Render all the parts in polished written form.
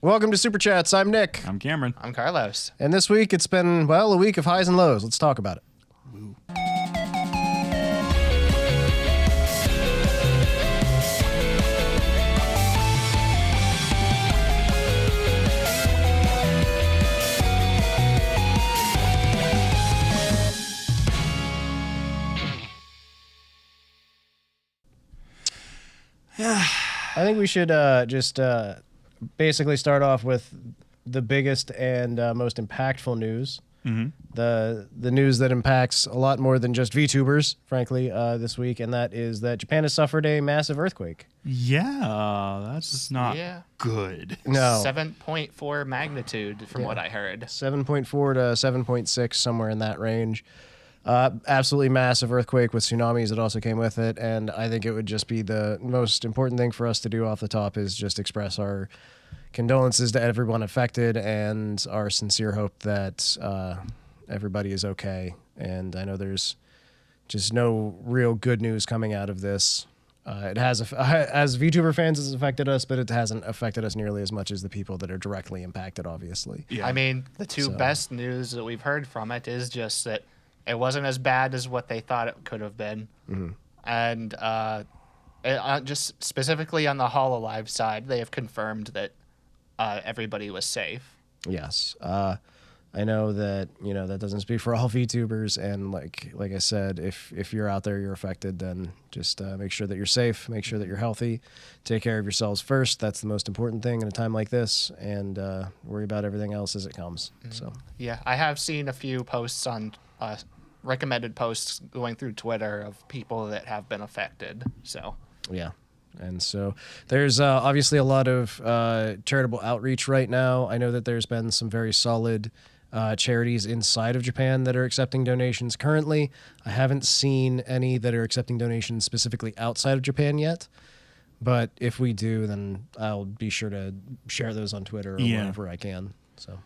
Welcome to Super Chats. I'm Nick. I'm Cameron. I'm Carlos. And this week it's been, well, a week of highs and lows. Let's talk about it. Woo. I think we should just basically start off with the biggest and most impactful news. Mm-hmm. The news that impacts a lot more than just VTubers, frankly, this week, and that is that Japan has suffered a massive earthquake. Yeah, that's not good. No. 7.4 magnitude from what I heard. 7.4 to 7.6, somewhere in that range. Absolutely massive earthquake with tsunamis that also came with it, and I think it would just be the most important thing for us to do off the top is just express our condolences to everyone affected and our sincere hope that everybody is okay. And I know there's just no real good news coming out of this. It has, as VTuber fans, it's affected us, but it hasn't affected us nearly as much as the people that are directly impacted, obviously. Yeah. I mean, the two best news that we've heard from it is just that it wasn't as bad as what they thought it could have been. Mm-hmm. And just specifically on the Hololive side, they have confirmed that everybody was safe. Yes. I know that, that doesn't speak for all VTubers. And like I said, if you're out there, you're affected, then just make sure that you're safe, make sure that you're healthy, take care of yourselves first. That's the most important thing in a time like this, and worry about everything else as it comes. Mm-hmm. So yeah, I have seen a few posts on recommended posts going through Twitter of people that have been affected. So yeah. And so there's obviously a lot of charitable outreach right now. I know that there's been some very solid charities inside of Japan that are accepting donations currently. I haven't seen any that are accepting donations specifically outside of Japan yet. But if we do, then I'll be sure to share those on Twitter or wherever I can. So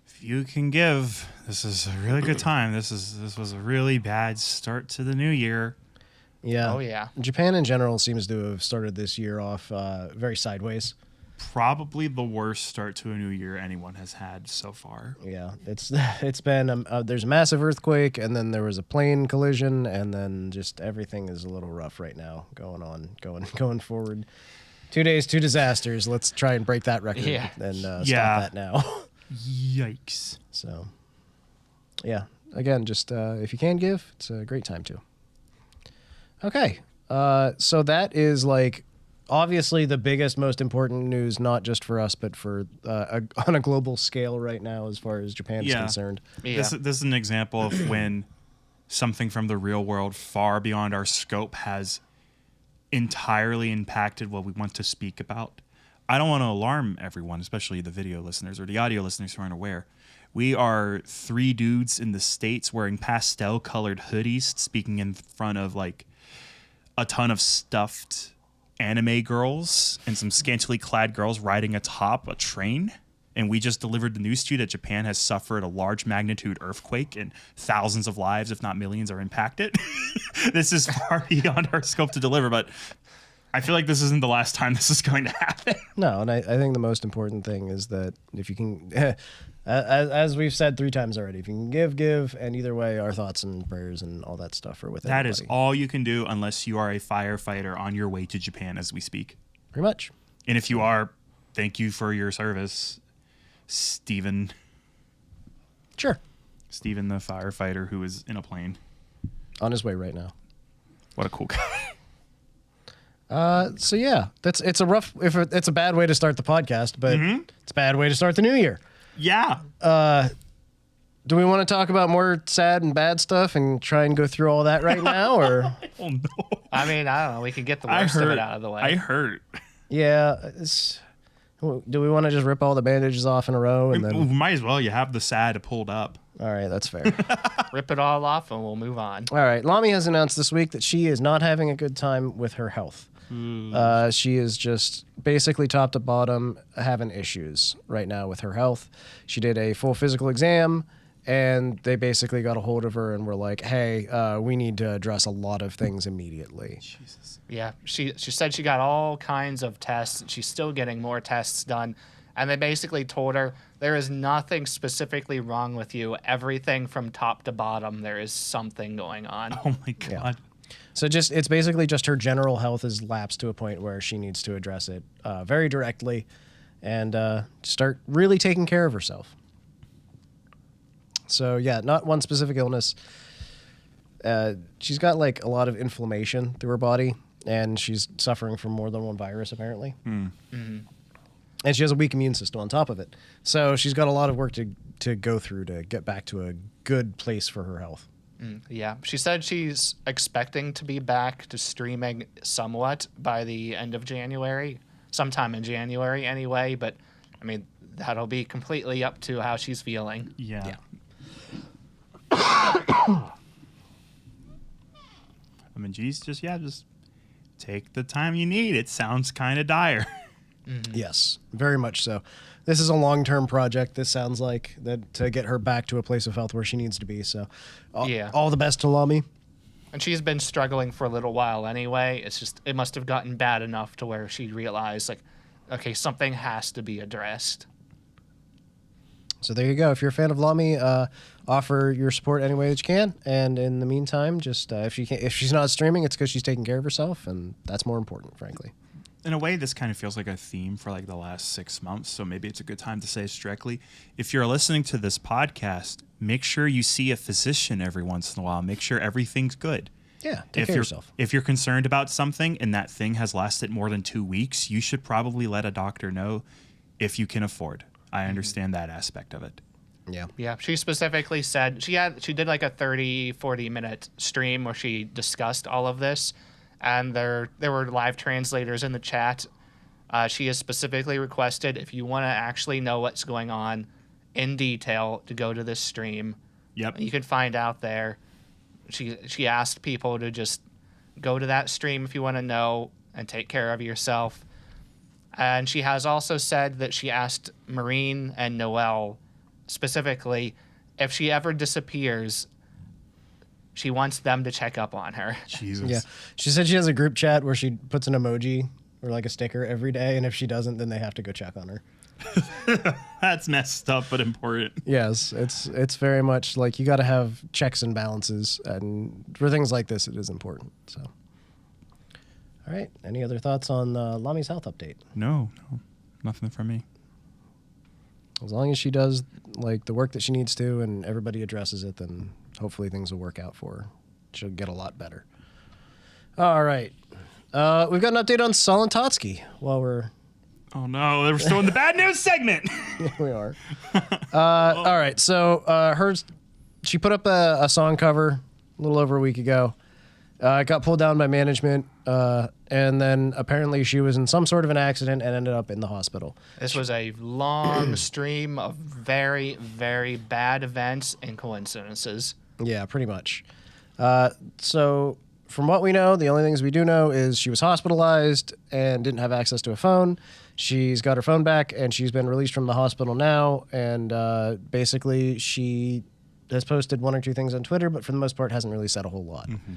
if you can give, this is a really good time. This was a really bad start to the new year. Yeah. Oh, yeah. Japan in general seems to have started this year off very sideways. Probably the worst start to a new year anyone has had so far. Yeah, it's been there's a massive earthquake, and then there was a plane collision, and then just everything is a little rough right now going forward. 2 days, 2 disasters. Let's try and break that record and stop that now. Yikes. So, yeah, again, just if you can give, it's a great time to. Okay, so that is obviously the biggest, most important news, not just for us, but for on a global scale right now as far as Japan is concerned. Yeah. This is an example of when something from the real world far beyond our scope has entirely impacted what we want to speak about. I don't want to alarm everyone, especially the video listeners or the audio listeners who aren't aware. We are 3 dudes in the States wearing pastel-colored hoodies, speaking in front of a ton of stuffed anime girls and some scantily clad girls riding atop a train. And we just delivered the news to you that Japan has suffered a large magnitude earthquake and thousands of lives, if not millions, are impacted. This is far beyond our scope to deliver, but I feel like this isn't the last time this is going to happen. No, and I think the most important thing is that if you can, as we've said 3 times already, if you can give, and either way, our thoughts and prayers and all that stuff are with everybody. That is all you can do unless you are a firefighter on your way to Japan as we speak. Pretty much. And if you are, thank you for your service, Steven. Sure. Steven, the firefighter who is in a plane. On his way right now. What a cool guy. So yeah, it's a bad way to start the podcast, but it's a bad way to start the new year. Yeah. Do we want to talk about more sad and bad stuff and try and go through all that right now, or? Oh no. I mean, I don't know. We could get the worst of it out of the way. I hurt. Yeah. Do we want to just rip all the bandages off in a row and then? Might as well. You have the sad pulled up. All right, that's fair. Rip it all off and we'll move on. All right, Lamy has announced this week that she is not having a good time with her health. She is just basically top to bottom having issues right now with her health. She did a full physical exam, and they basically got a hold of her and were like, hey, we need to address a lot of things immediately. Jesus. Yeah, she said she got all kinds of tests. She's still getting more tests done. And they basically told her, there is nothing specifically wrong with you. Everything from top to bottom, there is something going on. Oh my God. So it's basically just her general health has lapsed to a point where she needs to address it very directly and start really taking care of herself. So yeah, not one specific illness. She's got like a lot of inflammation through her body, and she's suffering from more than one virus apparently. Mm-hmm. And she has a weak immune system on top of it. So she's got a lot of work to go through to get back to a good place for her health. Yeah. She said she's expecting to be back to streaming somewhat by the end of January, sometime in January anyway, but I mean, that'll be completely up to how she's feeling. Yeah. I mean, geez, just take the time you need. It sounds kind of dire. Mm-hmm. Yes, very much so. This is a long-term project. This sounds like that to get her back to a place of health where she needs to be. So, all the best to Lamy. And she's been struggling for a little while anyway. It's just, it must have gotten bad enough to where she realized, like, okay, something has to be addressed. So there you go. If you're a fan of Lamy, offer your support any way that you can. And in the meantime, just if she's not streaming, it's because she's taking care of herself, and that's more important, frankly. In a way, this kind of feels like a theme for like the last 6 months, so maybe it's a good time to say this directly. If you're listening to this podcast, make sure you see a physician every once in a while. Make sure everything's good. Yeah, take care of yourself. If you're concerned about something and that thing has lasted more than 2 weeks, you should probably let a doctor know if you can afford. I understand that aspect of it. Yeah. Yeah, she specifically said she did like a 30-40 minute stream where she discussed all of this, and there were live translators in the chat. She has specifically requested, if you want to actually know what's going on in detail, to go to this stream. Yep. You can find out there. She asked people to just go to that stream if you want to know and take care of yourself. And she has also said that she asked Marine and Noelle specifically, if she ever disappears, she wants them to check up on her. Jesus. Yeah. She said she has a group chat where she puts an emoji or like a sticker every day, and if she doesn't, then they have to go check on her. That's messed up, but important. Yes, it's very much like you got to have checks and balances, and for things like this, it is important. So, all right. Any other thoughts on Lamy's health update? No, nothing from me. As long as she does like the work that she needs to, and everybody addresses it, then hopefully things will work out for her. She'll get a lot better. All right. We've got an update on Selen while we're... Oh, no. We're still in the bad news segment. Yeah, we are. All right. So she put up a song cover a little over a week ago. It got pulled down by management, and then apparently she was in some sort of an accident and ended up in the hospital. This was a long stream of very, very bad events and coincidences. Yeah, pretty much. So from what we know, the only things we do know is she was hospitalized and didn't have access to a phone. She's got her phone back, and she's been released from the hospital now. And basically, she has posted one or two things on Twitter, but for the most part, hasn't really said a whole lot. Mm-hmm.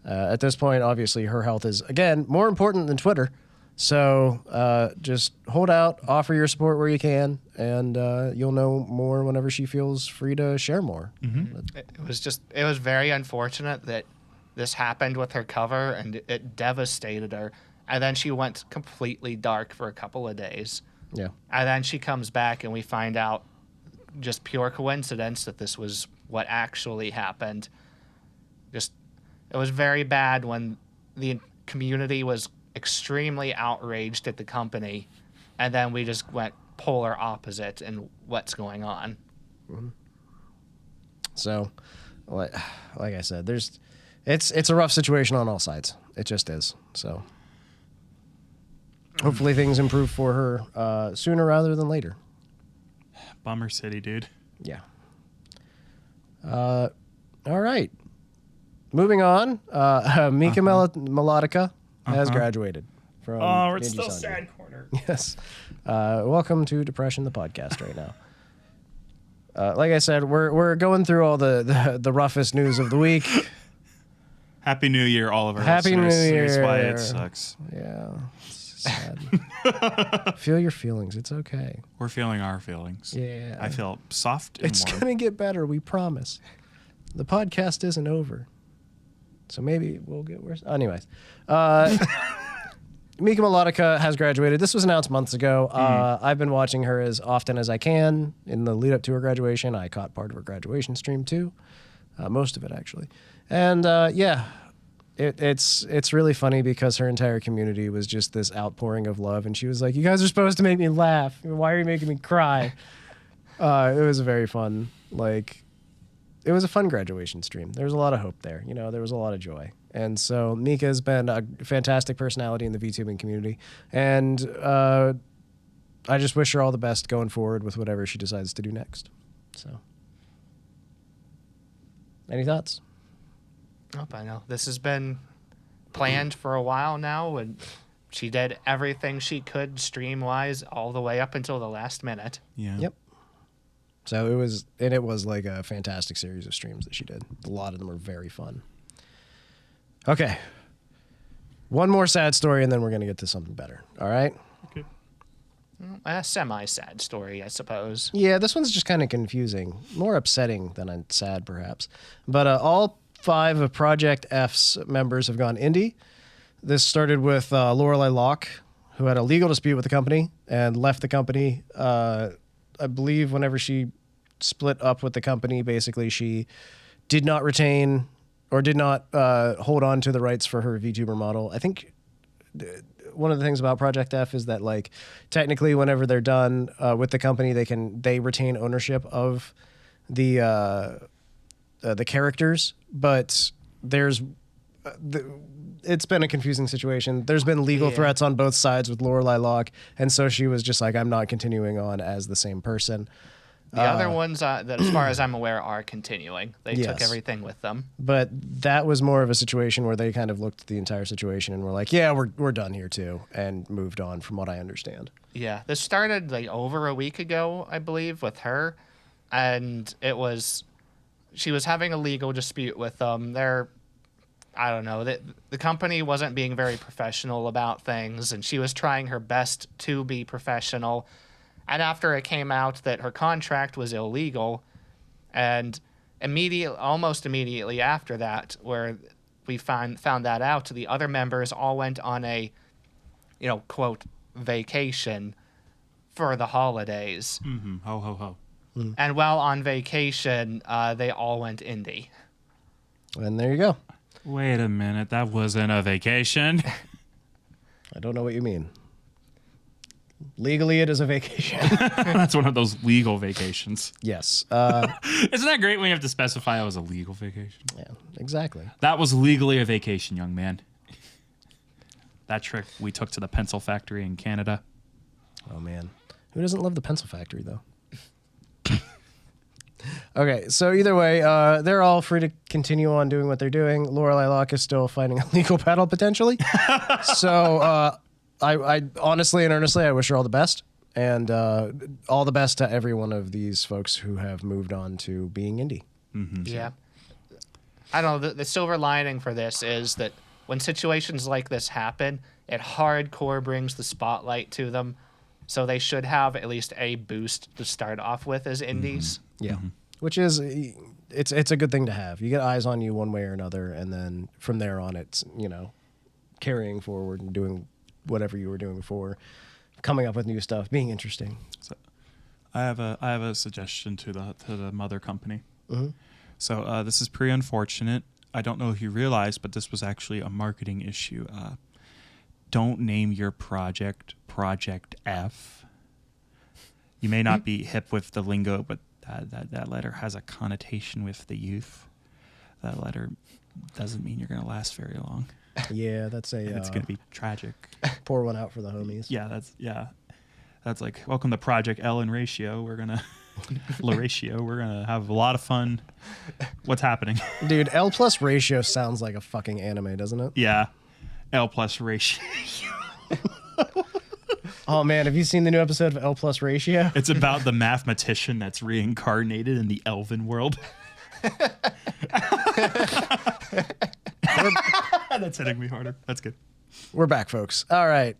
At this point, obviously, her health is, again, more important than Twitter. So just hold out, offer your support where you can, and you'll know more whenever she feels free to share more. Mm-hmm. It was very unfortunate that this happened with her cover, and it devastated her. And then she went completely dark for a couple of days. Yeah. And then she comes back, and we find out, just pure coincidence, that this was what actually happened. It was very bad when the community was extremely outraged at the company, and then we just went polar opposite in what's going on. Mm-hmm. So, like I said, it's a rough situation on all sides. It just is. So, hopefully things improve for her sooner rather than later. Bummer city, dude. Yeah. All right. Moving on, Mika Melodica has graduated from. Oh, we're Ninja still Sanji. sad corner. Yes. Welcome to Depression, the podcast right now. Like I said, we're going through all the roughest news of the week. Happy New Year, all of our Happy listeners. New Here's why Year. it sucks. Yeah. sad. Feel your feelings. It's okay. We're feeling our feelings. Yeah. I feel soft and It's warm. going to get better, we promise. The podcast isn't over. So maybe we'll get worse. Anyways. Mika Melodica has graduated. This was announced months ago. I've been watching her as often as I can in the lead up to her graduation. I caught part of her graduation stream too. Most of it, actually. And yeah, it's really funny because her entire community was just this outpouring of love. And she was like, you guys are supposed to make me laugh. Why are you making me cry? It was very fun. Like, it was a fun graduation stream. There was a lot of hope there. You know, there was a lot of joy. And so Mika has been a fantastic personality in the VTubing community. And I just wish her all the best going forward with whatever she decides to do next. So, any thoughts? Nope, I know. This has been planned for a while now, and she did everything she could stream-wise all the way up until the last minute. Yeah. Yep. So it was like a fantastic series of streams that she did. A lot of them were very fun. Okay. One more sad story, and then we're going to get to something better. All right? Okay. A semi-sad story, I suppose. Yeah, this one's just kind of confusing. More upsetting than sad, perhaps. But all 5 of Project F's members have gone indie. This started with Lorelei Locke, who had a legal dispute with the company and left the company. I believe whenever she split up with the company, basically she did not retain or did not hold on to the rights for her VTuber model. I think one of the things about Project F is that, like, technically whenever they're done with the company, they retain ownership of the characters, but it's been a confusing situation. There's been legal threats on both sides with Lorelei Locke, and so she was just like, I'm not continuing on as the same person. The other ones that, as far as I'm aware, are continuing. They took Yes. everything with them. But that was more of a situation where they kind of looked at the entire situation and were like, yeah, we're done here too, and moved on from what I understand. Yeah, this started like over a week ago, I believe, with her, and she was having a legal dispute with them. I don't know, the company wasn't being very professional about things, and she was trying her best to be professional. And after it came out that her contract was illegal, and almost immediately after that, where we found that out, the other members all went on a, quote, vacation for the holidays. Mm-hmm. Ho, ho, ho. And while on vacation, they all went indie. And there you go. Wait a minute. That wasn't a vacation. I don't know what you mean. Legally, it is a vacation. That's one of those legal vacations. Yes. Isn't that great when you have to specify it was a legal vacation? Yeah, exactly. That was legally a vacation, young man. That trip we took to the pencil factory in Canada. Oh, man. Who doesn't love the pencil factory, though? Okay, so either way, they're all free to continue on doing what they're doing. Lorelei Locke is still fighting a legal battle, potentially. So I honestly and earnestly, I wish her all the best. And all the best to every one of these folks who have moved on to being indie. Mm-hmm. Yeah. I don't know. The silver lining for this is that when situations like this happen, it hardcore brings the spotlight to them. So they should have at least a boost to start off with as indies. Yeah. Which is, it's a good thing to have. You get eyes on you one way or another, and then from there on, it's, carrying forward and doing whatever you were doing before, coming up with new stuff, being interesting. So I have a suggestion to the mother company. Mm-hmm. So this is pretty unfortunate. I don't know if you realize, but this was actually a marketing issue. Don't name your project Project F. You may not be hip with the lingo, but that letter has a connotation with the youth. That letter doesn't mean you're going to last very long. Yeah, that's It's going to be tragic. Pour one out for the homies. Yeah, that's like, welcome to Project L and Ratio. We're gonna Ratio. We're gonna have a lot of fun. What's happening? Dude, L plus ratio sounds like a fucking anime, doesn't it? Yeah, L plus Ratio. Oh man, have you seen the new episode of L plus ratio? It's about the mathematician that's reincarnated in the elven world. That's hitting me harder. That's good. We're back, folks. All right.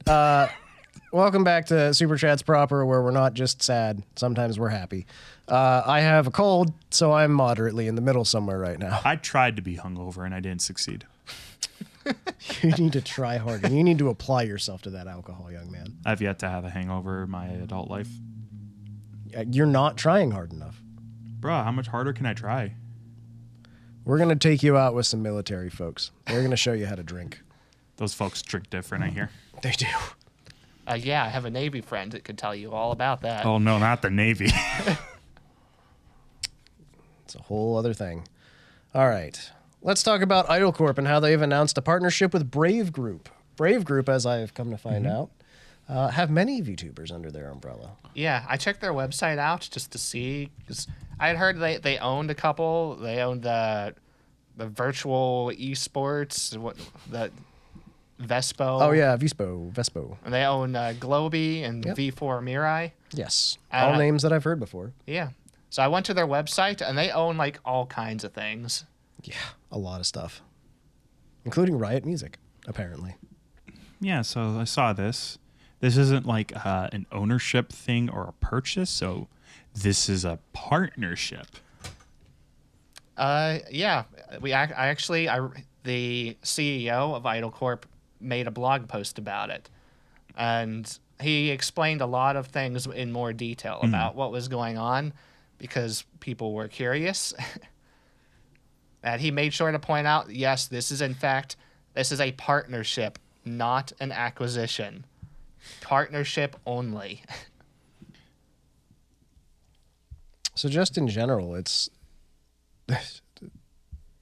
Welcome back to Super Chats proper, where we're not just sad. Sometimes we're happy. I have a cold, so I'm moderately in the middle somewhere right now. I tried to be hungover and I didn't succeed. You need to try harder. You need to apply yourself to that alcohol, young man. I've yet to have a hangover in my adult life. You're not trying hard enough. Bruh, how much harder can I try? We're going to take you out with some military folks. They're going to show you how to drink. Those folks drink different, I hear. They do. Yeah, I have a Navy friend that could tell you all about that. Oh, no, not the Navy. It's a whole other thing. All right. Let's talk about Idle Corp and how they've announced a partnership with Brave Group. Brave Group, as I've come to find out, have many VTubers under their umbrella. Yeah, I checked their website out just to see, because I had heard they owned a couple. They owned the virtual esports, the Vespo. Oh, yeah, Vespo. And they own Globy and Yep. V4 Mirai. Yes. All names that I've heard before. Yeah. So I went to their website, and they own, like, all kinds of things. Yeah, a lot of stuff. Including Riot Music, apparently. Yeah, so I saw this. This isn't like an ownership thing or a purchase, so this is a partnership. Yeah. The CEO of Idle Corp made a blog post about it. And he explained a lot of things in more detail about what was going on because people were curious. And he made sure to point out, yes, this is a partnership, not an acquisition. Partnership only. So just in general, it's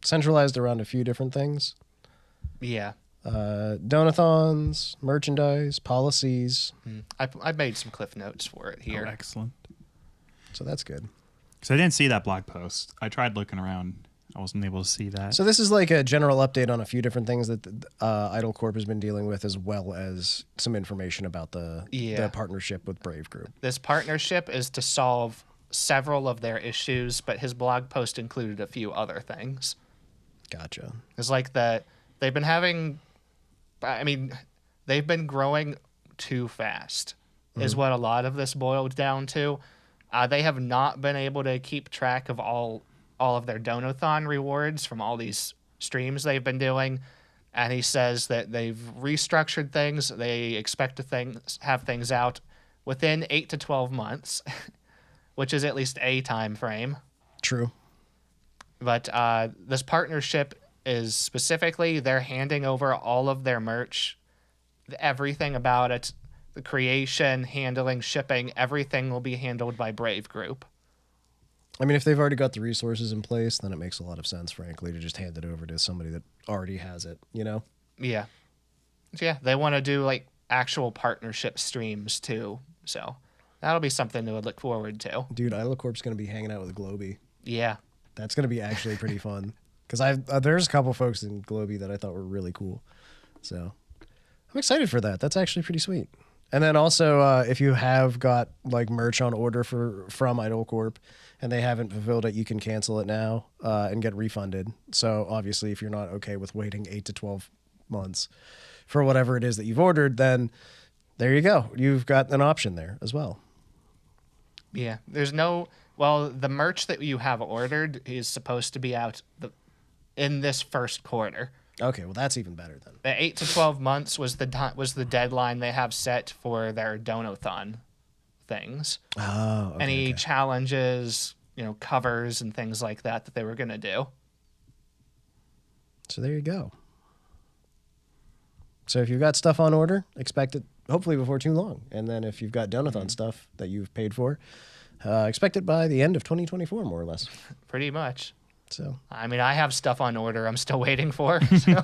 centralized around a few different things. Yeah. Donathons, merchandise, policies. I made some cliff notes for it here. Oh, excellent. So that's good. Because I didn't see that blog post. I tried looking around. I wasn't able to see that. So this is like a general update on a few different things that Idle Corp has been dealing with, as well as some information about the partnership with Brave Group. This partnership is to solve several of their issues, but his blog post included a few other things. Gotcha. It's like that they've been growing too fast, is what a lot of this boiled down to. They have not been able to keep track of all of their Donathon rewards from all these streams they've been doing. And he says that they've restructured things. They expect to have things out within 8 to 12 months, which is at least a time frame. True. But this partnership is specifically they're handing over all of their merch, everything about it, the creation, handling, shipping, everything will be handled by Brave Group. I mean, if they've already got the resources in place, then it makes a lot of sense, frankly, to just hand it over to somebody that already has it, you know? Yeah. So yeah, they want to do like actual partnership streams too. So that'll be something to look forward to. Dude, Idle Corp's going to be hanging out with Globy. Yeah. That's going to be actually pretty fun. Because there's a couple folks in Globy that I thought were really cool. So I'm excited for that. That's actually pretty sweet. And then also, if you have got like merch on order from Idle Corp and they haven't fulfilled it, you can cancel it now and get refunded. So obviously, if you're not okay with waiting 8 to 12 months for whatever it is that you've ordered, then there you go. You've got an option there as well. Yeah. The merch that you have ordered is supposed to be out in this first quarter. Okay, well that's even better then. The 8 to 12 months was the deadline they have set for their Donathon things. Oh, okay. Any challenges, covers and things like that they were going to do. So there you go. So if you've got stuff on order, expect it hopefully before too long. And then if you've got Donathon stuff that you've paid for, expect it by the end of 2024, more or less. Pretty much. So I mean, I have stuff on order I'm still waiting for. So.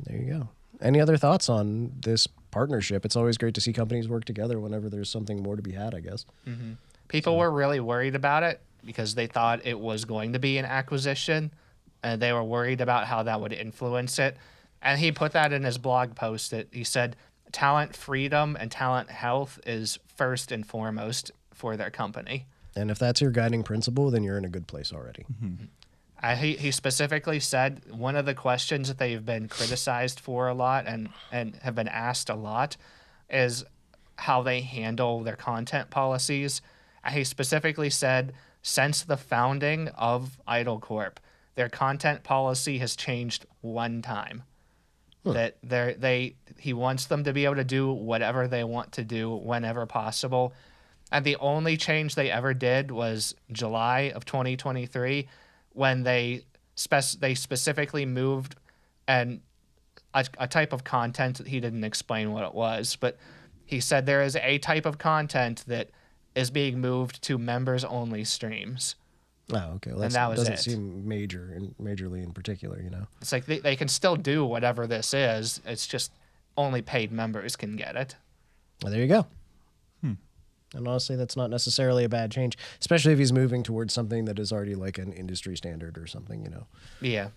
There you go. Any other thoughts on this partnership? It's always great to see companies work together whenever there's something more to be had, I guess. Mm-hmm. People were really worried about it because they thought it was going to be an acquisition, and they were worried about how that would influence it. And he put that in his blog post. He said, talent freedom and talent health is first and foremost for their company. And if that's your guiding principle, then you're in a good place already. Mm-hmm. He specifically said one of the questions that they've been criticized for a lot and have been asked a lot is how they handle their content policies. He specifically said since the founding of Idol Corp, their content policy has changed one time. That he wants them to be able to do whatever they want to do whenever possible. And the only change they ever did was July of 2023 when they specifically moved and a type of content that he didn't explain what it was, but he said there is a type of content that is being moved to members only streams. Oh, okay. Well, And that was doesn't it. seem majorly in particular, you know. It's like they can still do whatever this is. It's just only paid members can get it. Well, there you go. And honestly, that's not necessarily a bad change, especially if he's moving towards something that is already like an industry standard or something, you know. Yeah.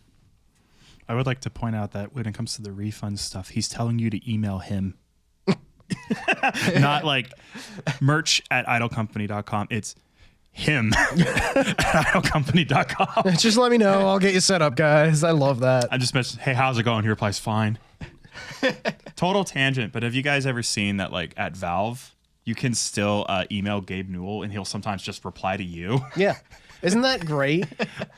I would like to point out that when it comes to the refund stuff, he's telling you to email him. Not like merch@idolcompany.com. It's him at idolcompany.com. Just let me know. I'll get you set up, guys. I love that. I just mentioned, hey, how's it going? He replies, fine. Total tangent, but have you guys ever seen that like at Valve, you can still email Gabe Newell and he'll sometimes just reply to you? Yeah. Isn't that great?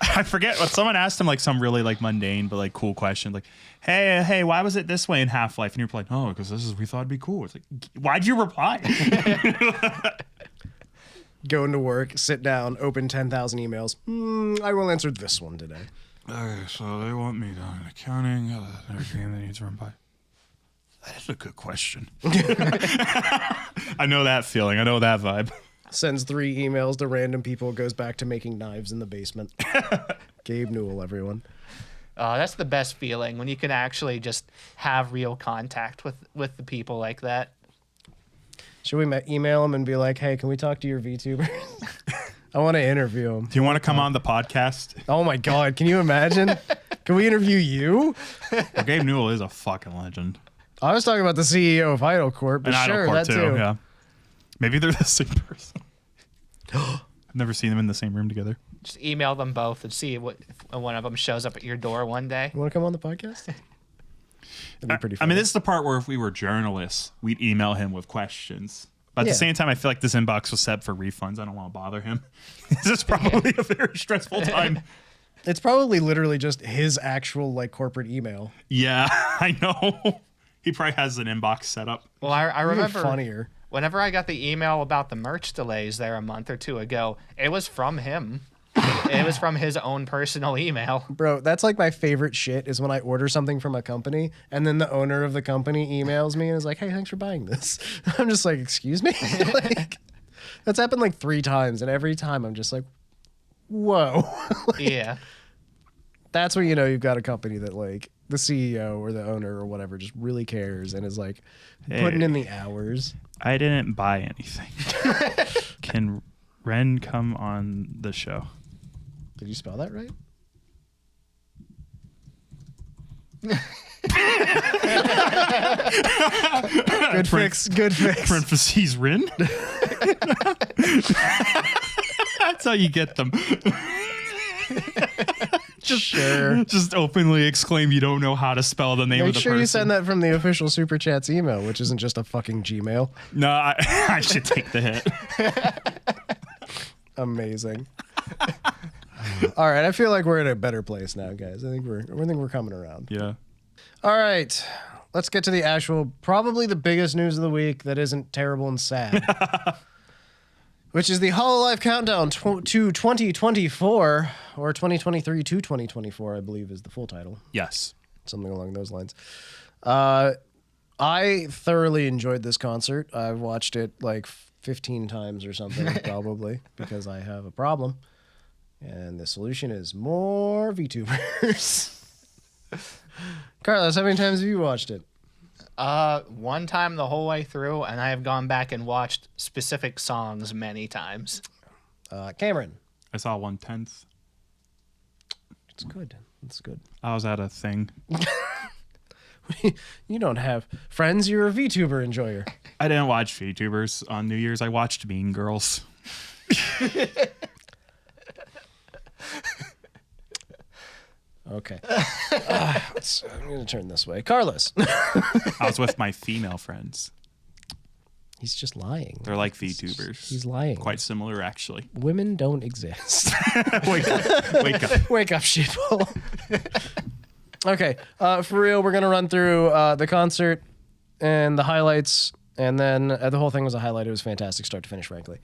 I forget what someone asked him, like some really like mundane but like cool question, like, hey, why was it this way in Half-Life? And he replied, oh, because we thought it'd be cool. It's like, why'd you reply? Go into work, sit down, open 10,000 emails. I will answer this one today. Okay, so they want me done in accounting. Their game that needs run by. That is a good question. I know that feeling. I know that vibe. Sends 3 emails to random people, goes back to making knives in the basement. Gabe Newell, everyone. That's the best feeling when you can actually just have real contact with the people like that. Should we email him and be like, hey, can we talk to your VTubers? I want to interview him. Do you want to come on the podcast? Oh my God, can you imagine? Can we interview you? Well, Gabe Newell is a fucking legend. I was talking about the CEO of Idol Corp, but And sure, Idol Corp that too. Yeah. Maybe they're the same person. I've never seen them in the same room together. Just email them both and see if one of them shows up at your door one day. You want to come on the podcast? It'd be pretty I funny. mean, this is the part where if we were journalists, we'd email him with questions. But at Yeah. the same time, I feel like this inbox was set for refunds. I don't want to bother him. This is probably a very stressful time. It's probably literally just his actual like corporate email. Yeah, I know. He probably has an inbox set up. Well, I Even remember funnier. whenever I got the email about the merch delays there a month or two ago, it was from him. It was from his own personal email. Bro, that's like my favorite shit is when I order something from a company and then the owner of the company emails me and is like, hey, thanks for buying this. I'm just like, excuse me? Like, that's happened like 3 times. And every time I'm just like, whoa. Yeah. That's when you know you've got a company that like the CEO or the owner or whatever just really cares and is like putting in the hours. I didn't buy anything. Can Ren come on the show? Did you spell that right? Good fix. Good fix. Parentheses Ren? That's how you get them. Just openly exclaim you don't know how to spell the name of Make the sure person. you send that from the official Super Chats email, which isn't just a fucking Gmail. No, I should take the hit. Amazing. All right, I feel like we're in a better place now, guys. I think we're coming around. Yeah. All right, let's get to the actual, probably the biggest news of the week that isn't terrible and sad, which is the Hololive countdown to 2024 or 2023 to 2024, I believe is the full title. Yes. Something along those lines. I thoroughly enjoyed this concert. I've watched it like 15 times or something, probably, because I have a problem. And the solution is more VTubers. Carlos, how many times have you watched it? One time the whole way through, and I have gone back and watched specific songs many times. Cameron. I saw 1/10. It's good. It's good. I was at a thing. You don't have friends. You're a VTuber enjoyer. I didn't watch VTubers on New Year's. I watched Mean Girls. Okay. I'm going to turn this way. Carlos. I was with my female friends. He's just lying. They're like VTubers. He's lying. Quite similar, actually. Women don't exist. Wake up. Wake up. Wake up, sheeple. Okay. For real, we're going to run through the concert and the highlights. And then the whole thing was a highlight. It was fantastic start to finish, frankly.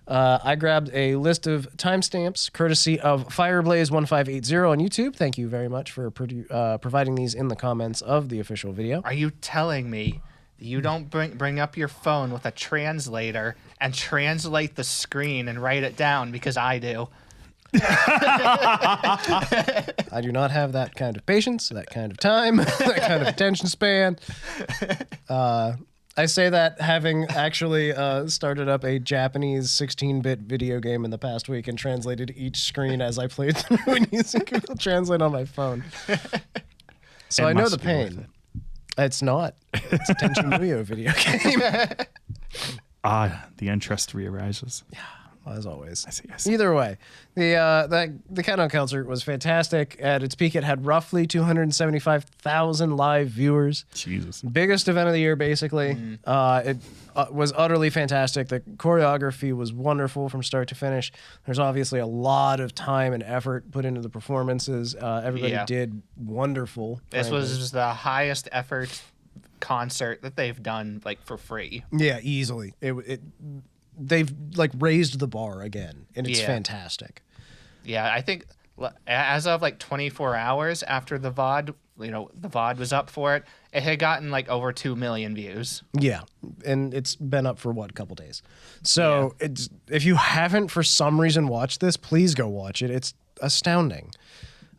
I grabbed a list of timestamps courtesy of Fireblaze1580 on YouTube. Thank you very much for providing these in the comments of the official video. Are you telling me you don't bring up your phone with a translator and translate the screen and write it down? Because I do. I do not have that kind of patience, that kind of time, that kind of attention span. I say that having actually started up a Japanese 16-bit video game in the past week and translated each screen as I played through and using Google Translate on my phone. So I know the pain. It's not. It's a Tenchi Muyo video game. The interest re-arises. Yeah. As always. I see. Either way, the Countdown concert was fantastic. At its peak, it had roughly 275,000 live viewers. Jesus. Biggest event of the year, basically. It was utterly fantastic. The choreography was wonderful from start to finish. There's obviously a lot of time and effort put into the performances. Everybody did wonderful. This was the highest effort concert that they've done, like, for free. Yeah, easily. They've like raised the bar again, and it's fantastic. Yeah, I think as of like 24 hours after the VOD, the VOD was up for it, it had gotten like over 2 million views. Yeah, and it's been up for a couple days. So if you haven't for some reason watched this, please go watch it. It's astounding.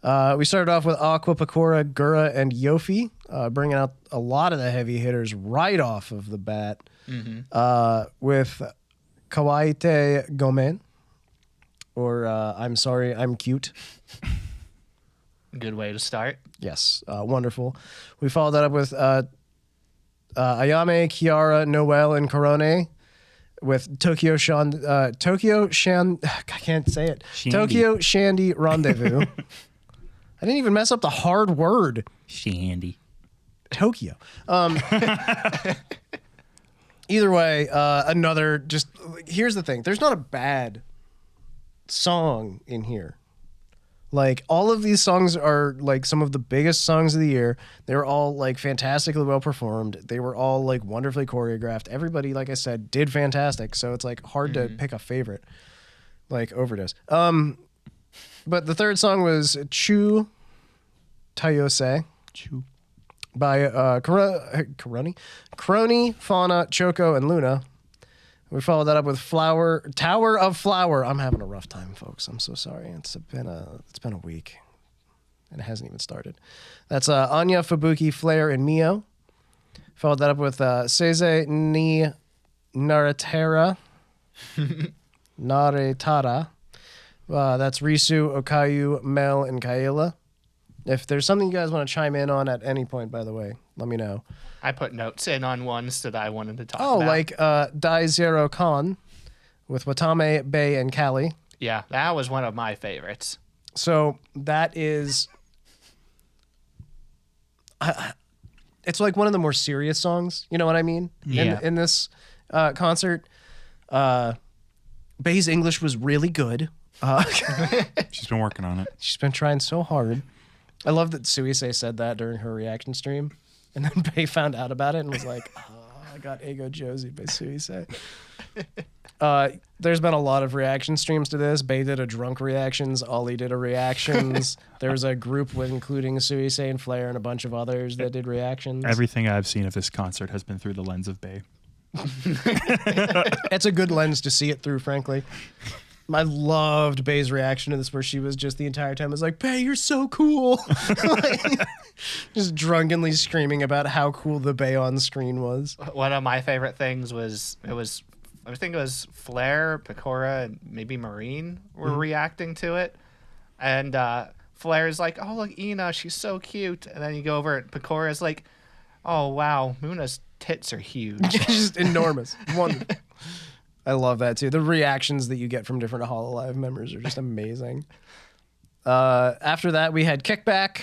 We started off with Aqua, Pecora, Gura, and Yofi, bringing out a lot of the heavy hitters right off of the bat. With Kawaite Gomen, or I'm sorry, I'm cute. Good way to start. Yes, wonderful. We followed that up with Ayame, Kiara, Noel, and Corone with Tokyo I can't say it. Shandy. Tokyo Shandy Rendezvous. I didn't even mess up the hard word. Shandy. Tokyo. Either way, here's the thing. There's not a bad song in here. Like, all of these songs are, like, some of the biggest songs of the year. They're all, like, fantastically well performed. They were all, like, wonderfully choreographed. Everybody, like I said, did fantastic. So it's, like, hard to pick a favorite. Like, Overdose. But the third song was Chu Tayose. Chu. By Crony, Fauna, Choco, and Luna. We followed that up with Tower of Flower. I'm having a rough time, folks. I'm so sorry. It's been a week, and it hasn't even started. That's Anya, Fubuki, Flare, and Mio. Followed that up with Seize ni Naretara. Naretara. That's Risu, Okayu, Mel, and Kaela. If there's something you guys want to chime in on at any point, by the way, let me know. I put notes in on ones that I wanted to talk about. Oh, like Dai Zero Khan with Watame, Bay, and Callie. Yeah, that was one of my favorites. So that is... it's like one of the more serious songs, you know what I mean? Yeah. In this concert. Bay's English was really good. She's been working on it. She's been trying so hard. I love that Suisei said that during her reaction stream, and then Bay found out about it and was like, I got ego Josie by Suisei. There's been a lot of reaction streams to this. Bay did a drunk reactions. Ollie did a reactions. There was a group with including Suisei and Flair and a bunch of others that did reactions. Everything I've seen of this concert has been through the lens of Bay. It's a good lens to see it through, frankly. I loved Bay's reaction to this, where she was just the entire time was like, "Bay, you're so cool," like, just drunkenly screaming about how cool the Bay on screen was. One of my favorite things was I think it was Flair, Pecora, and maybe Marine were reacting to it, and Flair's like, "Oh, look, Ina, she's so cute," and then you go over and Pecora's like, "Oh wow, Moona's tits are huge." Just enormous. Wonderful. I love that too. The reactions that you get from different Hololive members are just amazing. After that, we had Kickback.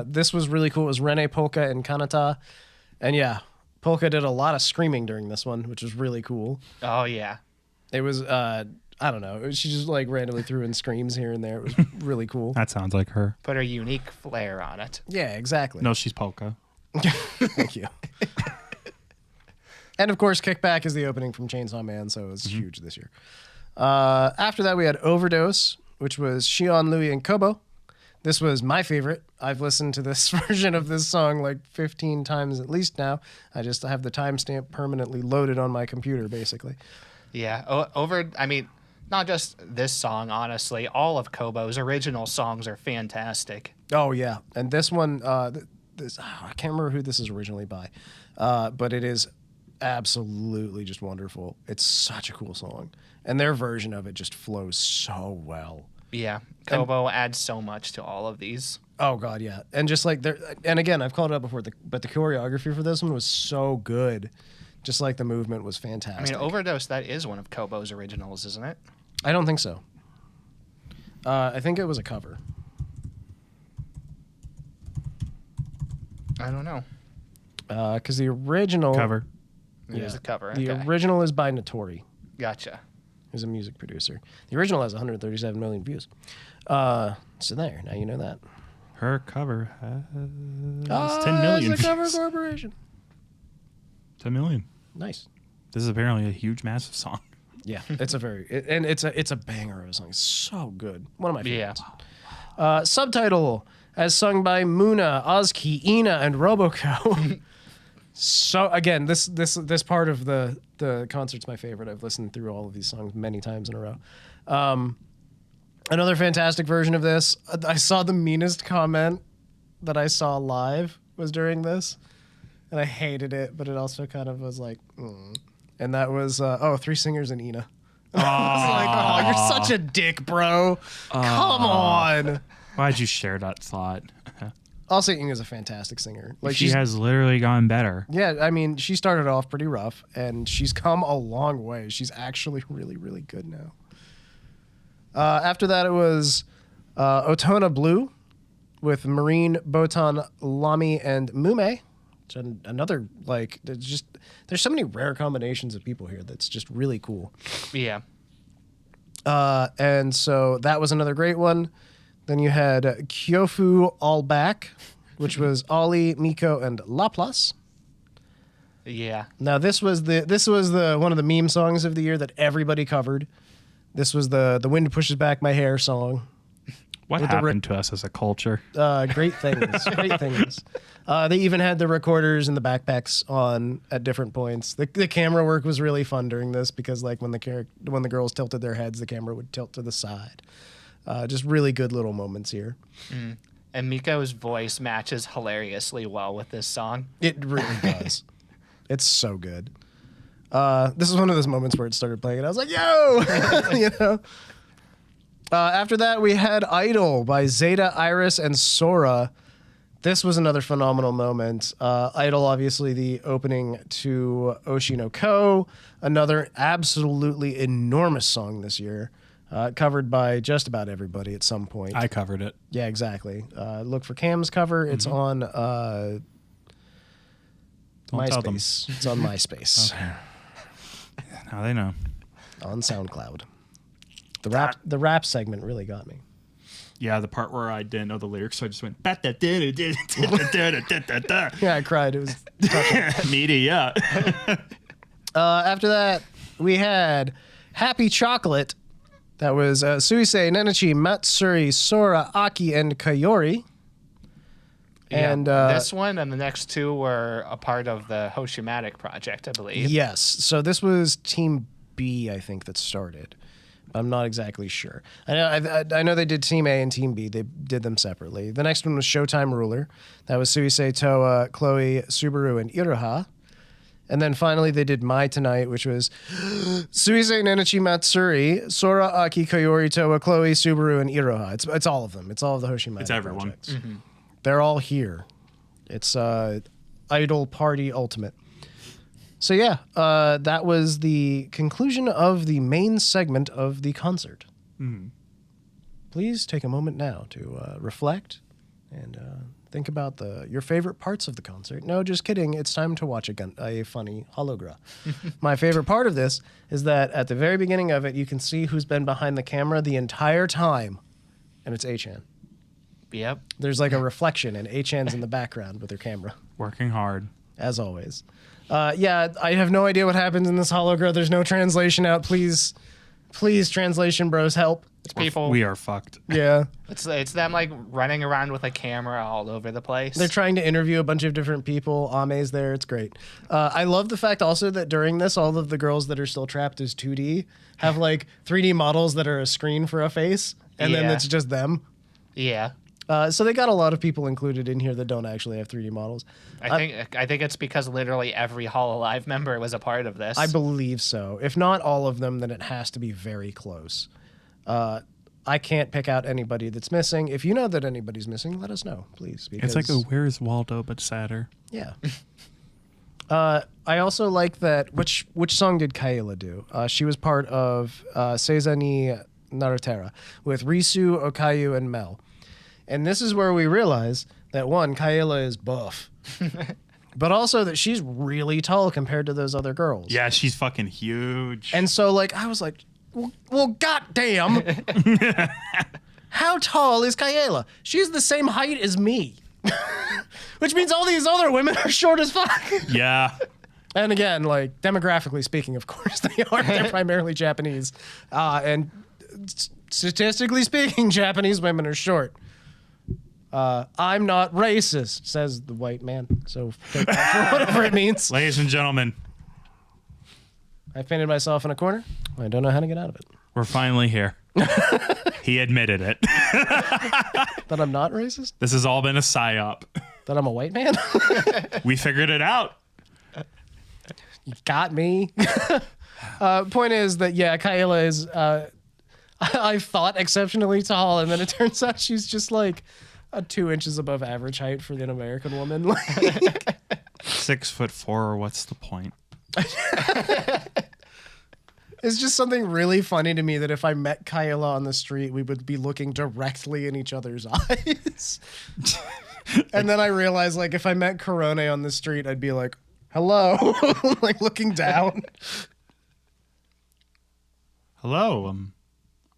This was really cool. It was Rene, Polka, and Kanata. And yeah, Polka did a lot of screaming during this one, which was really cool. Oh, yeah. It was, I don't know. She just like randomly threw in screams here and there. It was really cool. That sounds like her. Put her unique flair on it. Yeah, exactly. No, she's Polka. Thank you. And of course, Kickback is the opening from Chainsaw Man, so it was huge this year. After that, we had Overdose, which was Shion, Louis, and Kobo. This was my favorite. I've listened to this version of this song like 15 times at least now. I just have the timestamp permanently loaded on my computer, basically. Yeah. I mean, not just this song, honestly. All of Kobo's original songs are fantastic. Oh, yeah. And this one, I can't remember who this is originally by, but it is absolutely just wonderful. It's such a cool song. And their version of it just flows so well. Yeah. Kobo adds so much to all of these. Oh, God, yeah. And just like, and again, I've called it out before, but the choreography for this one was so good. Just like the movement was fantastic. I mean, Overdose, that is one of Kobo's originals, isn't it? I don't think so. I think it was a cover. I don't know. Because the original... Cover. It is a cover. The Okay. original is by Notori, Gotcha. who's a music producer. The original has 137 million views. So there, now you know that. Her cover has 10 million. It's a cover views. corporation. 10 million. Nice. This is apparently a huge, massive song. Yeah, it's a banger of a song. It's so good. One of my favorites. Yeah. Subtitle as sung by Moona, Ozki, Ina, and Roboco. So again, this part of the concert's my favorite. I've listened through all of these songs many times in a row. Another fantastic version of this. I saw the meanest comment that I saw live was during this, and I hated it, but it also kind of was like, and that was Three Singers and Ina. I was like, oh, you're such a dick, bro. Come on. Why'd you share that thought? Also, Ina's a fantastic singer. Like She has literally gone better. Yeah, I mean, she started off pretty rough, and she's come a long way. She's actually really, really good now. After that, it was Otona Blue with Marine, Botan, Lamy, and Mume. So another, like, there's so many rare combinations of people here that's just really cool. Yeah. And so that was another great one. Then you had Kyofu All Back, which was Ollie, Miko, and Laplace. Yeah. Now this was the one of the meme songs of the year that everybody covered. This was the Wind Pushes Back My Hair song. What happened to us as a culture? Great things. Great things. They even had the recorders and the backpacks on at different points. The camera work was really fun during this because like when the girls tilted their heads, the camera would tilt to the side. Just really good little moments here. Mm. And Miko's voice matches hilariously well with this song. It really does. It's so good. This is one of those moments where it started playing and I was like, yo! You know? After that, we had Idol by Zeta, Iris, and Sora. This was another phenomenal moment. Idol, obviously, the opening to Oshinoko. Another absolutely enormous song this year. Covered by just about everybody at some point. I covered it. Yeah, exactly. Look for Cam's cover. It's on Don't tell them. MySpace. It's on MySpace. Okay. Now they know. On SoundCloud. The rap segment really got me. Yeah, the part where I didn't know the lyrics, so I just went. Yeah, I cried. It was touching. Media. After that, we had Happy Chocolate. That was Suisei, Nenechi, Matsuri, Sora, Aki, and Kayori. Yeah, And this one and the next two were a part of the Hoshimatic project, I believe. yes, so this was Team B, I think, that started. I'm not exactly sure. I know they did Team A and Team B. They did them separately. The next one was Showtime Ruler. That was Suisei, Toa, Chloe, Subaru, and Iroha. And then finally they did My Tonight, which was Suisei, Nenechi, Matsuri, Sora, Aki, Kayori, Toa, Chloe, Subaru, and Iroha. It's all of them. It's all of the Hoshimatic It's everyone. projects. Mm-hmm. They're all here. It's Idol Party Ultimate. So yeah, that was the conclusion of the main segment of the concert. Mm-hmm. please take a moment now to reflect and think about your favorite parts of the concert. No, just kidding. It's time to watch a funny hologram. My favorite part of this is that at the very beginning of it, you can see who's been behind the camera the entire time, and it's Achan. Yep. There's like a reflection, and Achan's in the background with her camera. Working hard. As always. Yeah, I have no idea what happens in this hologram. There's no translation out. Please, translation bros, help. It's people. We are fucked. Yeah. It's them like running around with a camera all over the place. They're trying to interview a bunch of different people. Ame's there. It's great. I love the fact also that during this, all of the girls that are still trapped as 2D have like 3D models that are a screen for a face, and then it's just them. Yeah. So they got a lot of people included in here that don't actually have 3D models. I think it's because literally every Hololive member was a part of this. I believe so. If not all of them, then it has to be very close. I can't pick out anybody that's missing. If you know that anybody's missing, let us know, please. It's like a Where's Waldo, but sadder. Yeah. I also like that. Which song did Kaela do? She was part of Seizani Narutera with Risu, Okayu, and Mel. And this is where we realize that, one, Kaela is buff. But also that she's really tall compared to those other girls. Yeah, she's fucking huge. And so, like, I was like, well, goddamn. How tall is Kaela? She's the same height as me. Which means all these other women are short as fuck. Yeah. And again, like, demographically speaking, of course, they're primarily Japanese. And statistically speaking, Japanese women are short. I'm not racist, says the white man. So take that for whatever it means. Ladies and gentlemen, I painted myself in a corner. I don't know how to get out of it. we're finally here. He admitted it. That I'm not racist? This has all been a psyop. That I'm a white man? We figured it out. You got me. Point is that, yeah, Kaela is, I thought exceptionally tall, and then it turns out she's just like 2 inches above average height for an American woman. Like, 6'4", what's the point? it's just something really funny to me that if I met Kaela on the street, we would be looking directly in each other's eyes. And then I realized, like, if I met Korone on the street, I'd be like, hello, like looking down. Hello,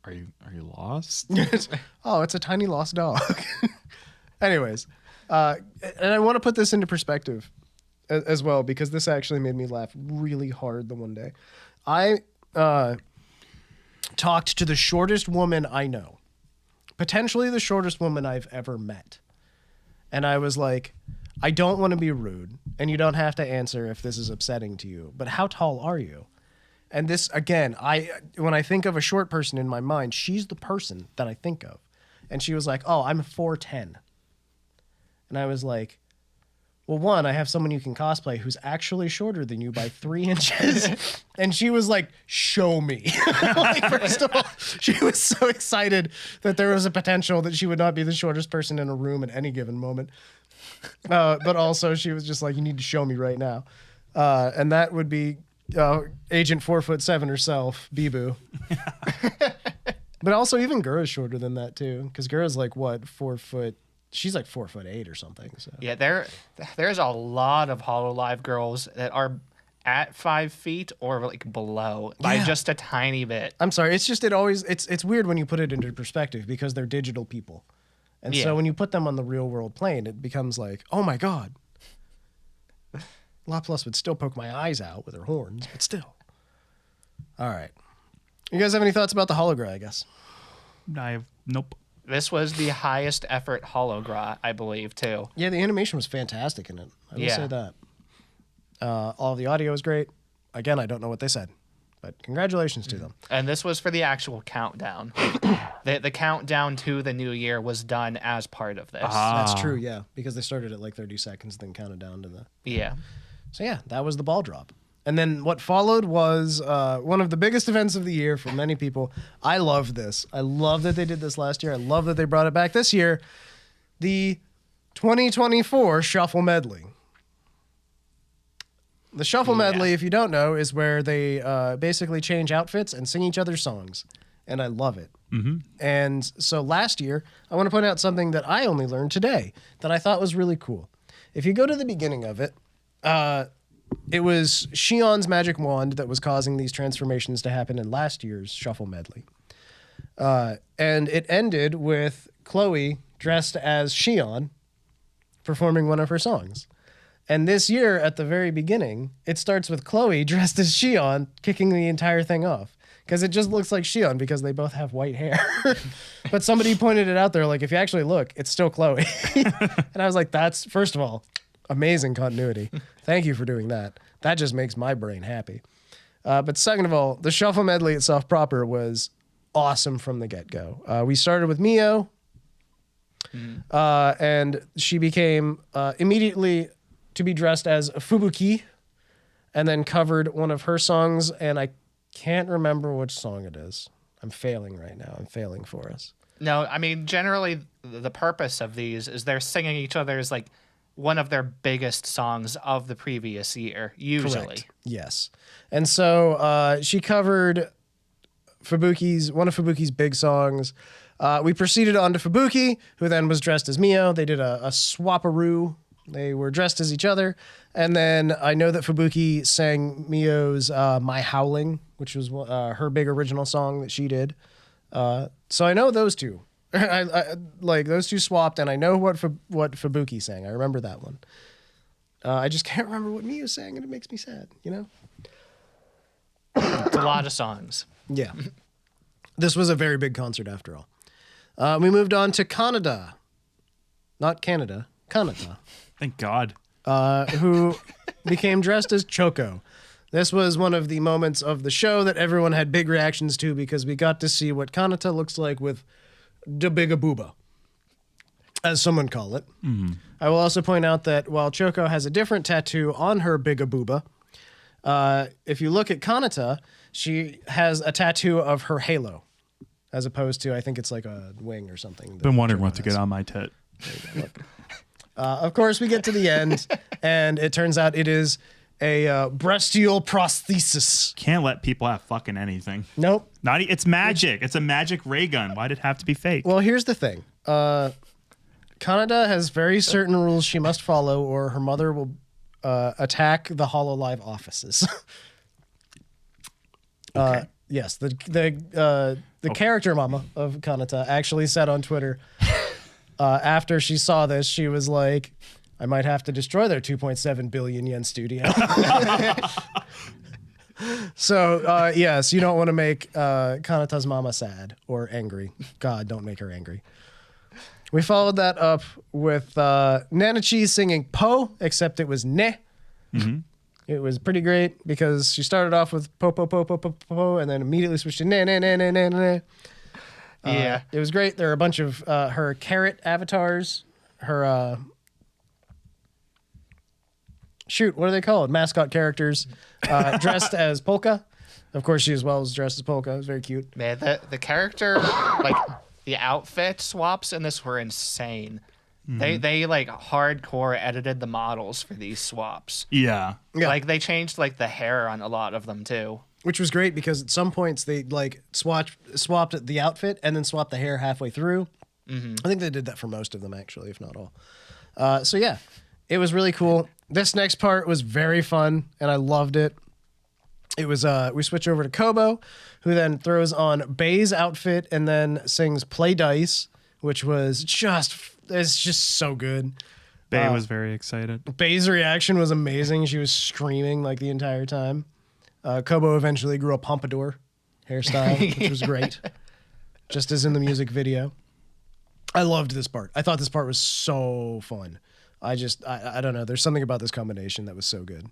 are you lost? Oh, it's a tiny lost dog. Anyways, and I want to put this into perspective as well, because this actually made me laugh really hard the one day. I talked to the shortest woman I know, potentially the shortest woman I've ever met. And I was like, I don't want to be rude, and you don't have to answer if this is upsetting to you, but how tall are you? And this, again, when I think of a short person in my mind, she's the person that I think of. And she was like, oh, I'm 4'10". And I was like, well, one, I have someone you can cosplay who's actually shorter than you by 3 inches. And she was like, show me. Like, first of all, she was so excited that there was a potential that she would not be the shortest person in a room at any given moment. But also she was just like, you need to show me right now. And that would be Agent 4'7" herself, Bibu. But also even Gura's shorter than that too, because Gura's like what, 4 foot. She's like 4'8" or something. So. Yeah, there's a lot of Hololive girls that are at 5 feet or like below by just a tiny bit. I'm sorry. It's just it's weird when you put it into perspective because they're digital people, and so when you put them on the real world plane, it becomes like, oh my god. La Plus would still poke my eyes out with her horns, but still. All right. You guys have any thoughts about the hologram, I guess? Nope. This was the highest effort hologram, I believe, too. Yeah, the animation was fantastic in it. I will say that. All the audio was great. Again, I don't know what they said, but congratulations to them. And this was for the actual countdown. The countdown to the new year was done as part of this. That's true, yeah, because they started at like 30 seconds, then counted down to the... Yeah. So yeah, that was the ball drop. And then what followed was one of the biggest events of the year for many people. I love this. I love that they did this last year. I love that they brought it back this year. The 2024 Shuffle Medley. The Shuffle Medley, if you don't know, is where they basically change outfits and sing each other's songs. and I love it. And so last year, I want to point out something that I only learned today that I thought was really cool. If you go to the beginning of it, it was Shion's magic wand that was causing these transformations to happen in last year's Shuffle Medley. And it ended with Chloe dressed as Shion performing one of her songs. And this year, at the very beginning, it starts with Chloe dressed as Shion kicking the entire thing off. Because it just looks like Shion because they both have white hair. But somebody pointed it out there, like, if you actually look, it's still Chloe. And I was like, that's, first of all, amazing continuity. Thank you for doing that. That just makes my brain happy. But second of all, the Shuffle Medley itself proper was awesome from the get-go. We started with Mio, and she became immediately to be dressed as Fubuki, and then covered one of her songs, and I can't remember which song it is. I'm failing right now. I'm failing for us. No, I mean, generally, the purpose of these is they're singing each other's, like, one of their biggest songs of the previous year, usually. Correct. Yes. And so she covered one of Fubuki's big songs. We proceeded on to Fubuki, who then was dressed as Mio. They did a swap-a-roo. They were dressed as each other. And then I know that Fubuki sang Mio's My Howling, which was her big original song that she did. So I know those two. I like those two swapped, and I know what Fubuki sang. I remember that one. I just can't remember what Mio sang, and it makes me sad, you know? It's a lot of songs. Yeah. This was a very big concert after all. We moved on to Canada. Not Canada. Canada. Thank God. Who became dressed as Choco. This was one of the moments of the show that everyone had big reactions to because we got to see what Kanata looks like with the bigabooba, as someone call it. Mm-hmm. I will also point out that while Choco has a different tattoo on her bigabooba, if you look at Kanata, she has a tattoo of her halo, as opposed to, I think it's like a wing or something. Been wondering what to get on my tit. Of course, we get to the end, and it turns out it is a breastial prosthesis. Can't let people have fucking anything. Nope. It's magic. It's a magic ray gun. Why'd it have to be fake? Well, here's the thing. Canada has very certain rules she must follow, or her mother will attack the Hololive offices. Okay. Yes, the character mama of Kanata actually said on Twitter, after she saw this, she was like, I might have to destroy their 2.7 billion yen studio. So, yes, you don't want to make Kanata's mama sad or angry. God, don't make her angry. We followed that up with Nanachi singing Po, except it was Ne. Mm-hmm. It was pretty great because she started off with Po, Po, Po, Po, Po, Po, and then immediately switched to Ne, Ne, Ne, Ne, Ne, Ne. Yeah. It was great. There are a bunch of her carrot avatars, her... what are they called? Mascot characters dressed as Polka. Of course, she as well was dressed as Polka. It was very cute. Man, the character, like, the outfit swaps in this were insane. Mm-hmm. They like hardcore edited the models for these swaps. Yeah. Like they changed like the hair on a lot of them too. Which was great because at some points they like swapped the outfit and then swapped the hair halfway through. Mm-hmm. I think they did that for most of them actually, if not all. So yeah, it was really cool. This next part was very fun and I loved it. It was we switch over to Kobo, who then throws on Bay's outfit and then sings Play Dice, which was it's just so good. Bay was very excited. Bay's reaction was amazing. She was screaming like the entire time. Kobo eventually grew a pompadour hairstyle, which was great. Just as in the music video. I loved this part. I thought this part was so fun. I don't know. There's something about this combination that was so good.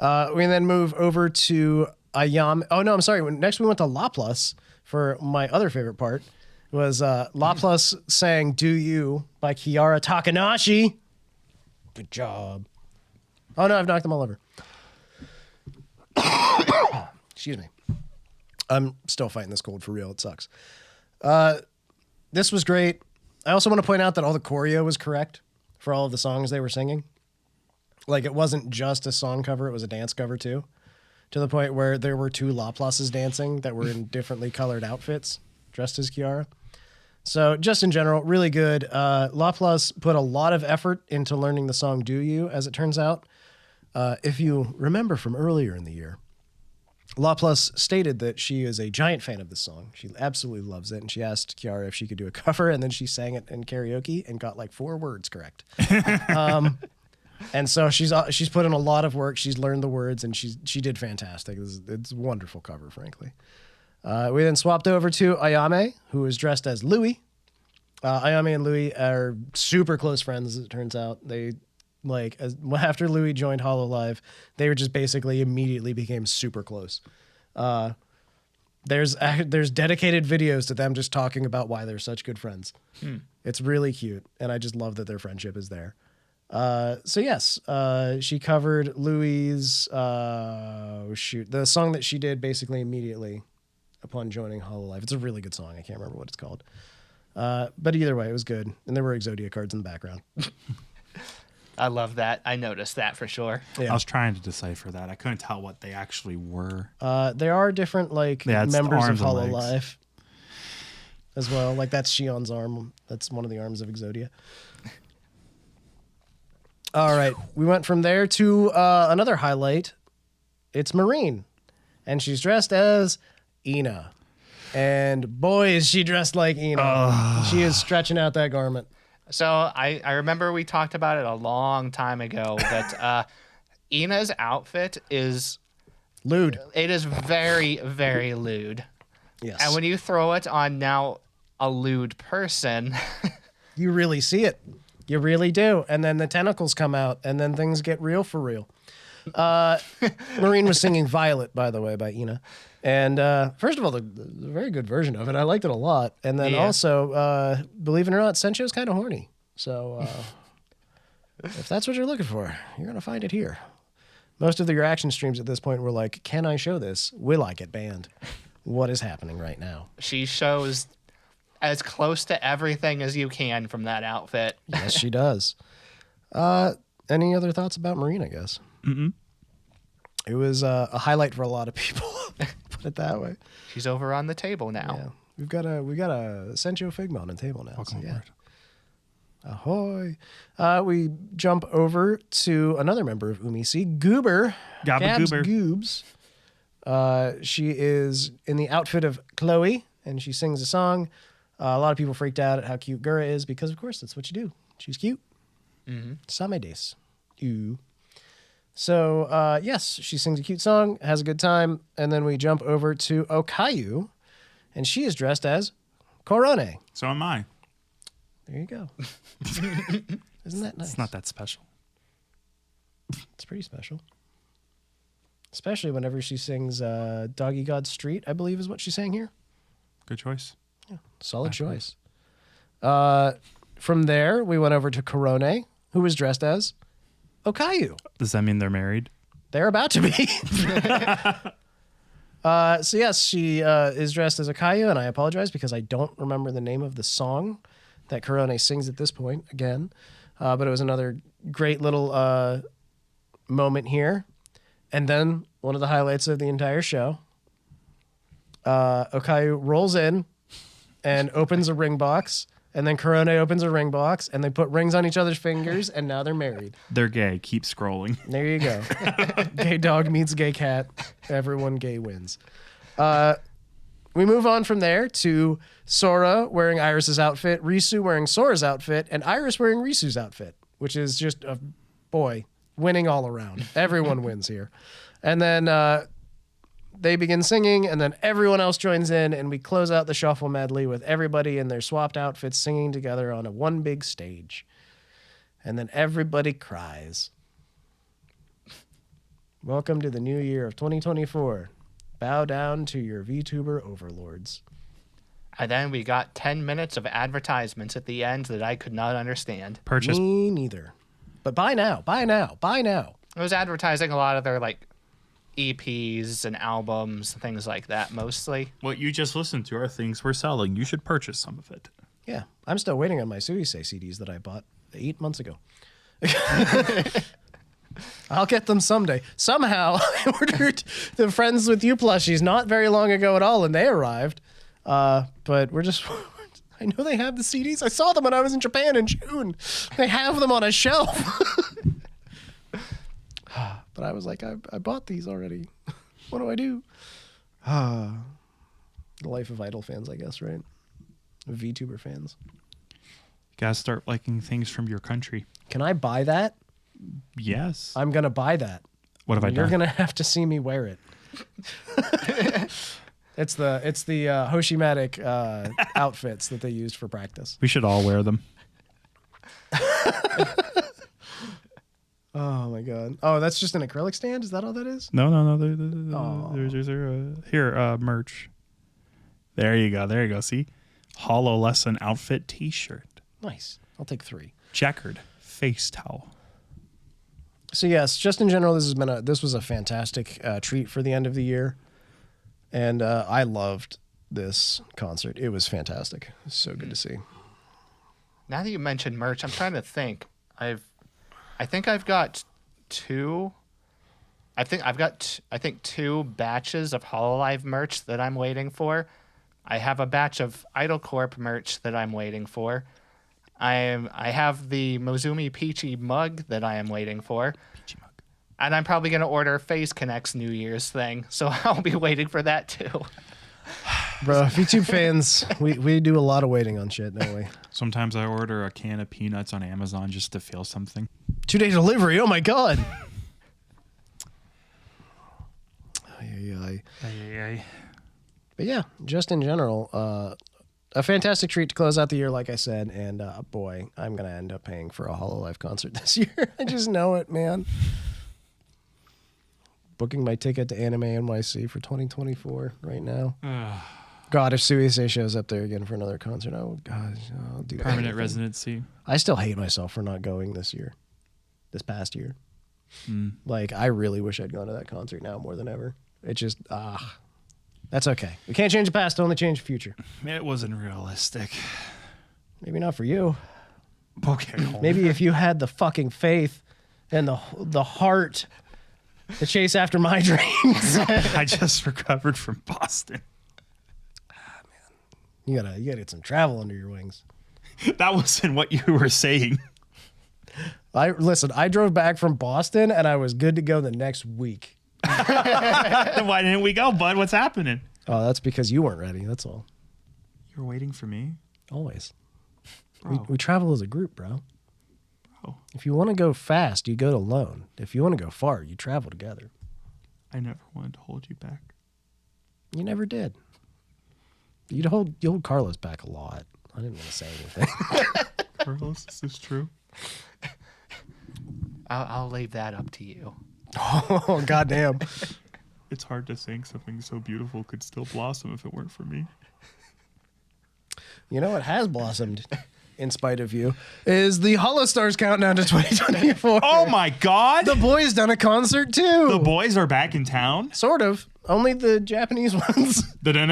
We then move over to Ayame. Oh, no, I'm sorry. Next we went to Laplace for my other favorite part. Was Laplace sang Do You by Kiara Takanashi. Good job. Oh, no, I've knocked them all over. Excuse me. I'm still fighting this cold for real. It sucks. This was great. I also want to point out that all the choreo was correct for all of the songs they were singing. Like, it wasn't just a song cover, it was a dance cover too. to the point where there were 2 Laplaces dancing that were in differently colored outfits, dressed as Kiara. So just in general, really good. Laplace put a lot of effort into learning the song Do You, as it turns out. If you remember from earlier in the year, Laplace stated that she is a giant fan of this song. She absolutely loves it, and she asked Kiara if she could do a cover, and then she sang it in karaoke and got like 4 words correct. And so she's put in a lot of work. She's learned the words, and she did fantastic. It's a wonderful cover, frankly. We then swapped over to Ayame, who is dressed as Louie. Ayame and Louie are super close friends, as it turns out. They after Louie joined Hololive, they were just basically immediately became super close. There's dedicated videos to them just talking about why they're such good friends. It's really cute, and I just love that their friendship is there. So yes, she covered Louie's the song that she did basically immediately upon joining Hololive. It's a really good song. I can't remember what it's called. But either way, it was good. And there were Exodia cards in the background. I love that. I noticed that for sure. I was trying to decipher that. I couldn't tell what they actually were. There are different members of Hololive as well. Like that's Shion's arm. That's one of the arms of Exodia. All right. We went from there to another highlight. It's Marine. And she's dressed as Ina. And boy, is she dressed like Ina. She is stretching out that garment. So I remember we talked about it a long time ago, but Ina's outfit is lewd. It is very, very lewd. Yes. And when you throw it on now a lewd person, you really see it. You really do. And then the tentacles come out, and then things get real for real. Marine was singing Violet, by the way, by Ina. And first of all, the very good version of it. I liked it a lot. And then also, believe it or not, Sencho's kind of horny. So if that's what you're looking for, you're going to find it here. Most of the reaction streams at this point were like, can I show this? Will I get banned? What is happening right now? she shows as close to everything as you can from that outfit. Yes, she does. Any other thoughts about Marine, I guess? Mm-mm. It was a highlight for a lot of people. Put it that way. She's over on the table now. Yeah, we got a Sencho Figma on the table now. So, yeah. Ahoy! We jump over to another member of Umisi, Goober. Gabs Goobs. She is in the outfit of Chloe, and she sings a song. A lot of people freaked out at how cute Gura is because, of course, that's what you do. She's cute. Same des. Ew. So, yes, she sings a cute song, has a good time, and then we jump over to Okayu, and she is dressed as Korone. So am I. There you go. Isn't that nice? It's not that special. It's pretty special. Especially whenever she sings Doggy God Street, I believe is what she's saying here. Good choice. Yeah, solid choice. From there, we went over to Korone, who was dressed as Okayu. Does that mean they're married? They're about to be. So yes, she is dressed as Okayu, and I apologize because I don't remember the name of the song that Korone sings at this point again. But it was another great little moment here. And then one of the highlights of the entire show, Okayu rolls in and opens a ring box. And then Korone opens a ring box, and they put rings on each other's fingers, and now they're married. They're gay. Keep scrolling. There you go. Gay dog meets gay cat. Everyone gay wins. We move on from there to Sora wearing Iris's outfit, Risu wearing Sora's outfit, and Iris wearing Risu's outfit, which is just a winning all around. Everyone wins here. And then they begin singing, and then everyone else joins in, and we close out the Shuffle Medley with everybody in their swapped outfits singing together on one big stage. And then everybody cries. Welcome to the new year of 2024. Bow down to your VTuber overlords. And then we got 10 minutes of advertisements at the end that I could not understand. Purchase. Me neither. But buy now. It was advertising a lot of their EPs and albums, things like that, mostly. What you just listened to are things we're selling. You should purchase some of it. Yeah, I'm still waiting on my Suisei CDs that I bought 8 months ago. I'll get them someday. Somehow, I ordered the Friends with You plushies not very long ago at all, and they arrived. But we're just... I know they have the CDs. I saw them when I was in Japan in June. They have them on a shelf. But I was like, I bought these already. What do I do? The life of Idol fans, I guess, right? VTuber fans. Gotta start liking things from your country. Can I buy that? Yes. I'm going to buy that. What have I You're done? going to have to see me wear it. It's the Hoshimatic outfits that they used for practice. We should all wear them. Oh my god! Oh, that's just an acrylic stand. Is that all that is? No. Oh. Here, merch. There you go. See? Holo Lesson outfit T-shirt. Nice. I'll take 3. Checkered face towel. So yes, just in general, this was a fantastic treat for the end of the year, and I loved this concert. It was fantastic. It was so good to see. Now that you mentioned merch, I'm trying to think. I think I've got 2 batches of Hololive merch that I'm waiting for. I have a batch of Idol Corp merch that I'm waiting for. I have the Mozumi Peachy mug that I am waiting for. Peachy mug. And I'm probably going to order Phase Connect's New Year's thing. So I'll be waiting for that too. Bro, VTube fans, we do a lot of waiting on shit, don't we? Sometimes I order a can of peanuts on Amazon just to feel something. 2-day delivery. Oh my god. Ay. But yeah, just in general, a fantastic treat to close out the year, like I said. And boy, I'm going to end up paying for a Hololive concert this year. I just know it, man. Booking my ticket to Anime NYC for 2024 right now. God, if Suisei shows up there again for another concert, I'll do Permanent anything. residency. I still hate myself for not going this past year. Like, I really wish I'd gone to that concert now more than ever. It just, that's okay. We can't change the past, only change the future. It wasn't realistic. Maybe not for you. Okay. Maybe if you had the fucking faith and the heart to chase after my dreams. I just recovered from Boston. You gotta get some travel under your wings. That wasn't what you were saying. I drove back from Boston and I was good to go the next week. Why didn't we go, bud? What's happening? Oh, that's because you weren't ready. That's all. You're waiting for me? Always. Bro. We travel as a group, bro. Bro. If you want to go fast, you go alone. If you want to go far, you travel together. I never wanted to hold you back. You never did. You hold Carlos back a lot. I didn't want to say anything. Carlos, is this true? I'll leave that up to you. Oh, goddamn. It's hard to think something so beautiful could still blossom if it weren't for me. You know what has blossomed, in spite of you, is the Holostars countdown to 2024. Oh my God! The boys done a concert too. The boys are back in town? Sort of. Only the Japanese ones. Yeah,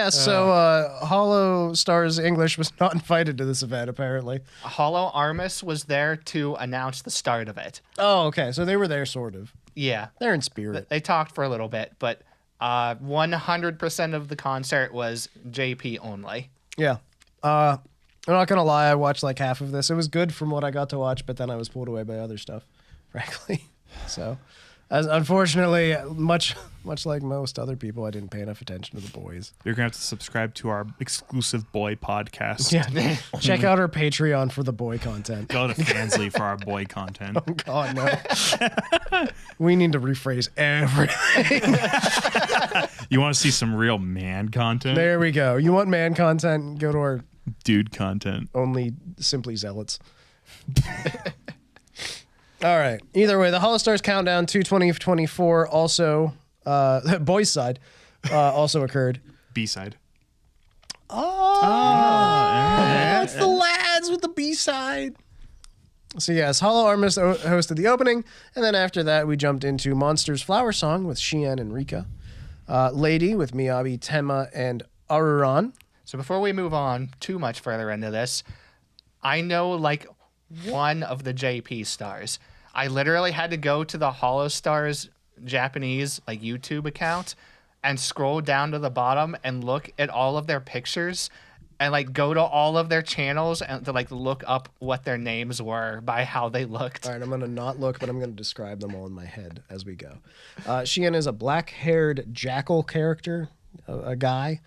so Holostars English was not invited to this event, apparently. Holo Armus was there to announce the start of it. Oh, okay. So they were there, sort of. Yeah. They're in spirit. They talked for a little bit, but 100% of the concert was JP only. Yeah. I'm not going to lie. I watched like half of this. It was good from what I got to watch, but then I was pulled away by other stuff, frankly. So, unfortunately, much like most other people, I didn't pay enough attention to the boys. You're going to have to subscribe to our exclusive boy podcast. Yeah. Check out our Patreon for the boy content. Go to Fansly for our boy content. Oh, God, no. We need to rephrase everything. You want to see some real man content? There we go. You want man content? Go to our Dude content. only Simply Zealots. All right. Either way, the Holostars countdown to 2024 also, boys' side, also occurred. B-side. Oh, that's the lads with the B-side. So yes, Holo Armus hosted the opening, and then after that, we jumped into Monsters Flower Song with Shien and Rika, Lady with Miyabi, Tenma, and Aruran. So before we move on too much further into this, I know like one of the JP stars. I literally had to go to the Holostars Japanese like YouTube account and scroll down to the bottom and look at all of their pictures and like go to all of their channels and to like look up what their names were by how they looked. All right, I'm going to not look, but I'm going to describe them all in my head as we go. Xian is a black-haired jackal character, a guy.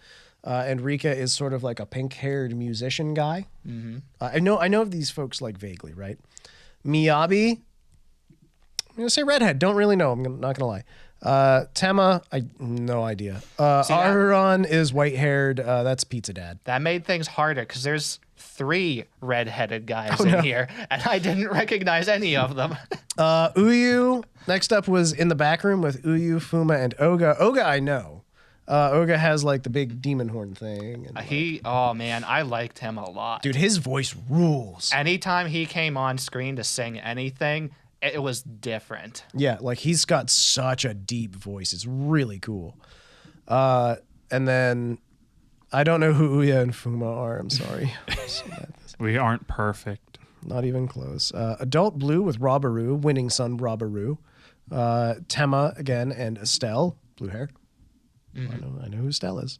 And Rika is sort of like a pink-haired musician guy. Mm-hmm. I know of these folks like vaguely, right? Miyabi, I'm going to say redhead. Don't really know. I'm not going to lie. Tema, no idea. Aruron is white-haired. That's Pizza Dad. That made things harder because there's 3 redheaded guys in here, and I didn't recognize any of them. Uyu, next up was in the back room with Uyu, Fuma, and Oga. Oga, I know. Oga has like the big demon horn thing. And, oh man, I liked him a lot. Dude, his voice rules. Anytime he came on screen to sing anything, it was different. Yeah, like he's got such a deep voice. It's really cool. And then I don't know who Uya and Fuma are. I'm sorry. We aren't perfect. Not even close. Adult Blue with Robaru, Winning Sun Robaru. Tema again, and Estelle, blue hair. Mm-hmm. I know who Estelle is.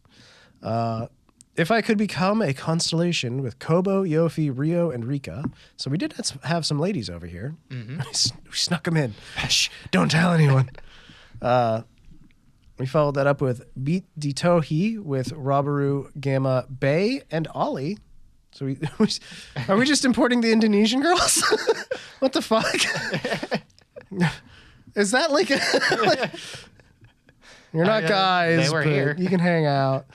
If I Could Become a Constellation with Kobo, Yofi, Rio, and Rika. So we did have some ladies over here. Mm-hmm. We snuck them in. Shh, don't tell anyone. We followed that up with Beat Ditohi with Robaru, Gamma, Bay, and Ollie. So are we just importing the Indonesian girls? What the fuck? Is that like you're not guys, they were but here. You can hang out.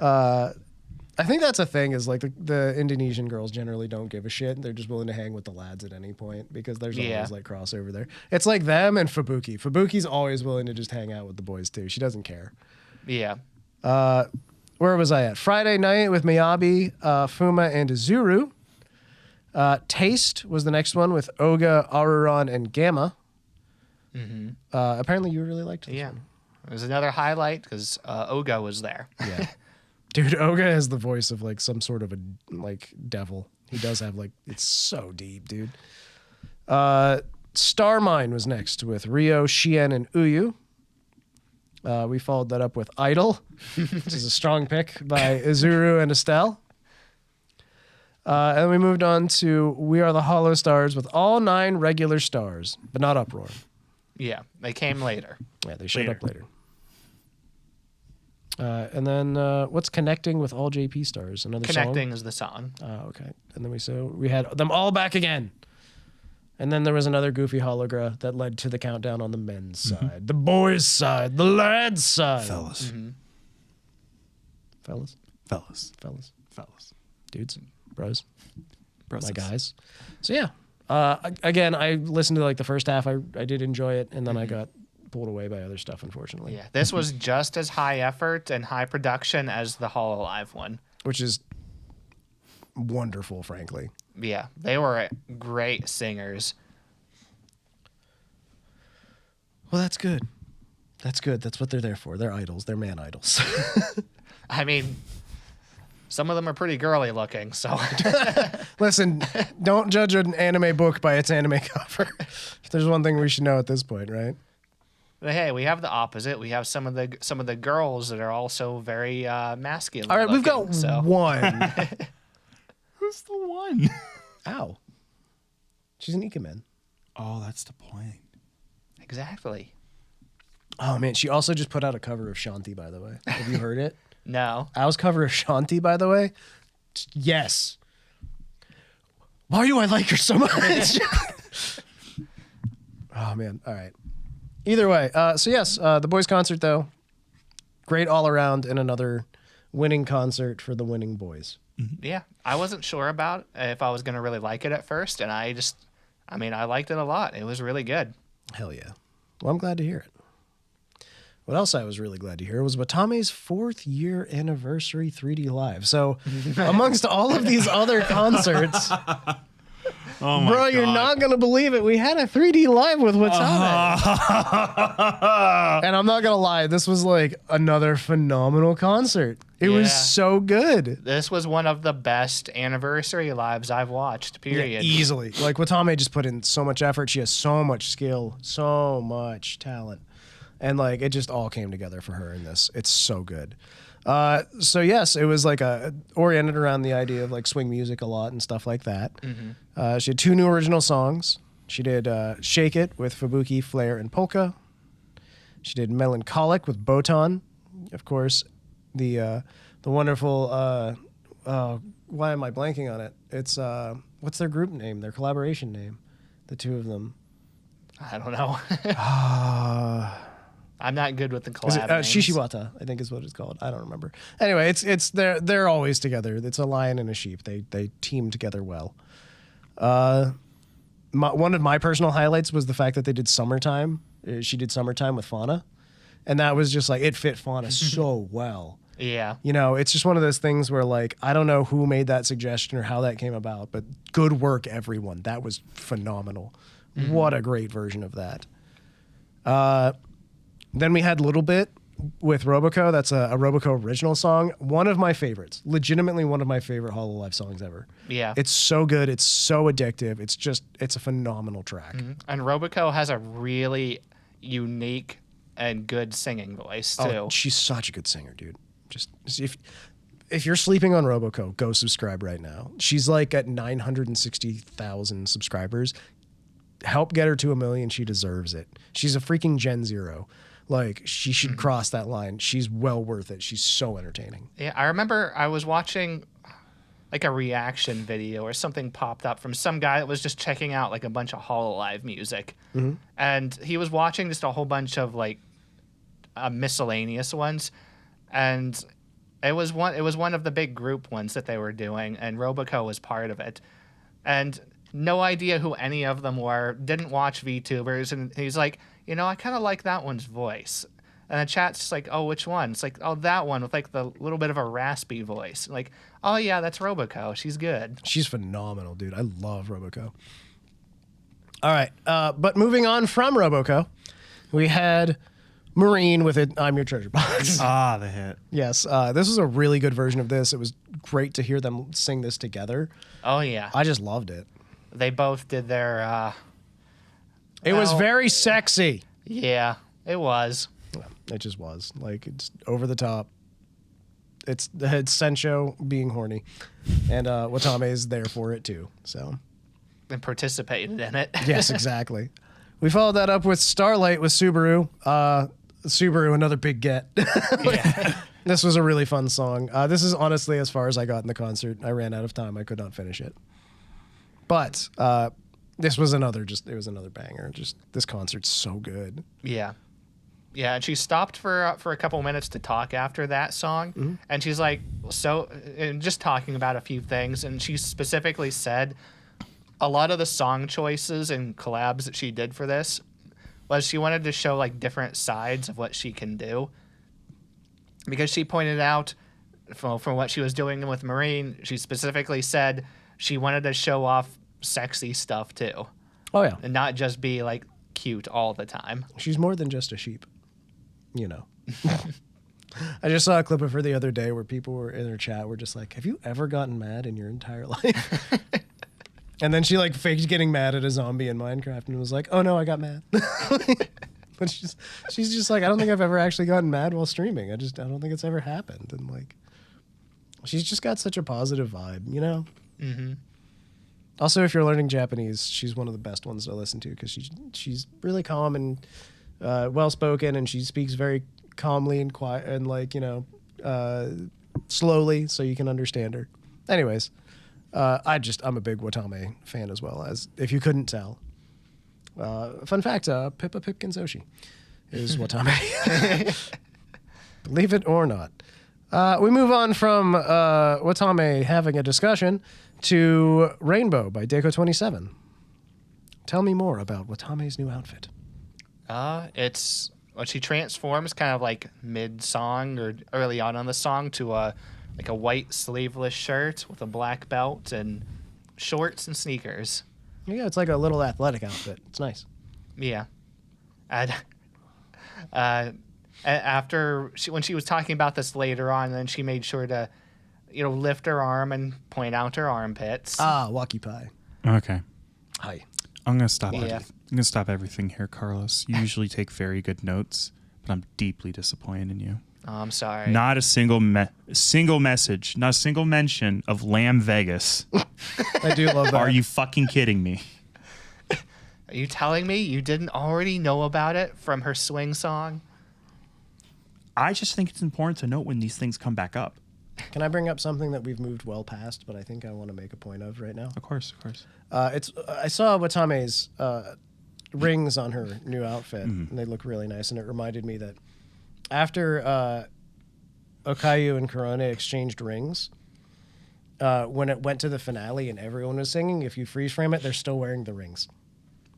I think that's a thing is like the Indonesian girls generally don't give a shit. They're just willing to hang with the lads at any point because there's always like crossover there. It's like them and Fubuki. Fubuki's always willing to just hang out with the boys too. She doesn't care. Yeah. Where was I at? Friday night with Miyabi, Fuma, and Zuru. Taste was the next one with Oga, Aruron, and Gamma. Mm-hmm. Apparently you really liked this one. It was another highlight because Oga was there. Yeah. Dude, Oga has the voice of like some sort of a like devil. He does have like, it's so deep, dude. Starmine was next with Rio, Xian, and Uyu. We followed that up with Idol, which is a strong pick by Izuru and Estelle. And we moved on to We Are the Holostars with all 9 regular stars, but not Uproar. Yeah, they came later. Yeah, they showed up later. And then what's Connecting with all JP stars? Another Connecting song? is the song. Okay. And then we had them all back again. And then there was another goofy hologra that led to the countdown on the men's side, the boys' side, the lads' side. Fellas. Mm-hmm. Fellas. Dudes, bros, Bros. my guys. So yeah, again, I listened to like the first half. I did enjoy it, and then I got pulled away by other stuff, unfortunately. Yeah, this was just as high effort and high production as the Hololive one, which is wonderful, frankly. Yeah, they were great singers. Well, that's good. That's good. That's what they're there for. They're idols. They're man idols. I mean, some of them are pretty girly looking, so. Listen, don't judge an anime book by its anime cover. If there's one thing we should know at this point, right? But hey, we have the opposite. We have some of the girls that are also very masculine. All right, looking, we've got one. Who's the one? Ow. She's an Ikemen. Oh, that's the point. Exactly. Oh, man. She also just put out a cover of Shanti, by the way. Have you heard it? No. Ow's cover of Shanti, by the way? Yes. Why do I like her so much? Oh, man. All right. Either way. So, yes, the boys' concert, though. Great all around and another winning concert for the winning boys. Yeah, I wasn't sure about if I was going to really like it at first, and I liked it a lot. It was really good. Hell yeah. Well, I'm glad to hear it. What else I was really glad to hear was Watame's 4th year anniversary 3D Live. So amongst all of these other concerts, Oh my Bro, you're God. not going to believe it. We had a 3D live with Watame. And I'm not going to lie, this was like another phenomenal concert. It was so good. This was one of the best anniversary lives I've watched, period. Yeah, easily. Like, Watame just put in so much effort. She has so much skill, so much talent. And, like, it just all came together for her in this. It's so good. So, yes, it was, like, oriented around the idea of, like, swing music a lot and stuff like that. She had 2 new original songs. She did Shake It with Fubuki, Flare, and Polka. She did Melancholic with Botan. Of course, the wonderful... why am I blanking on it? It's... what's their group name? Their collaboration name? The 2 of them. I don't know. I'm not good with the collab Is it, names. Shishiwata, I think is what it's called. I don't remember. Anyway, it's they're always together. It's a lion and a sheep. They team together well. One of my personal highlights was the fact that they did Summertime. She did Summertime with Fauna, and that was just like it fit Fauna so well. Yeah. You know, it's just one of those things where, like, I don't know who made that suggestion or how that came about, but good work, everyone. That was phenomenal. What a great version of that. Then we had Little Bit with Roboco. That's a Roboco original song. One of my favorites. Legitimately one of my favorite Hololive songs ever. Yeah. It's so good. It's so addictive. It's a phenomenal track. And Roboco has a really unique and good singing voice, too. Oh, she's such a good singer, dude. Just if you're sleeping on Roboco, go subscribe right now. She's like at 960,000 subscribers. Help get her to 1 million. She deserves it. She's a freaking Gen Zero. Like, she should cross that line. She's well worth it. She's so entertaining. Yeah, I remember I was watching like a reaction video or something popped up from some guy that was just checking out like a bunch of Hololive music. And he was watching just a whole bunch of like miscellaneous ones. And it was one of the big group ones that they were doing, and Roboco was part of it. And no idea who any of them were, didn't watch VTubers, and he's like, you know, I kind of like that one's voice. And the chat's just like, oh, which one? It's like, oh, that one with like the little bit of a raspy voice. Like, oh yeah, that's Roboco. She's good. She's phenomenal, dude. I love Roboco. All right, but moving on from Roboco, we had Marine with it. I'm Your Treasure Box. The hit. Yes, this was a really good version of this. It was great to hear them sing this together. Oh yeah. I just loved it. They both did their It was very sexy. yeah, it was. Yeah, it just was. Like, it's over the top. It's Sensho being horny. And Watame is there for it too. So And participated in it. yes, exactly. We followed that up with Starlight with Subaru. Subaru, another big get. This was a really fun song. This is honestly as far as I got in the concert. I ran out of time. I could not finish it. But this was another banger. Just this concert's so good. Yeah. Yeah, and she stopped for a couple minutes to talk after that song, and she's like, and just talking about a few things, and she specifically said a lot of the song choices and collabs that she did for this was she wanted to show like different sides of what she can do, because she pointed out from what she was doing with Marine, she specifically said she wanted to show off sexy stuff too, Oh yeah, and not just be like cute all the time. she's more than just a sheep. You know. I just saw a clip of her the other day where people were in her chat were just like, have you ever gotten mad in your entire life? And then she like faked getting mad at a zombie in Minecraft and was like, oh no, I got mad. But she's just like, I don't think I've ever actually gotten mad while streaming. I don't think it's ever happened. And like, she's just got such a positive vibe, you know? Mm-hmm. Also, if you're learning Japanese, she's one of the best ones to listen to because she's really calm and well-spoken, and she speaks very calmly and quiet and like, you know, slowly so you can understand her. Anyways, I'm a big Watame fan as well, as if you couldn't tell. Fun fact, Pippa Pipkin Zoshi is Watame. Believe it or not. We move on from Watame having a discussion to Rainbow by Deco27. Tell me more about Watame's new outfit. It's when she transforms kind of like mid-song or early on the song to a white sleeveless shirt with a black belt and shorts and sneakers. Yeah, it's like a little athletic outfit. It's nice. Yeah. And when she was talking about this later on, then she made sure to, lift her arm and point out her armpits. Walkie pie. Okay. Hi. I'm gonna stop. Yeah. I'm gonna stop everything here, Carlos. You usually take very good notes, but I'm deeply disappointed in you. Oh, I'm sorry. Not a single message, not a single mention of Lamb Vegas. I do love that. Are you fucking kidding me? Are you telling me you didn't already know about it from her swing song? I just think it's important to note when these things come back up. Can I bring up something that we've moved well past, but I think I want to make a point of right now? Of course, of course. I saw Watame's rings on her new outfit, and they look really nice. And it reminded me that after Okayu and Korone exchanged rings, when it went to the finale and everyone was singing, if you freeze frame it, they're still wearing the rings.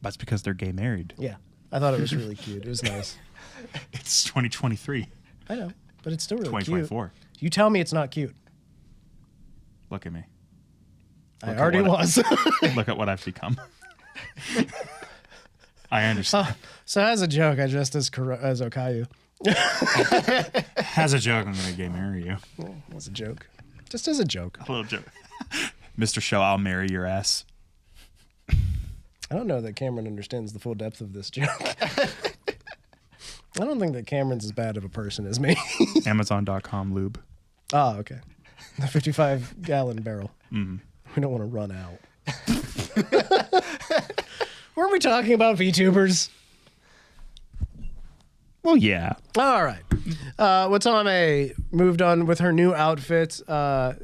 That's because they're gay married. Yeah, I thought it was really cute. It was nice. It's 2023. I know, but it's still really 2024. cute. You tell me it's not cute. Look at me. I already was. Look at what I've become. I understand. So as a joke, I dressed as Okayu. As a joke, I'm going to gay marry you. As a joke. Just as a joke. A little joke. Mr. Show, I'll marry your ass. I don't know that Cameron understands the full depth of this joke. I don't think that Cameron's as bad of a person as me. Amazon.com lube. Oh, okay. The 55-gallon barrel. Mm-hmm. We don't want to run out. Weren't we talking about VTubers? Well, yeah. All right. Watame moved on with her new outfit.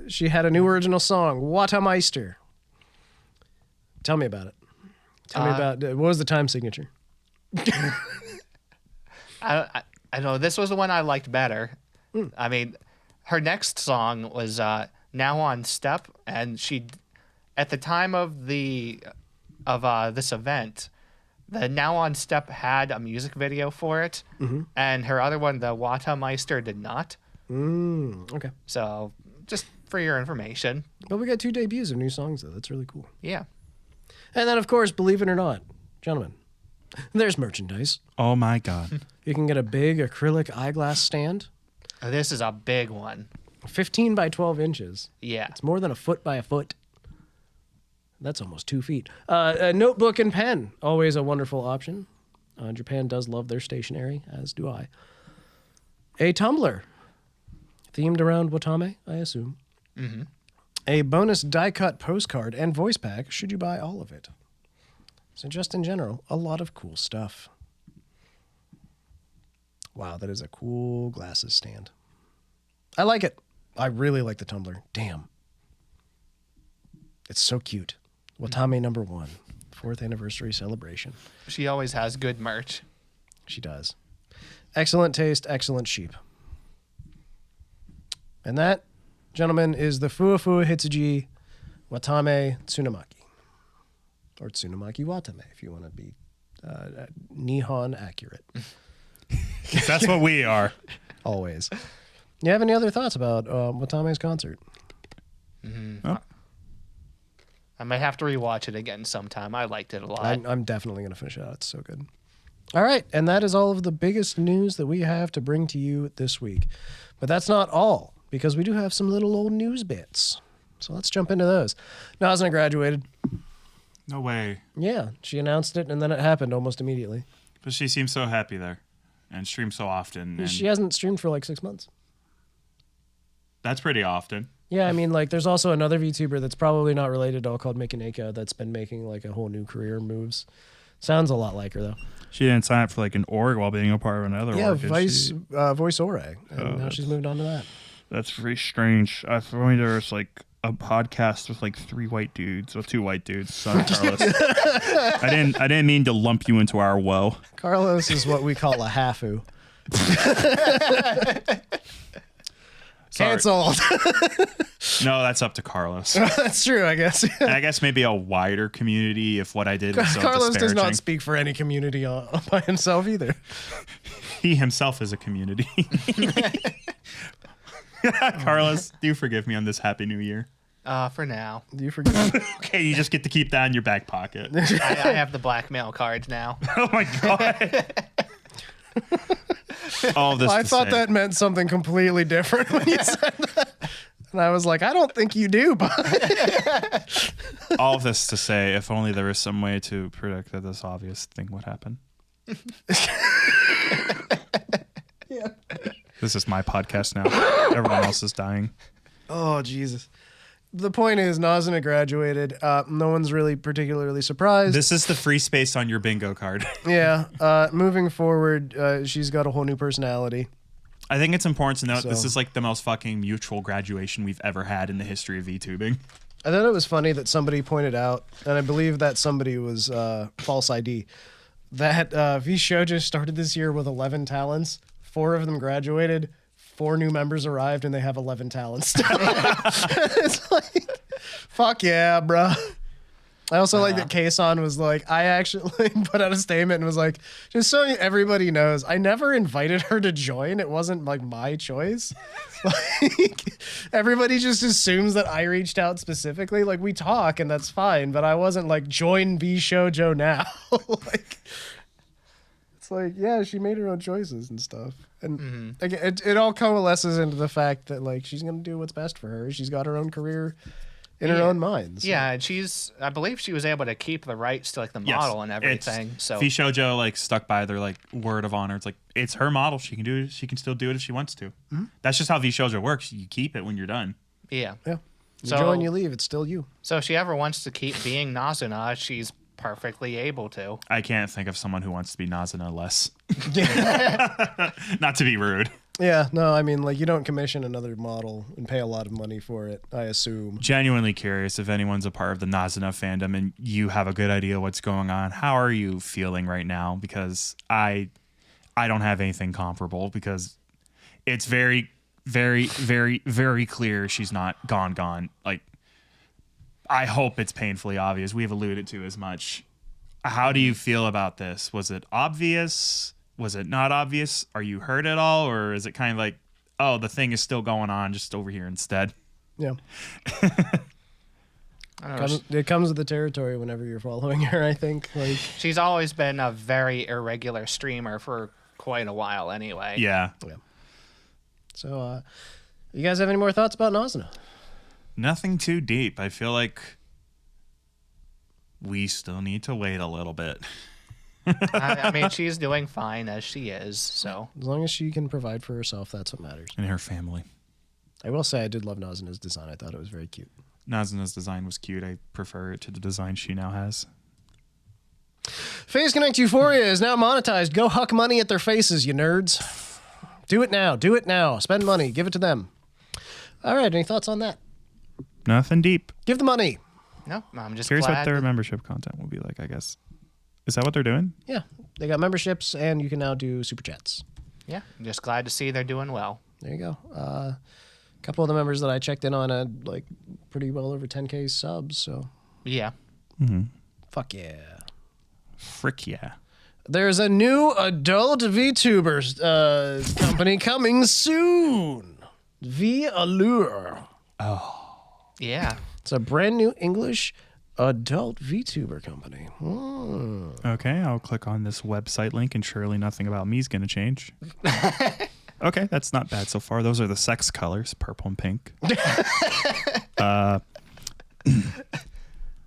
She had a new original song, Watameister. Tell me about it. Tell me about what was the time signature? I know this was the one I liked better. I mean, her next song was "Now on Step," and she, at the time of this event, the "Now on Step" had a music video for it, and her other one, the Watameister, did not. Okay. So, just for your information. But we got 2 debuts of new songs though. That's really cool. Yeah. And then, of course, believe it or not, gentlemen, there's merchandise. Oh, my God. You can get a big acrylic eyeglass stand. This is a big one. 15 by 12 inches. Yeah. It's more than a foot by a foot. That's almost 2 feet. A notebook and pen, always a wonderful option. Japan does love their stationery, as do I. A tumbler, themed around Watame, I assume. Mm-hmm. A bonus die-cut postcard and voice pack, should you buy all of it. So just in general, a lot of cool stuff. Wow, that is a cool glasses stand. I like it. I really like the tumbler. Damn. It's so cute. Watame #1, 4th anniversary celebration. She always has good merch. She does. Excellent taste, excellent sheep. And that, gentlemen, is the Fuwa Hitsuji Watame Tsunamaki. Or Tsunamaki Watame, if you want to be Nihon accurate. That's what we are. Always. You have any other thoughts about Watame's concert? Oh. I might have to rewatch it again sometime. I liked it a lot. I'm definitely going to finish it out. It's so good. All right. And that is all of the biggest news that we have to bring to you this week. But that's not all, because we do have some little old news bits. So let's jump into those. Nazuna graduated. No way. Yeah. She announced it, and then it happened almost immediately. But she seems so happy there and streams so often. And She hasn't streamed for like 6 months. that's pretty often. Yeah, I mean, like, there's also another VTuber that's probably not related at all called Mika that's been making like a whole new career moves. Sounds a lot like her though. She didn't sign up for like an org while being a part of another Yeah, org. did she? Voice Ore, and now she's moved on to that. That's very strange. I thought there was like a podcast with like 3 white dudes or 2 white dudes. Sorry, Carlos. I didn't mean to lump you into our woe. Carlos is what we call a hafu. Sorry. Canceled. No, that's up to Carlos. That's true, I guess. And I guess maybe a wider community if what I did was so Carlos does disparaging. not speak for any community by himself either. He himself is a community. Carlos, do forgive me on this Happy New Year. For now. You forget. Okay, you just get to keep that in your back pocket. I have the blackmail cards now. Oh my god. All this I to thought say, that meant something completely different when you said that. And I was like, I don't think you do, but all of this to say, if only there was some way to predict that this obvious thing would happen. yeah. This is my podcast now. Everyone else is dying. Oh, Jesus. The point is, Nazuna graduated. No one's really particularly surprised. This is the free space on your bingo card. Yeah. Moving forward, she's got a whole new personality. I think it's important to note this So- is like the most fucking mutual graduation we've ever had in the history of VTubing. I thought it was funny that somebody pointed out, and I believe that somebody was False ID, that VShojo started this year with 11 talents. 4 of them graduated. 4 new members arrived, and they have 11 talents. It's like, fuck yeah, bro. I also like that Kason was like, I actually put out a statement and was like, just so everybody knows, I never invited her to join. It wasn't like my choice. Like, everybody just assumes that I reached out specifically. Like, we talk and that's fine, but I wasn't like, join VShojo now. Like, it's like, yeah, she made her own choices and stuff. And again, it all coalesces into the fact that like she's gonna do what's best for her. She's got her own career in her own mind. So. Yeah, and I believe she was able to keep the rights to like the model and everything. So VShojo like stuck by their like word of honor. It's like it's her model. She can do it. She can still do it if she wants to. Mm-hmm. That's just how VShojo works. You keep it when you're done. yeah. Yeah. You So- join, you leave. It's still you. So if she ever wants to keep being Nazuna, she's perfectly able to. I can't think of someone who wants to be Nazuna less. Not to be rude. Yeah, no, I mean, like, you don't commission another model and pay a lot of money for it, I assume. Genuinely curious if anyone's a part of the Nazuna fandom and you have a good idea what's going on. How are you feeling right now? Because I don't have anything comparable because it's very, very, very, very clear she's not gone. Like, I hope it's painfully obvious. We've alluded to as much. How do you feel about this? Was it obvious? Was it not obvious? Are you hurt at all? Or is it kind of like, oh, the thing is still going on just over here instead? Yeah. I don't know. It comes with the territory whenever you're following her, I think. Like, She's always been a very irregular streamer for quite a while anyway. Yeah. so, you guys have any more thoughts about Nazuna? Nothing too deep. I feel like we still need to wait a little bit. I mean, she's doing fine as she is. So As long as she can provide for herself, that's what matters. And her family. I will say I did love Nazuna's design. I thought it was very cute. Nazuna's design was cute. I prefer it to the design she now has. Phase Connect Euphoria is now monetized. Go huck money at their faces, you nerds. Do it now. Do it now. Spend money. Give it to them. All right. Any thoughts on that? Nothing deep. Give the money. no, I'm just Curious what glad. their membership content will be like, I guess. Is that what they're doing? Yeah. They got memberships, and you can now do super chats. Yeah, I'm just glad to see they're doing well. There you go. A couple of the members that I checked in on had like pretty well over 10K subs. So Yeah. fuck yeah. Frick yeah. There's a new adult VTuber company coming soon. VAllure. Yeah. It's a brand new English adult VTuber company. Okay, I'll click on this website link and surely nothing about me is going to change. Okay, that's not bad so far. Those are the sex colors, purple and pink.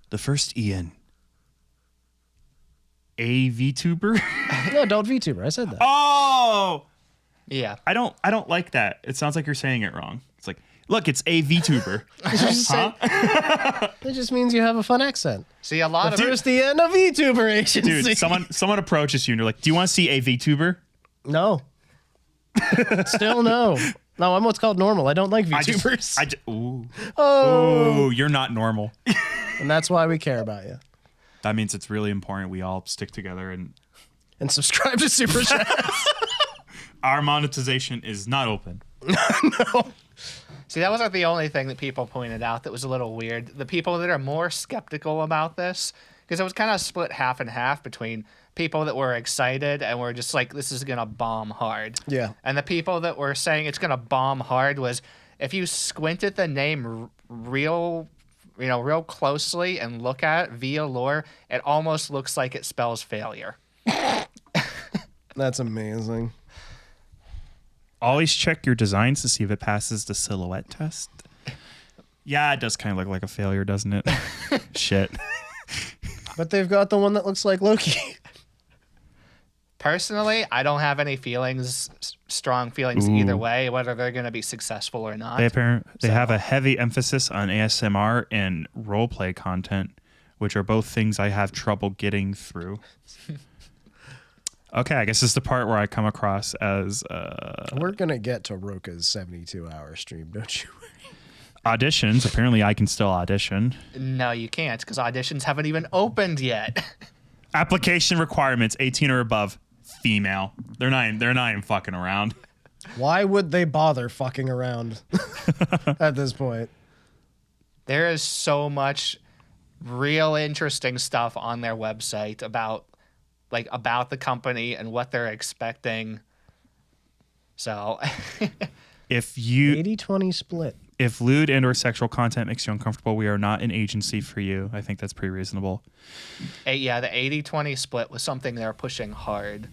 The first Ian. A VTuber? No, adult VTuber. I said that. Oh! Yeah. I don't like that. It sounds like you're saying it wrong. It's like, look, it's a VTuber. It just means you have a fun accent. See, a lot of Here's the end of VTuber agency. Dude, someone approaches you and you're like, do you want to see a VTuber? No. Still no. No, I'm what's called normal. I don't like VTubers. Ooh. Oh. Ooh, you're not normal. And that's why we care about you. That means it's really important we all stick together and And subscribe to Super Chat. our monetization is not open. See, that was like the only thing that people pointed out that was a little weird. The people that are more skeptical about this, because it was kind of split half and half between people that were excited and were just like, this is going to bomb hard. Yeah. And the people that were saying it's going to bomb hard was, if you squint at the name real closely and look at it, VAllure, it almost looks like it spells failure. That's amazing. Always check your designs to see if it passes the silhouette test. Yeah, it does kind of look like a failure, doesn't it? Shit. But they've got the one that looks like Loki. Personally, I don't have any strong feelings either way, whether they're going to be successful or not. They have a heavy emphasis on ASMR and roleplay content, which are both things I have trouble getting through. Okay, I guess this is the part where I come across as... We're going to get to Roca's 72-hour stream, don't you worry. Auditions. Apparently, I can still audition. No, you can't, because auditions haven't even opened yet. Application requirements, 18 or above, female. They're not even fucking around. Why would they bother fucking around at this point? There is so much real interesting stuff on their website about the company and what they're expecting. So if you 80-20 split. If lewd and or sexual content makes you uncomfortable, we are not an agency for you. I think that's pretty reasonable. Yeah, the 80-20 split was something they're pushing hard,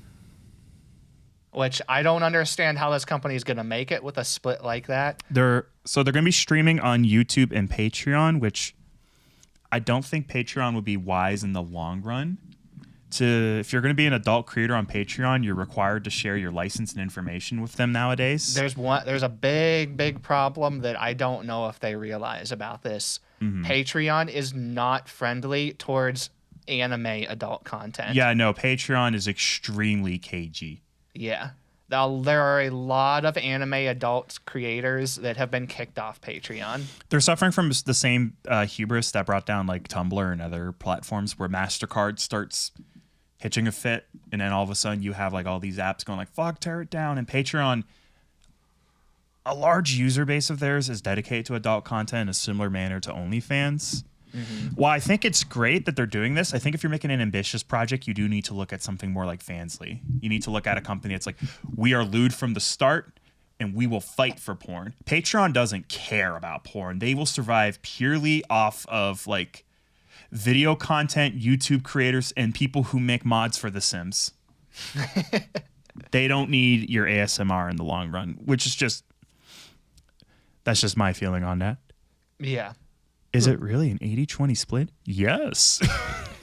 which I don't understand how this company is going to make it with a split like that. They're going to be streaming on YouTube and Patreon, which I don't think Patreon would be wise in the long run. If you're going to be an adult creator on Patreon, you're required to share your license and information with them nowadays. There's a big problem that I don't know if they realize about this. Mm-hmm. Patreon is not friendly towards anime adult content. Yeah, no, Patreon is extremely cagey. Yeah. There are a lot of anime adult creators that have been kicked off Patreon. They're suffering from the same hubris that brought down like Tumblr and other platforms where MasterCard starts hitching a fit, and then all of a sudden you have like all these apps going like, fuck, tear it down. And Patreon, a large user base of theirs is dedicated to adult content in a similar manner to OnlyFans. Mm-hmm. While I think it's great that they're doing this, I think if you're making an ambitious project, you do need to look at something more like Fansly. You need to look at a company that's like, we are lewd from the start and we will fight for porn. Patreon doesn't care about porn. They will survive purely off of like video content, YouTube creators, and people who make mods for The Sims. They don't need your ASMR in the long run, which is that's just my feeling on that. Yeah. Is it really an 80-20 split? Yes.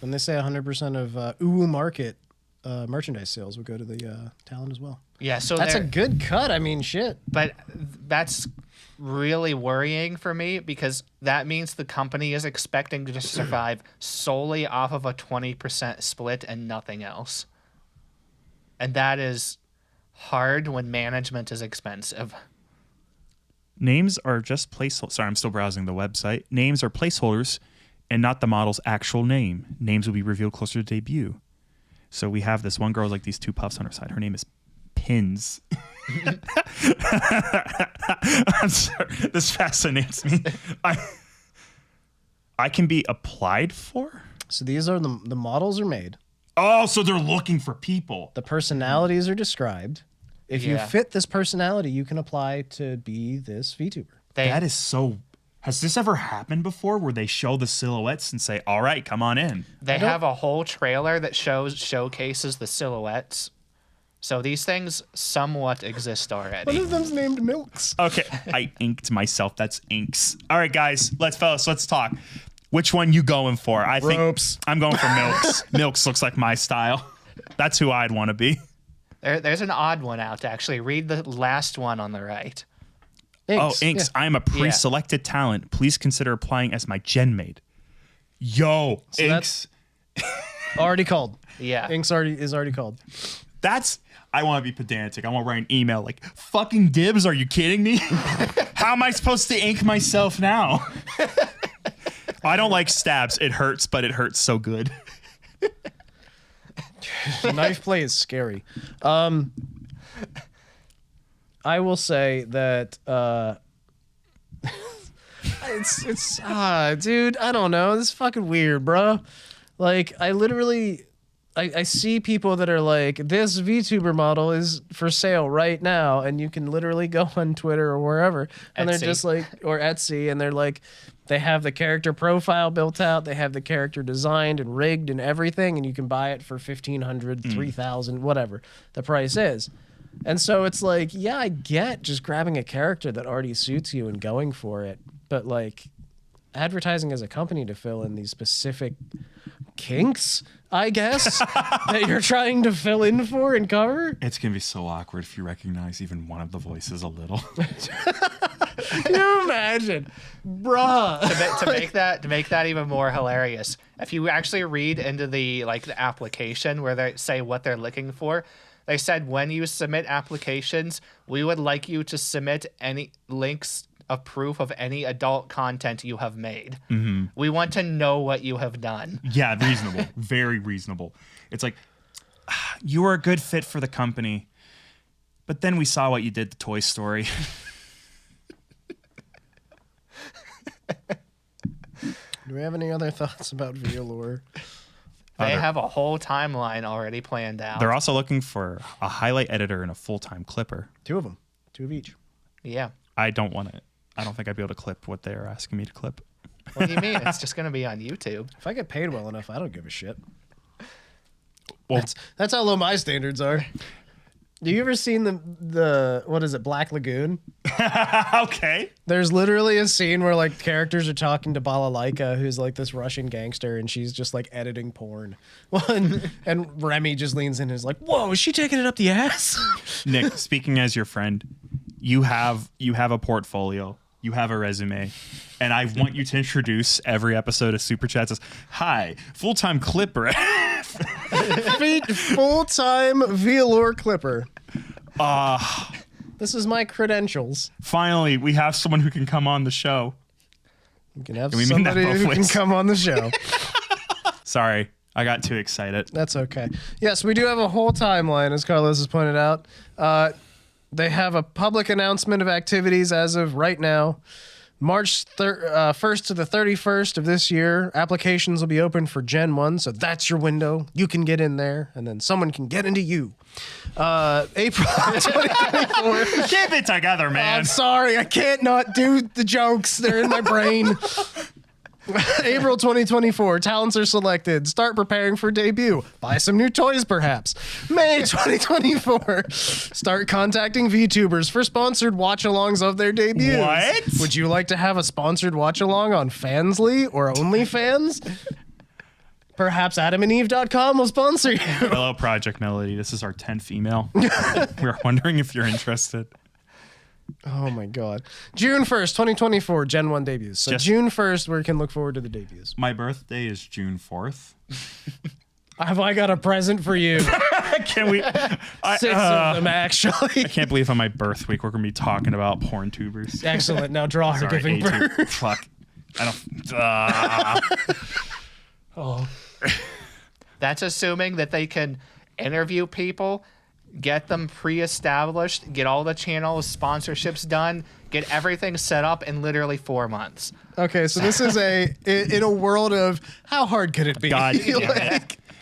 And they say 100% of UU Market merchandise sales would go to the talent as well. Yeah, so that's a good cut. I mean, shit. But that's really worrying for me because that means the company is expecting to survive solely off of a 20% split and nothing else. And that is hard when management is expensive. Names are just placeholders. Sorry, I'm still browsing the website. Names are placeholders and not the model's actual name. Names will be revealed closer to debut. So we have this one girl with like these two puffs on her side. Her name is Pins. I'm sorry. This fascinates me. I can be applied for? So these are the models are made. Oh, so they're looking for people. The personalities are described. If you fit this personality, you can apply to be this VTuber. That is so... Has this ever happened before where they show the silhouettes and say, all right, come on in? They have a whole trailer that showcases the silhouettes. So these things somewhat exist already. One of them's named Milks. Okay, I inked myself. That's inks. All right, guys, let's talk. Which one you going for? I think I'm going for Milks. Milks looks like my style. That's who I'd want to be. There's an odd one out, actually. Read the last one on the right. Inks. Oh, Inks. Yeah. I am a pre-selected talent. Please consider applying as my gen mate. Yo, so Inks. Already called. Yeah. Inks is already called. I want to be pedantic. I want to write an email like, fucking dibs, are you kidding me? How am I supposed to ink myself now? I don't like stabs. It hurts, but it hurts so good. Knife play is scary. I will say that it's dude, I don't know. This is fucking weird, bro. Like I literally I see people that are like, this VTuber model is for sale right now, and you can literally go on Twitter or wherever, and they're just like, or Etsy, and they're like, they have the character profile built out, they have the character designed and rigged and everything, and you can buy it for $1,500, $3,000, whatever the price is. And so it's like, yeah, I get just grabbing a character that already suits you and going for it, but like advertising as a company to fill in these specific kinks, I guess, that you're trying to fill in for and cover. It's gonna be so awkward if you recognize even one of the voices a little. Can you imagine, bruh? To make that even more hilarious, if you actually read into the application where they say what they're looking for, they said when you submit applications, we would like you to submit any links of proof of any adult content you have made. Mm-hmm. We want to know what you have done. Yeah, reasonable. Very reasonable. It's like, you were a good fit for the company, but then we saw what you did to Toy Story. Do we have any other thoughts about VAllure? They have a whole timeline already planned out. They're also looking for a highlight editor and a full-time clipper. 2 of them. 2 of each. Yeah. I don't think I'd be able to clip what they're asking me to clip. What do you mean? It's just going to be on YouTube. If I get paid well enough, I don't give a shit. Well, that's how low my standards are. Do you ever seen the what is it, Black Lagoon? okay. There's literally a scene where like characters are talking to Balalaika, who's like this Russian gangster, and she's just like editing porn. And Remy just leans in and is like, "Whoa, is she taking it up the ass?" Nick, speaking as your friend, you have a portfolio. You have a resume, and I want you to introduce every episode of Super Chats as, "Hi, full-time clipper." Full-time VAllure clipper. This is my credentials. Finally, we have someone who can come on the show. We can have somebody who can come on the show. Sorry, I got too excited. That's okay. Yes, we do have a whole timeline, as Carlos has pointed out. They have a public announcement of activities as of right now. March 1st to the 31st of this year, applications will be open for Gen 1, so that's your window. You can get in there, and then someone can get into you. April 2024. Keep it together, man. I'm sorry, I can't not do the jokes. They're in my brain. April 2024, talents are selected. Start preparing for debut. Buy some new toys, perhaps. May 2024, start contacting VTubers for sponsored watch-alongs of their debuts. What? Would you like to have a sponsored watch-along on Fansly or OnlyFans? Perhaps AdamandEve.com will sponsor you. Hello, Project Melody. This is our 10th email. We're wondering if you're interested. Oh my God. June 1st, 2024, Gen 1 debuts. So June 1st, we can look forward to the debuts. My birthday is June 4th. Have I got a present for you? Can we? 6 of them, actually. I can't believe on my birth week we're going to be talking about porn tubers. Excellent. Now draw her giving birth. Fuck. I don't. Oh. That's assuming that they can interview people, get them pre-established, get all the channel sponsorships done, get everything set up in literally 4 months. Okay, so this is in a world of how hard could it be? God,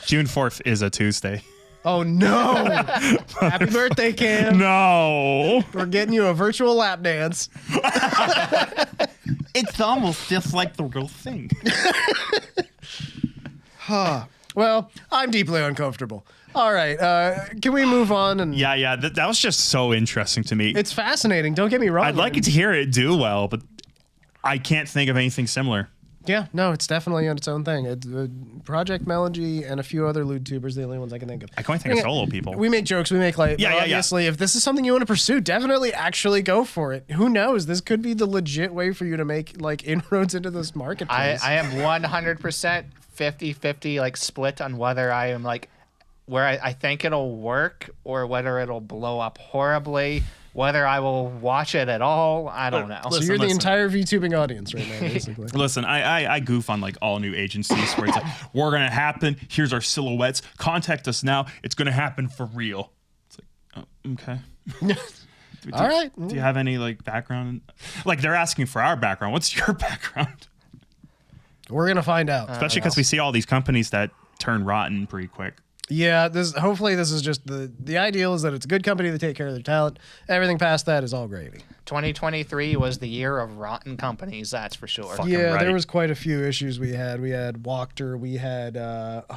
June 4th is a Tuesday. Oh no! Happy birthday, Cam. No. We're getting you a virtual lap dance. It's almost just like the real thing. Well, I'm deeply uncomfortable. All right, can we move on? And Yeah, that was just so interesting to me. It's fascinating. Don't get me wrong. I'd like to hear it do well, but I can't think of anything similar. Yeah, no, it's definitely on its own thing. It's Project Melody and a few other lewd tubers, the only ones I can think of. I can only think of solo people. We make jokes, we make light. Yeah. Obviously, if this is something you want to pursue, definitely actually go for it. Who knows? This could be the legit way for you to make like inroads into this marketplace. I am 100% 50-50 like split on whether I am like where I think it'll work or whether it'll blow up horribly. Whether I will watch it at all, I don't know. So you're the entire VTubing audience right now, basically. Listen, I goof on like all new agencies where it's like, we're going to happen. Here's our silhouettes. Contact us now. It's going to happen for real. It's like, oh, okay. All right. Do you have any like background? Like they're asking for our background. What's your background? We're going to find out. Especially because we see all these companies that turn rotten pretty quick. Yeah, hopefully this is just the ideal is that it's a good company to take care of their talent. Everything past that is all gravy. 2023 was the year of rotten companies, that's for sure. Fucking Yeah, right. there was quite a few issues we had. We had Walkter, we had F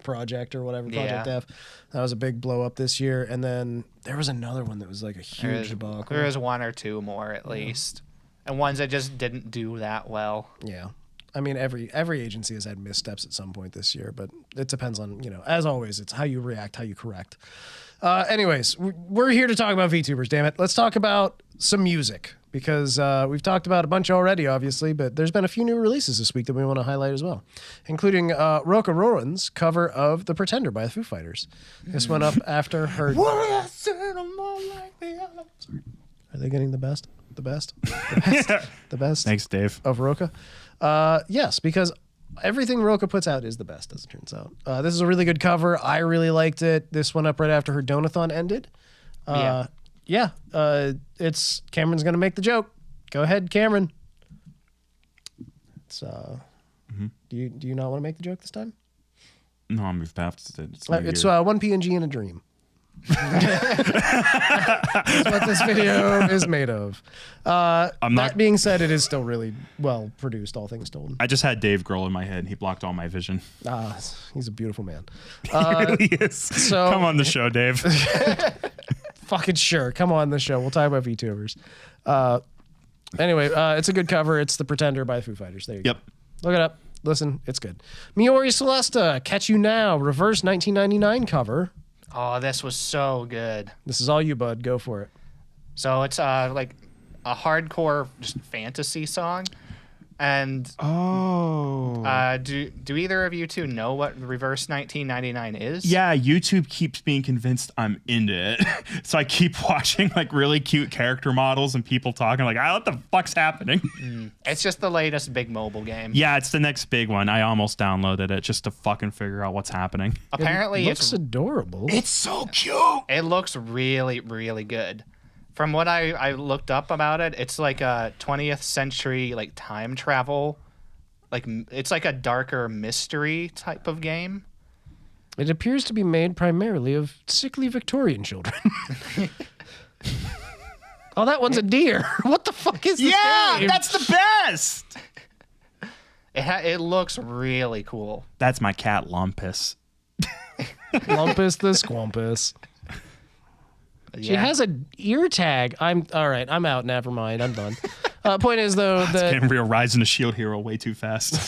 Project or whatever, Project Yeah. F. That was a big blow up this year. And then there was another one that was like a huge debacle. There was one or two more at least, and ones that just didn't do that well. Yeah. I mean, every agency has had missteps at some point this year, but it depends on, as always, it's how you react, how you correct. Anyways, we're here to talk about VTubers, damn it. Let's talk about some music, because we've talked about a bunch already, obviously, but there's been a few new releases this week that we want to highlight as well, including Roca Roran's cover of The Pretender by the Foo Fighters. This went up after her... Are they getting the best? The best? The best? Thanks, Dave. Of Roca? Yes, because everything Roca puts out is the best, as it turns out. This is a really good cover. I really liked it. This went up right after her Donathon ended. It's Cameron's gonna make the joke. Go ahead, Cameron. It's do you not want to make the joke this time? No, I'm moved past it. It's one PNG in a dream. That's what this video is made of. That being said, it is still really well produced, all things told. I just had Dave Grohl in my head. He blocked all my vision. He's a beautiful man. He really is. So- Come on the show, Dave. Fucking sure. Come on the show. We'll talk about VTubers. Anyway, it's a good cover. It's The Pretender by Foo Fighters. There you go. Look it up. Listen, it's good. Miori Celesta, Catch You Now, reverse 1999 cover. Oh, this was so good. This is all you, bud. Go for it. So it's like a hardcore just fantasy song. And do either of you two know what reverse 1999 is? Yeah, YouTube keeps being convinced I'm into it. So I keep watching like really cute character models and people talking like, what the fuck's happening? It's just the latest big mobile game. Yeah, it's the next big one. I almost downloaded it just to fucking figure out what's happening. Apparently it looks adorable. It's so cute. It looks really, really good. From what I looked up about it, it's like a 20th century like time travel, like it's like a darker mystery type of game. It appears to be made primarily of sickly Victorian children. Oh, that one's a deer. What the fuck is this game? That's the best. It looks really cool. That's my cat, Lumpus. Lumpus the Squampus. She has an ear tag. I'm all right. I'm out. Never mind. I'm done. Point is though that Getting real Rising a Shield hero way too fast.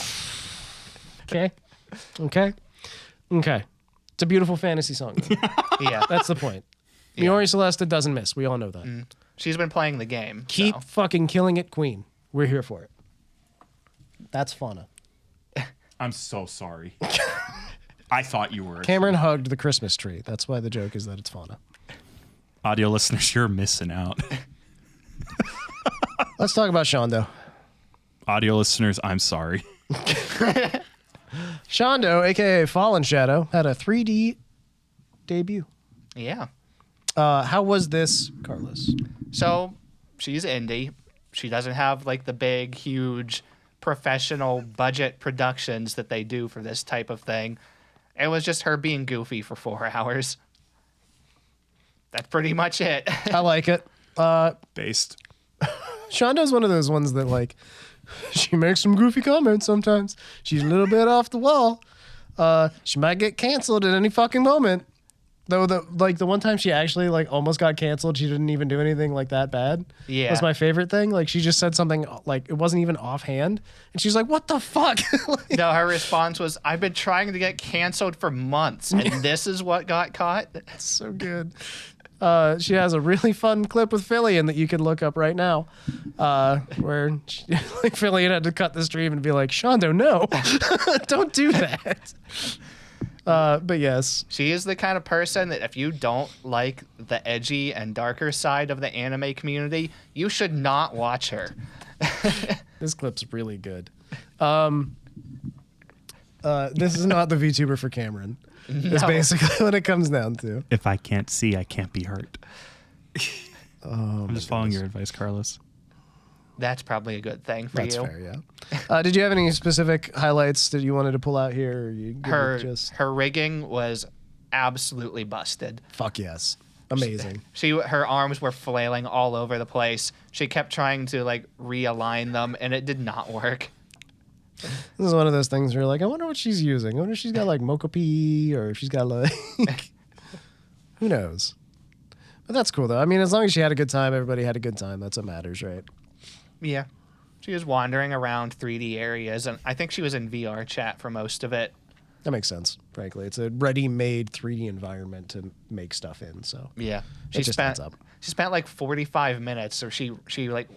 okay. It's a beautiful fantasy song. Though. Yeah. That's the point. Miori Celesta doesn't miss. We all know that. She's been playing the game. Keep so. fucking killing it, Queen. We're here for it. That's fauna. I'm so sorry. I thought you were. Cameron hugged the Christmas tree. That's why the joke is that it's fauna. Audio listeners, you're missing out. Let's talk about Shondo. Audio listeners, I'm sorry. Shondo, aka FallenShadow, had a 3D debut. Yeah. How was this, Carlos? So she's indie. She doesn't have like the big, huge professional budget productions that they do for this type of thing. It was just her being goofy for 4 hours. That's pretty much it. I like it. Based. Shondo's one of those ones that, like, she makes some goofy comments sometimes. She's a little bit off the wall. She might get canceled at any fucking moment. Though the one time she actually like almost got canceled, she didn't even do anything like that bad. Yeah. That's my favorite thing. Like she just said something like it wasn't even offhand, and she's like, "What the fuck?" Like, No, her response was, "I've been trying to get canceled for months, and this is what got caught." it's so good. She has a really fun clip with Fillion that you can look up right now, where like Fillion had to cut the stream and be like, "Shondo, no, don't do that." But yes, She is the kind of person that if you don't like the edgy and darker side of the anime community, you should not watch her. this clip's really good. This is not the VTuber for Cameron. It's basically what it comes down to. If I can't see, I can't be hurt. I'm just following your advice, Carlos. That's probably a good thing for That's you. fair, yeah. Did you have any specific highlights that you wanted to pull out here? Or you good with just Her rigging was absolutely busted. fuck yes, amazing. Her arms were flailing all over the place. She kept trying to like realign them, and it did not work. This is one of those things where you're like, I wonder what she's using. I wonder if she's got like Mocha P or if she's got like, who knows? But that's cool though. I mean, as long as she had a good time, everybody had a good time. That's what matters, right? Yeah. She was wandering around 3D areas, and I think she was in VR chat for most of it. That makes sense, frankly. It's a ready-made 3D environment to make stuff in, so Yeah. it just adds up. She spent like 45 minutes, or she like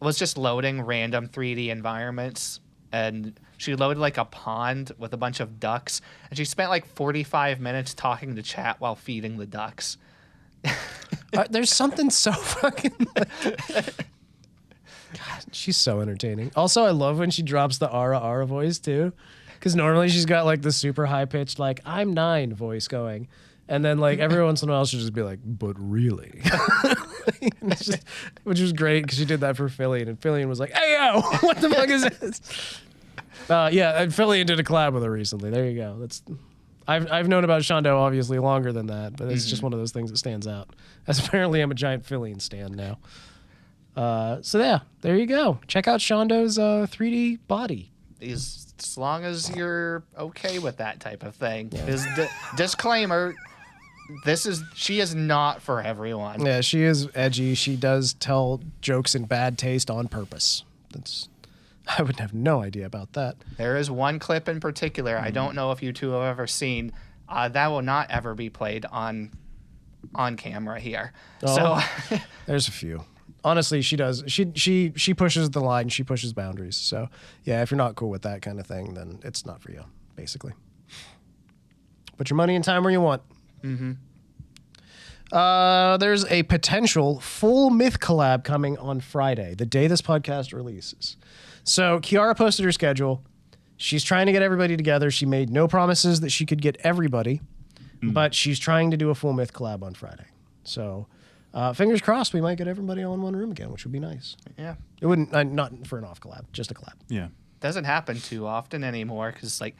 was just loading random 3D environments, and she loaded like a pond with a bunch of ducks, and she spent like 45 minutes talking to chat while feeding the ducks. There's something so fucking... God, she's so entertaining. Also, I love when she drops the Ara voice, too. Because normally she's got, like, the super high-pitched, like, I'm 9 voice going. And then, like, every once in a while she'll just be like, but really? Which was great, because she did that for Fillion. And Fillion was like, hey, yo, what the fuck is this? Yeah, and Fillion did a collab with her recently. There you go. I've known about Shondo, obviously, longer than that. But it's just one of those things that stands out. As apparently I'm a giant Fillion stan now. So yeah, there you go. Check out Shondo's 3D body. As long as you're okay with that type of thing. Disclaimer: she is not for everyone. Yeah, she is edgy. She does tell jokes in bad taste on purpose. I would have no idea about that. There is one clip in particular. I don't know if you two have ever seen. That will not ever be played on camera here. Oh, So there's a few. Honestly, she does. She pushes the line. She pushes boundaries. So yeah, if you're not cool with that kind of thing, then it's not for you, basically. Put your money and time where you want. Mm-hmm. There's a potential full myth collab coming on Friday, the day this podcast releases. So Kiara posted her schedule. She's trying to get everybody together. She made no promises that she could get everybody, but she's trying to do a full myth collab on Friday. So fingers crossed we might get everybody all in one room again, which would be nice. yeah, It wouldn't, not for an off collab, just a collab. Yeah. doesn't happen too often anymore because like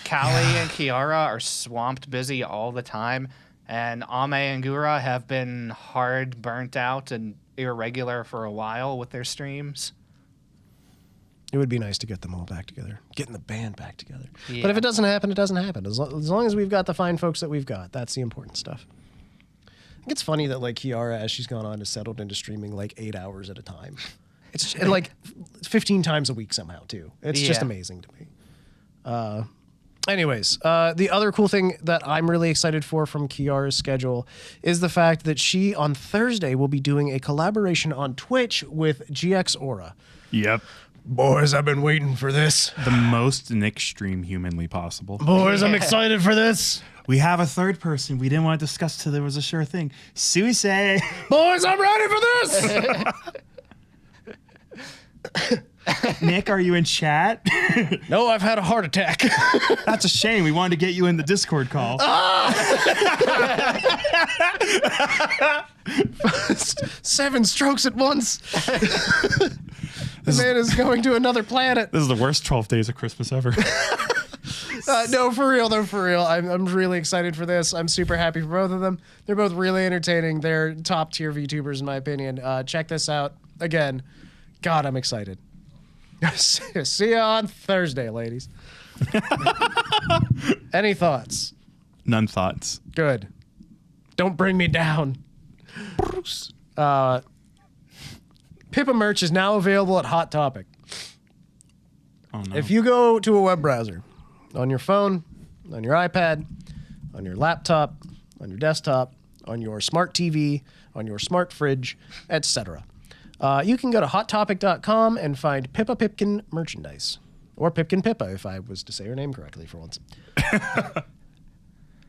Callie and Kiara are swamped busy all the time, and Ame and Gura have been hard burnt out and irregular for a while with their streams. It would be nice to get them all back together, getting the band back together. Yeah. But if it doesn't happen, it doesn't happen. As long as we've got the fine folks that we've got, that's the important stuff. I think it's funny that like Kiara, as she's gone on, has settled into streaming like 8 hours at a time. It's and, like 15 times a week somehow too. It's just amazing to me. Anyways, the other cool thing that I'm really excited for from Kiara's schedule is the fact that she on Thursday will be doing a collaboration on Twitch with GX Aura. Yep. Boys, I've been waiting for this. The most Nick stream humanly possible. Boys, I'm excited for this. We have a third person we didn't want to discuss till there was a sure thing. Suisei. Boys, I'm ready for this. Nick, are you in chat? No, I've had a heart attack. That's a shame. We wanted to get you in the Discord call. 7 strokes at once. The man is going to another planet. This is the worst 12 days of Christmas ever. No, for real, though, for real. I'm really excited for this. I'm super happy for both of them. They're both really entertaining. They're top tier VTubers, in my opinion. Check this out. Again, God, I'm excited. See you on Thursday, ladies. Any thoughts? None thoughts. Good. Don't bring me down. Pippa merch is now available at Hot Topic. Oh, no. If you go to a web browser on your phone, on your iPad, on your laptop, on your desktop, on your smart TV, on your smart fridge, etc., you can go to hottopic.com and find Pippa Pipkin merchandise. Or Pipkin Pippa, if I was to say her name correctly for once.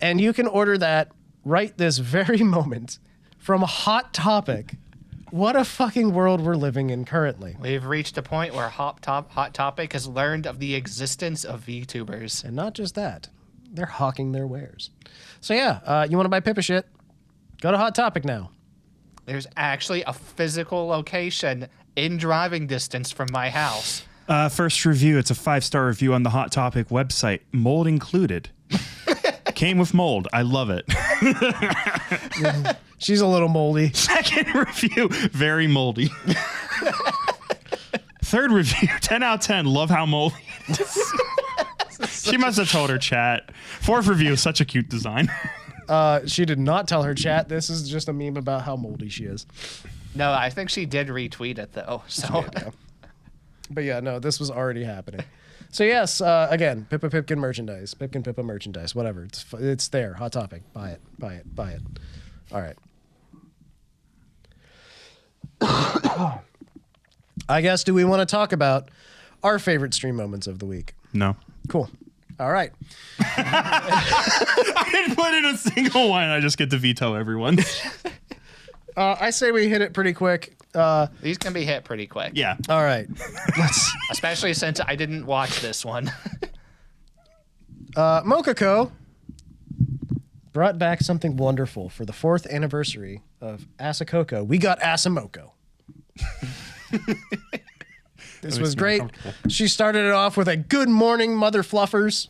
And you can order that right this very moment from Hot Topic. What a fucking world we're living in currently. We've reached a point where Hot Topic has learned of the existence of VTubers. And not just that, they're hawking their wares. So yeah, you want to buy Pippa shit? Go to Hot Topic now. There's actually a physical location in driving distance from my house. First review. It's a 5-star review on the Hot Topic website. Mold included. Came with mold. I love it. She's a little moldy. Second review. Very moldy. Third review. 10 out of 10. Love how moldy it is. She must have told her chat. Fourth review. Such a cute design. She did not tell her chat. This is just a meme about how moldy she is. No, I think she did retweet it though. So, But yeah, no, this was already happening. So yes, again, Pippa Pipkin merchandise, Pipkin Pippa merchandise, whatever. It's there. Hot Topic. Buy it. Buy it. Buy it. All right. I guess, do we want to talk about our favorite stream moments of the week? No. Cool. All right. I didn't put in a single one. I just get to veto everyone. I say we hit it pretty quick. these can be hit pretty quick. Yeah. All right. Let's. Especially since I didn't watch this one. Mocaco brought back something wonderful for the 4th anniversary of Asamoco. We got Asamoco. This was great. She started it off with a good morning, mother fluffers.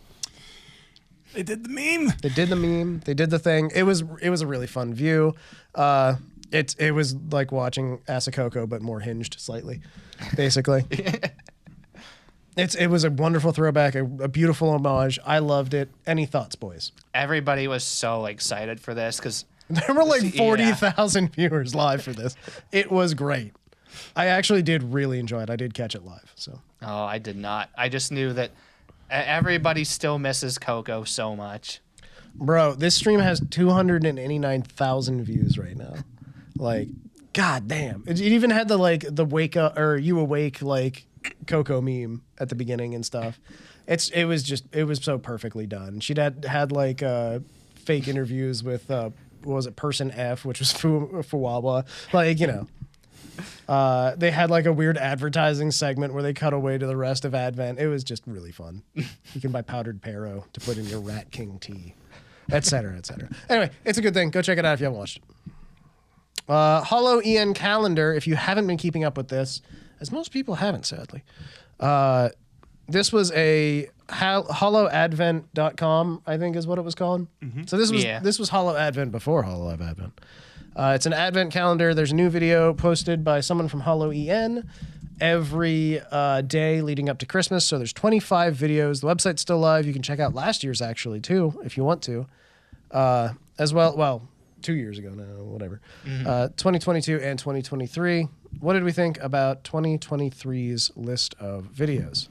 They did the meme. They did the meme. They did the thing. It was a really fun view. It was like watching Asamoco, but more hinged slightly, basically. It was a wonderful throwback, a beautiful homage. I loved it. Any thoughts, boys? Everybody was so excited for this because There were like 40,000 viewers live for this. It was great. I actually did really enjoy it. I did catch it live. So. Oh, I did not. I just knew that everybody still misses Coco so much. Bro, this stream has 289,000 views right now. Like, god damn. It even had the wake up or you awake like Coco meme at the beginning and stuff. It was so perfectly done. She'd had like fake interviews with what was it, Person F, which was Fuwawa. Like, you know. They had like a weird advertising segment where they cut away to the rest of Advent. It was just really fun. You can buy powdered Pero to put in your Rat King tea, etc., etc. Anyway, it's a good thing. Go check it out if you haven't watched it. HoloEN calendar, if you haven't been keeping up with this, as most people haven't, sadly. This was a holoadvent.com, I think is what it was called. Mm-hmm. So this was HoloAdvent before HoloLive Advent. It's an advent calendar. There's a new video posted by someone from HoloEN every day leading up to Christmas. So there's 25 videos. The website's still live. You can check out last year's actually too, if you want to. As well, 2 years ago now, whatever. 2022 and 2023. What did we think about 2023's list of videos?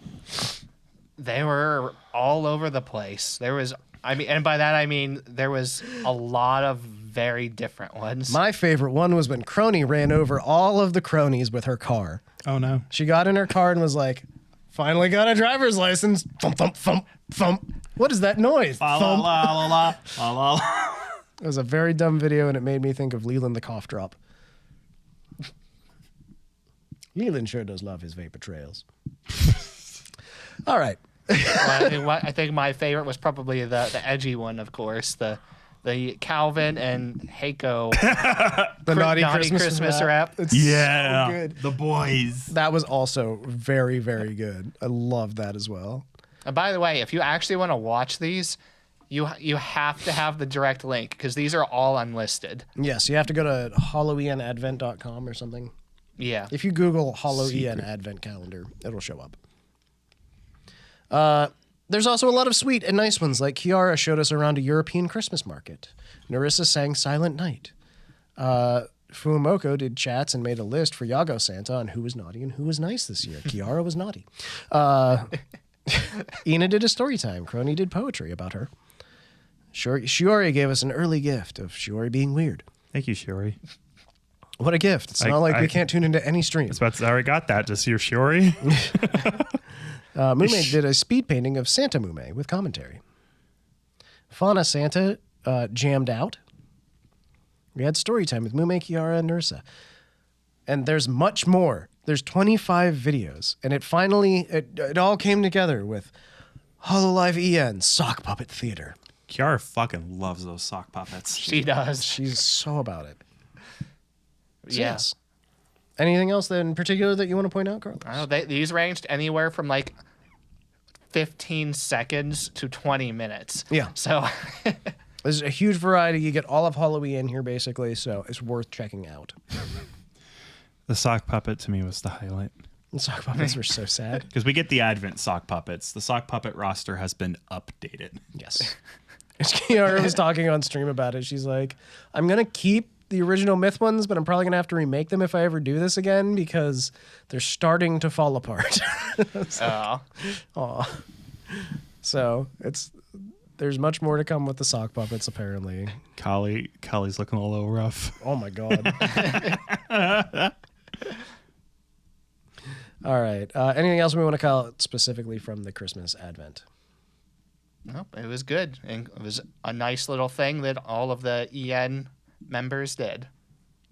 They were all over the place. And by that I mean there was a lot of very different ones. My favorite one was when Crony ran over all of the cronies with her car. Oh no. She got in her car and was like, finally got a driver's license. Thump, thump, thump, thump. What is that noise? La la la la la la la. It was a very dumb video, and it made me think of Leland the cough drop. Leland sure does love his vapor trails. All right. I think my favorite was probably the edgy one, of course, the Calvin and Heiko the naughty Christmas rap. Yeah, so good. The boys. That was also very, very good. I love that as well. And by the way, if you actually want to watch these, you have to have the direct link because these are all unlisted. Yes, you have to go to holoenadvent.com or something. Yeah. If you Google HoloEN Advent Calendar, it'll show up. There's also a lot of sweet and nice ones, like Kiara showed us around a European Christmas market. Narissa sang Silent Night. Fuwamoco did chats and made a list for Yago Santa on who was naughty and who was nice this year. Kiara was naughty. Ina did a story time. Crony did poetry about her. Shiori gave us an early gift of Shiori being weird. Thank you, Shiori. What a gift. It's not like we can't tune into any stream. I already got that. Just your Shiori. Mume did a speed painting of Santa Mume with commentary. Fauna Santa jammed out. We had story time with Mume, Kiara, and Nursa. And there's much more. There's 25 videos. And it all came together with Hololive EN Sock Puppet Theater. Kiara fucking loves those sock puppets. She does. She's so about it. So Yeah. yes. Anything else in particular that you want to point out, Carlos? I don't know, these ranged anywhere from like 15 seconds to 20 minutes. Yeah. So There's a huge variety. You get all of HoloEN here, basically, so it's worth checking out. The sock puppet to me was the highlight. The sock puppets were so sad. Because we get the Advent sock puppets. The sock puppet roster has been updated. Yes. As Kiara was talking on stream about it, she's like, I'm going to keep the original Myth ones, but I'm probably going to have to remake them if I ever do this again because they're starting to fall apart. Aw. So there's much more to come with the sock puppets, apparently. Kali's looking a little rough. Oh, my God. All right. Anything else we want to call out specifically from the Christmas Advent? Nope, it was good. And it was a nice little thing that all of the EN members did.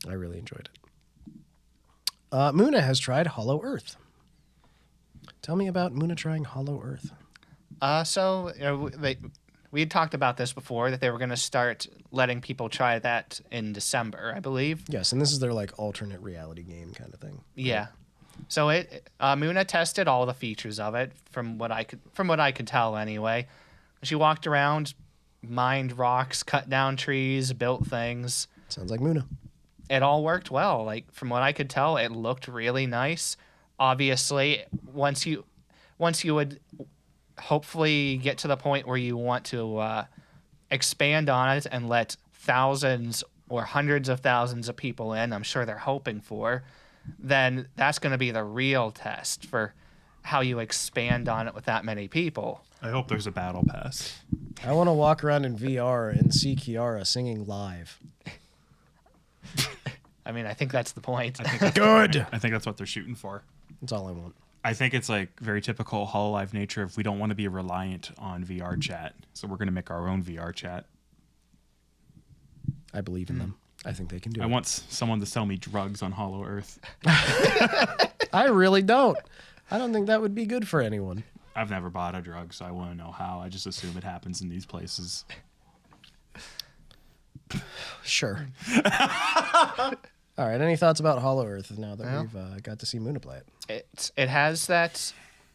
I really enjoyed it. Moona has tried HoloEarth. Tell me about Moona trying HoloEarth. So we had talked about this before, that they were going to start letting people try that in December, I believe. Yes, and this is their like alternate reality game kind of thing. Yeah. So Moona tested all the features of it from what I could tell anyway. She walked around, mined rocks, cut down trees, built things. Sounds like Moona. It all worked well. Like from what I could tell, it looked really nice. Obviously, once you would hopefully get to the point where you want to expand on it and let thousands or hundreds of thousands of people in, I'm sure they're hoping for, then that's going to be the real test for how you expand on it with that many people. I hope there's a battle pass. I want to walk around in VR and see Kiara singing live. I mean, I think that's the point. Good. I think that's what they're shooting for. That's all I want. I think it's like very typical Hololive nature if we don't want to be reliant on VR chat. So we're going to make our own VR chat. I believe in them. I think they can do it. I want someone to sell me drugs on HoloEarth. I really don't. I don't think that would be good for anyone. I've never bought a drug, so I want to know how. I just assume it happens in these places. Sure. All right. Any thoughts about HoloEarth now that we've got to see Moona play it? It has that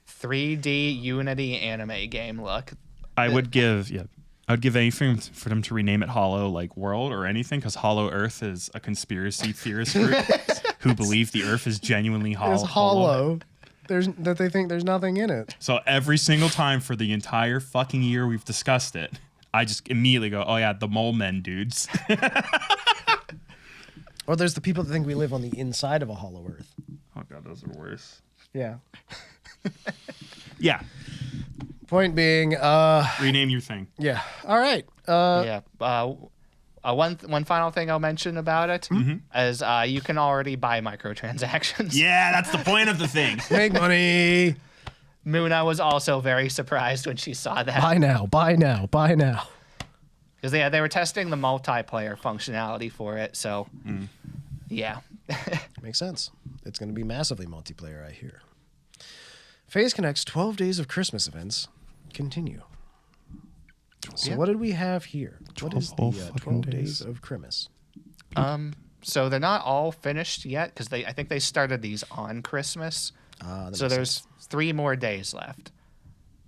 3D Unity anime game look. I would give anything for them to rename it Holo like World or anything, because HoloEarth is a conspiracy theorist group who believe the Earth is genuinely hollow. It's hollow. That they think there's nothing in it. So every single time for the entire fucking year we've discussed it, I just immediately go, oh yeah, the mole men dudes. Or there's the people that think we live on the inside of a hollow Earth. Oh god, those are worse. Yeah. Yeah. Point being, rename your thing. Yeah. All right. One final thing I'll mention about it is you can already buy microtransactions. Yeah, that's the point of the thing. Make money. Moona was also very surprised when she saw that. Buy now. Buy now. Buy now. Because they were testing the multiplayer functionality for it, so yeah. Makes sense. It's going to be massively multiplayer, I hear. FaZe Connect's 12 Days of Christmas events continue. So what did we have here? What is the 12 Days of Christmas? So they're not all finished yet, because I think they started these on Christmas. So there's 3 more days left.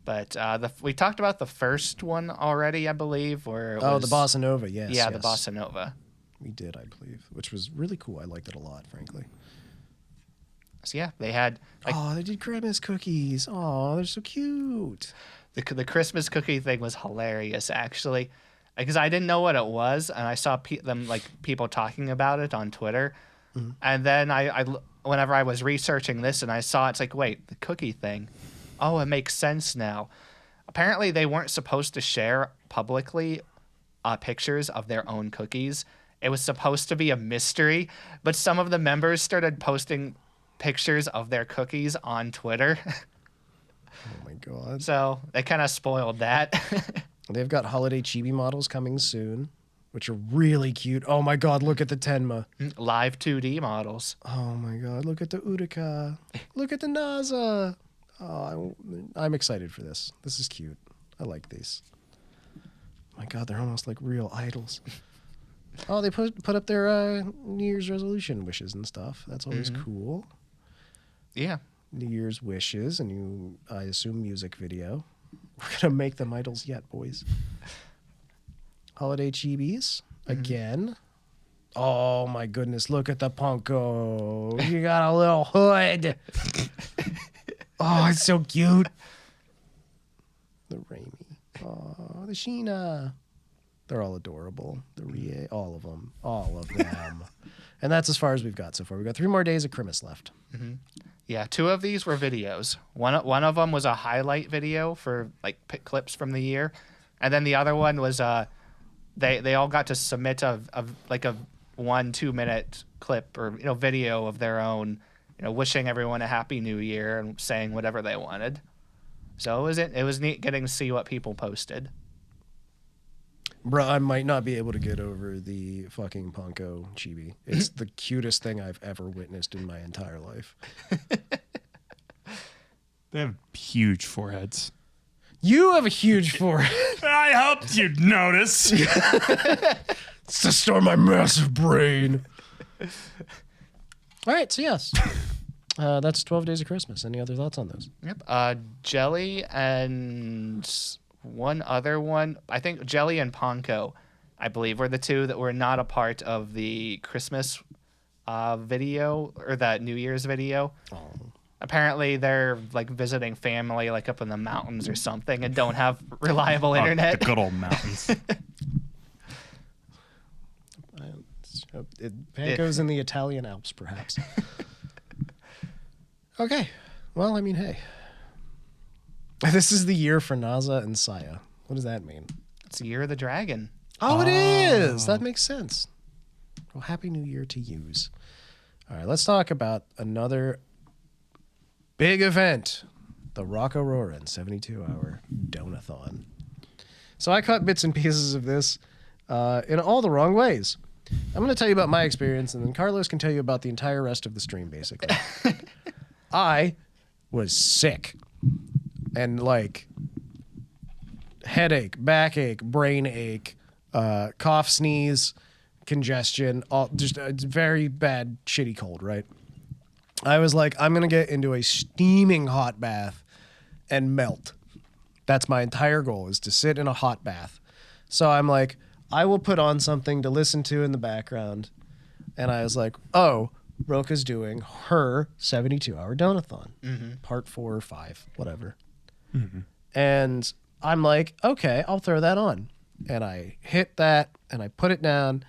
But we talked about the first one already, I believe. Where it was, the Bossa Nova, yes. Yeah, yes. the Bossa Nova. We did, I believe, which was really cool. I liked it a lot, frankly. So yeah, they had... they did Christmas cookies. Oh, they're so cute. The Christmas cookie thing was hilarious, actually. Because I didn't know what it was, and I saw people talking about it on Twitter. Mm-hmm. And then I whenever I was researching this and I saw it's like, wait, the cookie thing. Oh, it makes sense now. Apparently, they weren't supposed to share publicly pictures of their own cookies. It was supposed to be a mystery, but some of the members started posting pictures of their cookies on Twitter. Oh my god. So they kind of spoiled that. They've got holiday chibi models coming soon, which are really cute. Oh my god, look at the Tenma. Live 2D models. Oh my god, look at the Utica. Look at the Naza. Oh, I'm excited for this. This is cute. I like these. My god, they're almost like real idols. Oh, they put up their New Year's resolution wishes and stuff. That's always cool. Yeah. New Year's wishes, and I assume, music video. We're gonna make them idols yet, boys. Holiday chibis again. Oh my goodness! Look at the punko. You got a little hood. Oh, it's so cute. The Raimi. Oh, the Sheena. They're all adorable. The Rie, all of them. And that's as far as we've got so far. We've got 3 more days of Christmas left. Yeah, 2 of these were videos. One of them was a highlight video for like clips from the year, and then the other one was they all got to submit a 1-2 minute clip or video of their own, wishing everyone a happy new year and saying whatever they wanted. So it was neat getting to see what people posted. Bro, I might not be able to get over the fucking Punko chibi. It's the cutest thing I've ever witnessed in my entire life. They have huge foreheads. You have a huge forehead. I hoped you'd notice. It's to store my massive brain. All right, so yes. That's 12 Days of Christmas. Any other thoughts on those? Yep. Jelly and one other one. I think Jelly and Ponko, I believe, were the 2 that were not a part of the Christmas video or that New Year's video. Oh. Apparently, they're like visiting family, like up in the mountains or something, and don't have reliable internet. The good old mountains. Panko's in the Italian Alps, perhaps. Okay. Well, I mean, hey. This is the year for Naza and Saya. What does that mean? It's the Year of the Dragon. Oh, it is. That makes sense. Well, Happy New Year to yous. All right, let's talk about another big event, the Roca 72-hour Donathon. So I caught bits and pieces of this in all the wrong ways. I'm going to tell you about my experience, and then Carlos can tell you about the entire rest of the stream, basically. I was sick. And like headache, backache, brain ache, cough, sneeze, congestion, all just a very bad, shitty cold, right? I was like, I'm going to get into a steaming hot bath and melt. That's my entire goal, is to sit in a hot bath. So I'm like, I will put on something to listen to in the background. And I was like, oh, Roca's doing her 72-hour Donathon, part 4 or 5, whatever. And I'm like, okay, I'll throw that on. And I hit that and I put it down,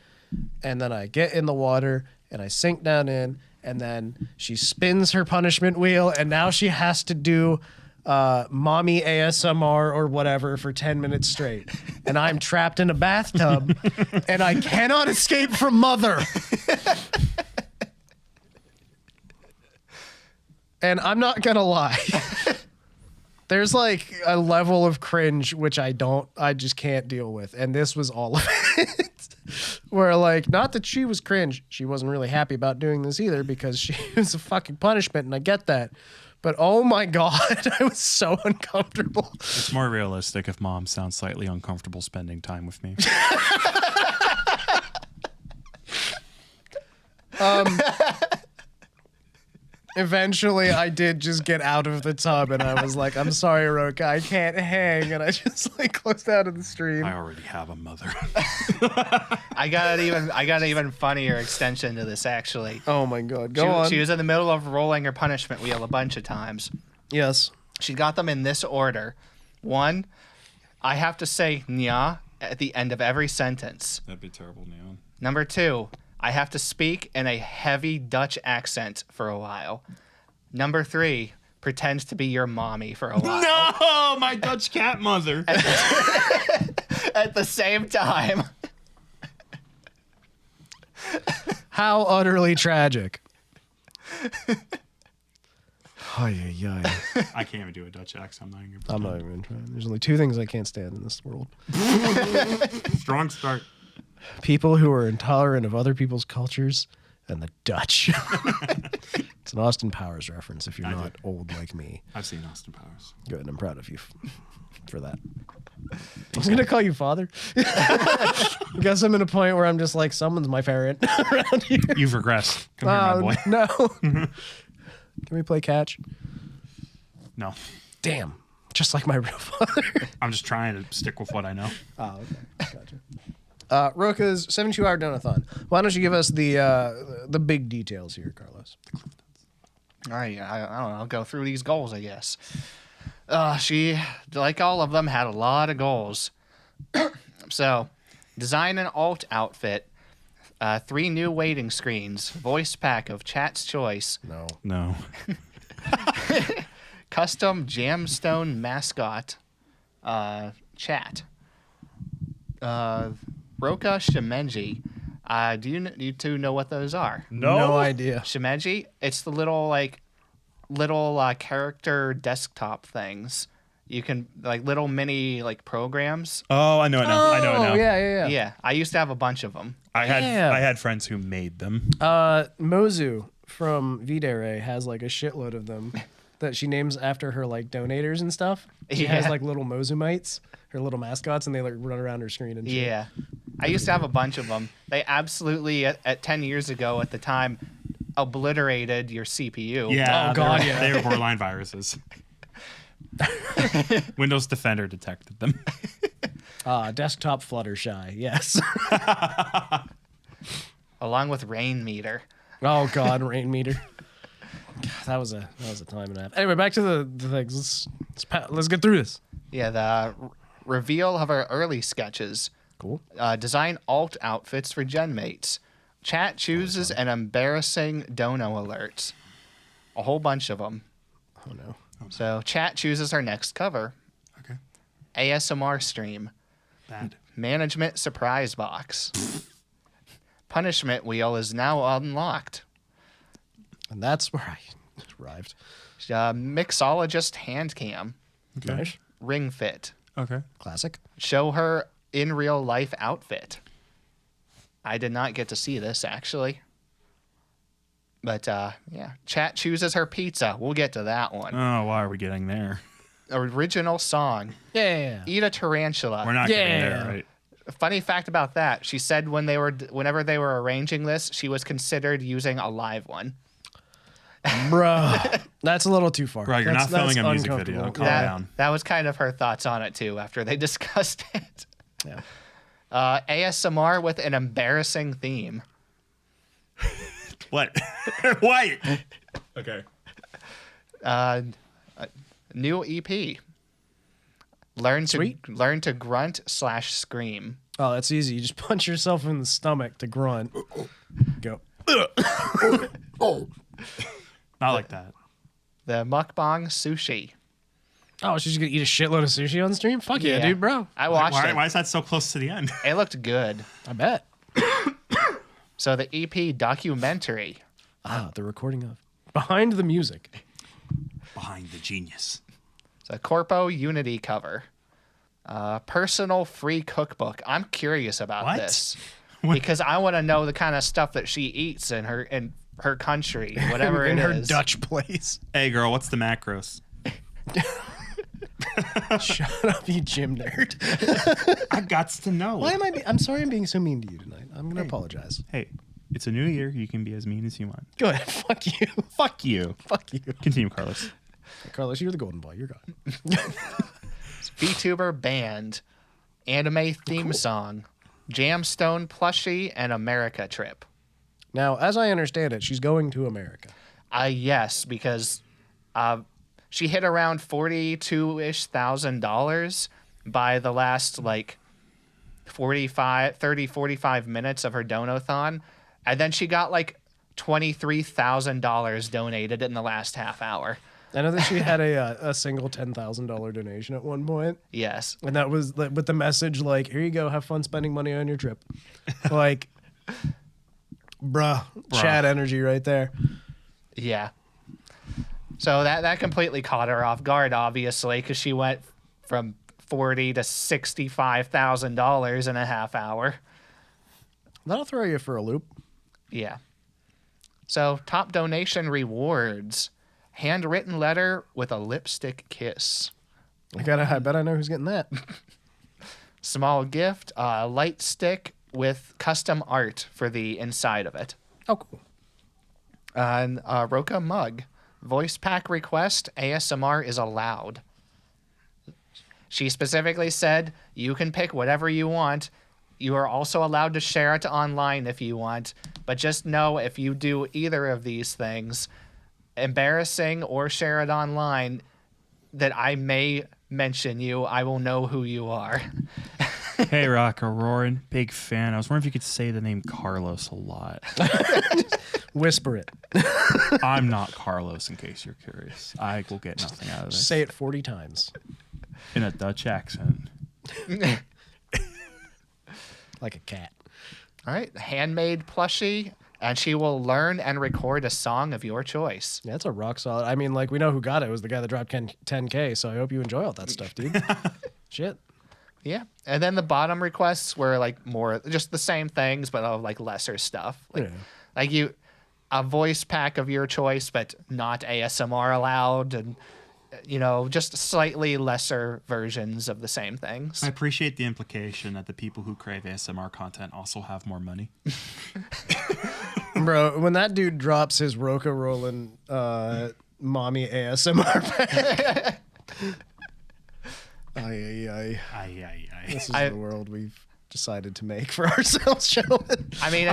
and then I get in the water and I sink down in, and then she spins her punishment wheel, and now she has to do mommy ASMR or whatever for 10 minutes straight. And I'm trapped in a bathtub and I cannot escape from mother. And I'm not gonna lie. There's like a level of cringe which I just can't deal with. And this was all of it. Where like, not that she was cringe. She wasn't really happy about doing this either, because she was a fucking punishment, and I get that. But oh my God, I was so uncomfortable. It's more realistic if mom sounds slightly uncomfortable spending time with me. Eventually, I did just get out of the tub, and I was like, I'm sorry, Roca, I can't hang. And I just like closed out of the stream. I already have a mother. I got an even funnier extension to this, actually. Oh my God, go on. She was in the middle of rolling her punishment wheel a bunch of times. Yes. She got them in this order. 1, I have to say nya at the end of every sentence. That'd be terrible, Neon. Number 2, I have to speak in a heavy Dutch accent for a while. Number 3, pretend to be your mommy for a while. No, my Dutch cat mother. At the same time. How utterly tragic. I can't even do a Dutch accent. I'm not even trying. There's only 2 things I can't stand in this world. Strong start. People who are intolerant of other people's cultures, and the Dutch. It's an Austin Powers reference if you're not old like me. I've seen Austin Powers. Good, I'm proud of you for that. I was gonna call you father. I guess I'm in a point where I'm just like, someone's my parent around here. You've regressed. Come here, my boy. No. Can we play catch? No. Damn. Just like my real father. I'm just trying to stick with what I know. Oh, okay. Gotcha. Roca's 72-hour donathon. Why don't you give us the big details here, Carlos? All right, I don't know. I'll go through these goals, I guess. She, like all of them, had a lot of goals. So, design an alt outfit, 3 new waiting screens, voice pack of Chat's Choice, No. custom Jamstone mascot, Chat, Roca Shimenji. Do you two know what those are? No idea. Shimenji? It's the little character desktop things. You can little mini programs. Oh, I know it now. I know it now. Yeah. Yeah, I used to have a bunch of them. I had friends who made them. Mozu from Vtuber has a shitload of them that she names after her donators and stuff. She has little Mozumites, her little mascots, and they run around her screen and shit. Yeah. I used to have a bunch of them. They absolutely, at 10 years ago at the time, obliterated your CPU. Yeah. Oh, God, They were borderline viruses. Windows Defender detected them. Desktop Fluttershy, yes. Along with Rain Meter. Oh God, Rain Meter. That was a time and a half. Anyway, back to the things. Let's get through this. Yeah, the reveal of our early sketches. Cool. Design alt outfits for gen mates. Chat chooses an embarrassing dono alert. A whole bunch of them. Oh no. So chat chooses our next cover. Okay. ASMR stream. Bad. Management surprise box. Punishment wheel is now unlocked. And that's where I arrived. Mixologist hand cam. Okay. Nice. Ring fit. Okay. Classic. Show her in real life outfit. I did not get to see this actually. But yeah, chat chooses her pizza. We'll get to that one. Oh, why are we getting there? Original song. Yeah. Eat a tarantula. We're not getting Yeah. there, right? Funny fact about that, she said whenever they were arranging this, she was considered using a live one. Bruh. That's a little too far. Bro, you're not filming a music uncomfortable. video. Calm Yeah. down. That was kind of her thoughts on it too after they discussed it. Yeah. ASMR with an embarrassing theme. What? What? Okay. New EP. Learn Sweet. to grunt / scream. Oh, that's easy. You just punch yourself in the stomach to grunt. Go. Not like that. The mukbang sushi. Oh, she's gonna eat a shitload of sushi on stream? Fuck yeah, dude, bro. I watched it. Why is that so close to the end? It looked good. I bet. So the EP documentary. The recording of Behind the Music. Behind the genius. It's a Corpo Unity cover. Personal free cookbook. I'm curious about What? this because I want to know the kind of stuff that she eats in her country, whatever in it her is. Dutch place. Hey, girl, what's the macros? Shut up, you gym nerd. I gots to know. Why am I'm sorry I'm being so mean to you tonight. I'm gonna apologize. Hey, it's a new year. You can be as mean as you want. Go ahead. Fuck you. Fuck you. Fuck you. Continue, Carlos. Carlos, you're the golden boy. You're gone. VTuber band, anime theme song, Jamstone plushie, and America trip. Now, as I understand it, she's going to America. Yes, because she hit around $42,000 by the last 45 minutes of her donathon, and then she got $23,000 donated in the last half hour. I know that she had a single $10,000 donation at one point. Yes. And that was with the message here you go, have fun spending money on your trip. Bruh, chat energy right there. Yeah. So that completely caught her off guard, obviously, because she went from $40,000 to $65,000 in a half hour. That'll throw you for a loop. Yeah. So top donation rewards. Handwritten letter with a lipstick kiss. I bet I know who's getting that. Small gift, a light stick with custom art for the inside of it. Oh, cool. And a Roca mug. Voice pack request, ASMR is allowed. She specifically said, you can pick whatever you want. You are also allowed to share it online if you want. But just know if you do either of these things, embarrassing or share it online, that I may mention you. I will know who you are. Hey, Roca, Roarin', big fan. I was wondering if you could say the name Carlos a lot. Whisper it. I'm not Carlos, in case you're curious. I will get nothing out of this. Say it 40 times. In a Dutch accent. Like a cat. All right, handmade plushie, and she will learn and record a song of your choice. Yeah, that's a rock solid. I mean, like, we know who got it. It was the guy that dropped 10K, so I hope you enjoy all that stuff, dude. Shit. Yeah, and then the bottom requests were like more just the same things, but of like lesser stuff. Like, Yeah. A voice pack of your choice, but not ASMR allowed, and just slightly lesser versions of the same things. I appreciate the implication that the people who crave ASMR content also have more money. Bro, when that dude drops his Roca rolling mommy ASMR pack. Ay. This is the world we've decided to make for ourselves, gentlemen. I mean,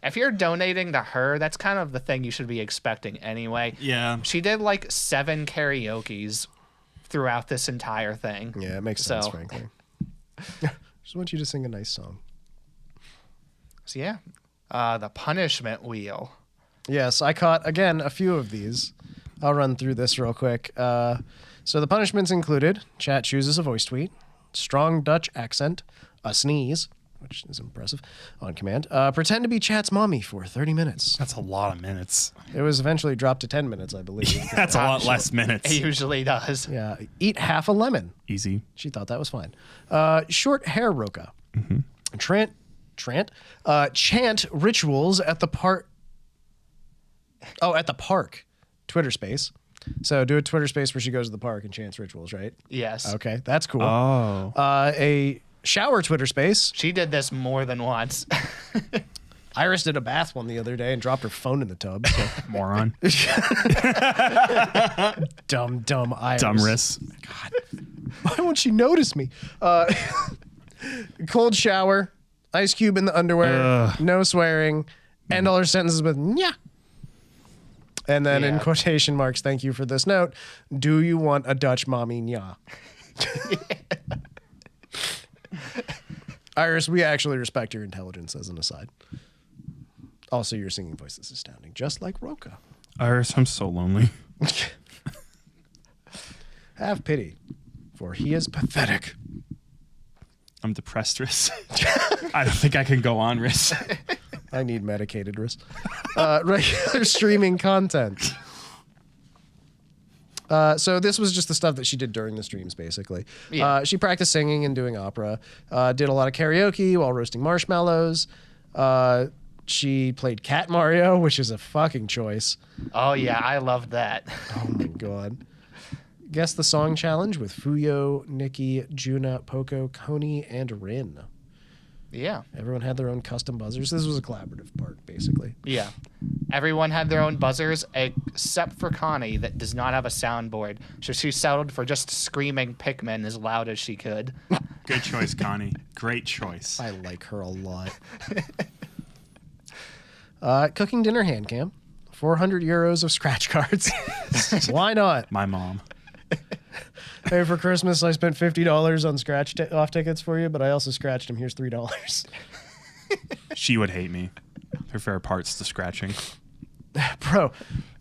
if you're donating to her, that's kind of the thing you should be expecting anyway. Yeah. She did like 7 karaokes throughout this entire thing. Yeah, it makes sense, frankly. Just want you to sing a nice song. So yeah, the punishment wheel. Yes, I caught, again, a few of these. I'll run through this real quick. So the punishments included, chat chooses a voice tweet, strong Dutch accent, a sneeze, which is impressive, on command, pretend to be chat's mommy for 30 minutes. That's a lot of minutes. It was eventually dropped to 10 minutes, I believe. That's a lot less minutes. It usually does. Yeah, eat half a lemon. Easy. She thought that was fine. Short hair Roca. Chant rituals at the park. Oh, at the park. Twitter space. So do a Twitter space where she goes to the park and chants rituals, right? Yes. Okay, that's cool. Oh. A shower Twitter space. She did this more than once. Iris did a bath one the other day and dropped her phone in the tub. So. Moron. Dumb Iris. Dumbress. God. Why won't she notice me? Cold shower. Ice cube in the underwear. Ugh. No swearing. End all her sentences with "nya." And then in quotation marks, thank you for this note. Do you want a Dutch mommy nya? Iris, we actually respect your intelligence as an aside. Also, your singing voice is astounding, just like Roca. Iris, I'm so lonely. Have pity, for he is pathetic. I'm depressed, Riz. I don't think I can go on, Riz. I need medicated risk. Regular streaming content. So this was just the stuff that she did during the streams, basically. Yeah. She practiced singing and doing opera. Did a lot of karaoke while roasting marshmallows. She played Cat Mario, which is a fucking choice. Oh, yeah, I loved that. Oh, my God. Guess the song challenge with Fuyo, Nikki, Juna, Poco, Coney, and Rin. Yeah. Everyone had their own custom buzzers. This was a collaborative part, basically. Yeah. Everyone had their own buzzers except for Connie that does not have a soundboard. So she settled for just screaming Pikmin as loud as she could. Good choice, Connie. Great choice. I like her a lot. Cooking dinner hand cam. 400 euros of scratch cards. Why not? My mom. Hey, for Christmas, I spent $50 on scratch off tickets for you, but I also scratched them. Here's $3. She would hate me. Her favorite part's the scratching. Bro,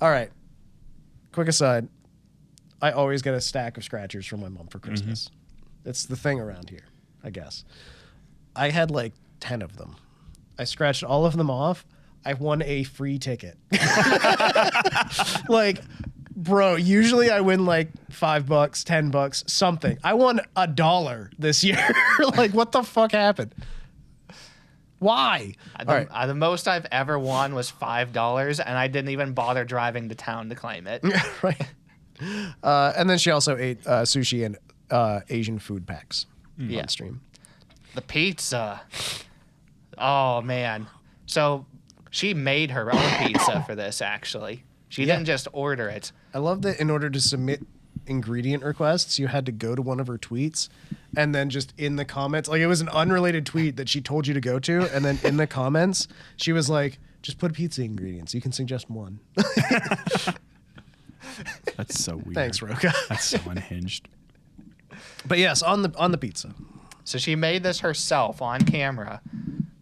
all right. Quick aside. I always get a stack of scratchers from my mom for Christmas. It's the thing around here, I guess. I had like 10 of them. I scratched all of them off. I won a free ticket. Like, bro, usually I win like $5, $10, something. I won $1 this year. Like, what the fuck happened? Why? The most I've ever won was $5, and I didn't even bother driving to town to claim it. Right. And then she also ate sushi and Asian food packs on stream. The pizza. Oh, man. So she made her own pizza for this, actually. She didn't just order it. I love that in order to submit ingredient requests, you had to go to one of her tweets and then just in the comments, like it was an unrelated tweet that she told you to go to. And then in the comments, she was like, just put pizza ingredients. You can suggest one. That's so weird. Thanks, Roca. That's so unhinged. But yes, on the pizza. So she made this herself on camera.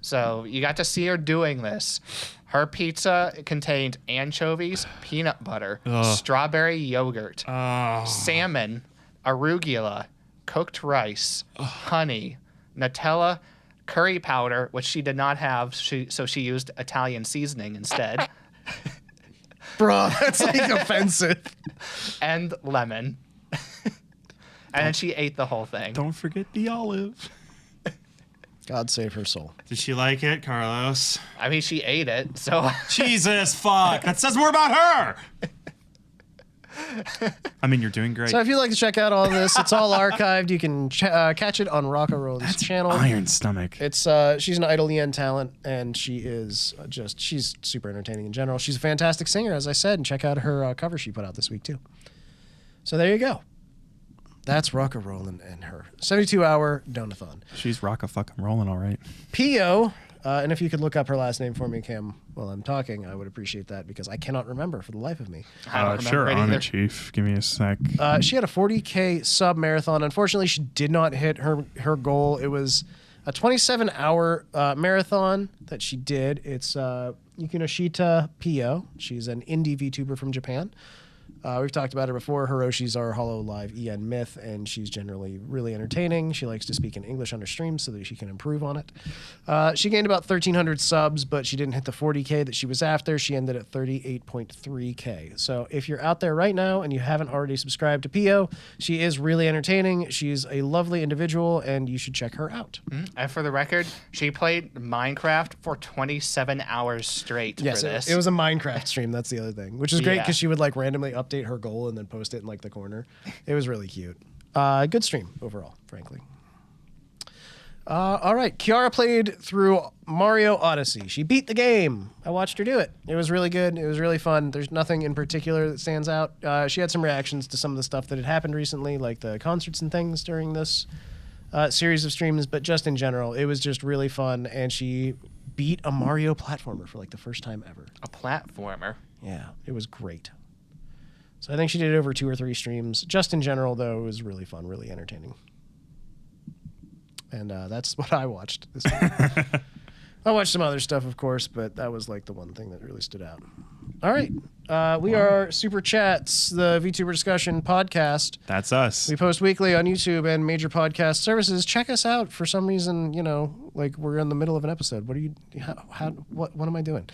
So you got to see her doing this. Her pizza contained anchovies, peanut butter, strawberry yogurt, salmon, arugula, cooked rice, honey, Nutella, curry powder, which she did not have, so she used Italian seasoning instead, Bro, that's like offensive. and lemon. And then she ate the whole thing. Don't forget the olive. God save her soul. Did she like it, Carlos? I mean, she ate it, so... Jesus, fuck. That says more about her. I mean, you're doing great. So if you'd like to check out all of this, it's all archived. You can catch it on Roca Roll's channel. Iron stomach. It's she's an HoloEN talent, and she is she's super entertaining in general. She's a fantastic singer, as I said, and check out her cover she put out this week too. So there you go. That's Roca Rollin' and her 72-hour donathon. She's Roca fucking rolling, all right. P.O. And if you could look up her last name for me, Cam, while I'm talking, I would appreciate that because I cannot remember for the life of me. I don't remember Sure, it on either. it, Chief. Give me a sec. She had a 40K sub marathon. Unfortunately, she did not hit her goal. It was a 27-hour marathon that she did. It's Yukinoshita P.O. She's an indie VTuber from Japan. We've talked about her before. Hiroshi's our Hololive EN myth, and she's generally really entertaining. She likes to speak in English on her streams so that she can improve on it. She gained about 1,300 subs, but she didn't hit the 40K that she was after. She ended at 38.3K. So if you're out there right now and you haven't already subscribed to P.O., she is really entertaining. She's a lovely individual, and you should check her out. And for the record, she played Minecraft for 27 hours straight Yes, for this. it was a Minecraft stream. That's the other thing, which is great Yeah. because she would like randomly update her goal and then post it in like the corner. It was really cute. Good stream overall, frankly. All right, Kiara played through Mario Odyssey. She beat the game. I watched her do it. It was really good. It was really fun. There's nothing in particular that stands out. She had some reactions to some of the stuff that had happened recently, like the concerts and things during this series of streams, but just in general, it was just really fun, and she beat a Mario platformer for like the first time ever. a platformer. Yeah, it was great. So I think she did over 2 or 3 streams. Just in general, though, it was really fun, really entertaining. And that's what I watched this week. I watched some other stuff, of course, but that was like the one thing that really stood out. All right. We are Super Chats, the VTuber discussion podcast. That's us. We post weekly on YouTube and major podcast services. Check us out. For some reason, like we're in the middle of an episode. What are you? What am I doing?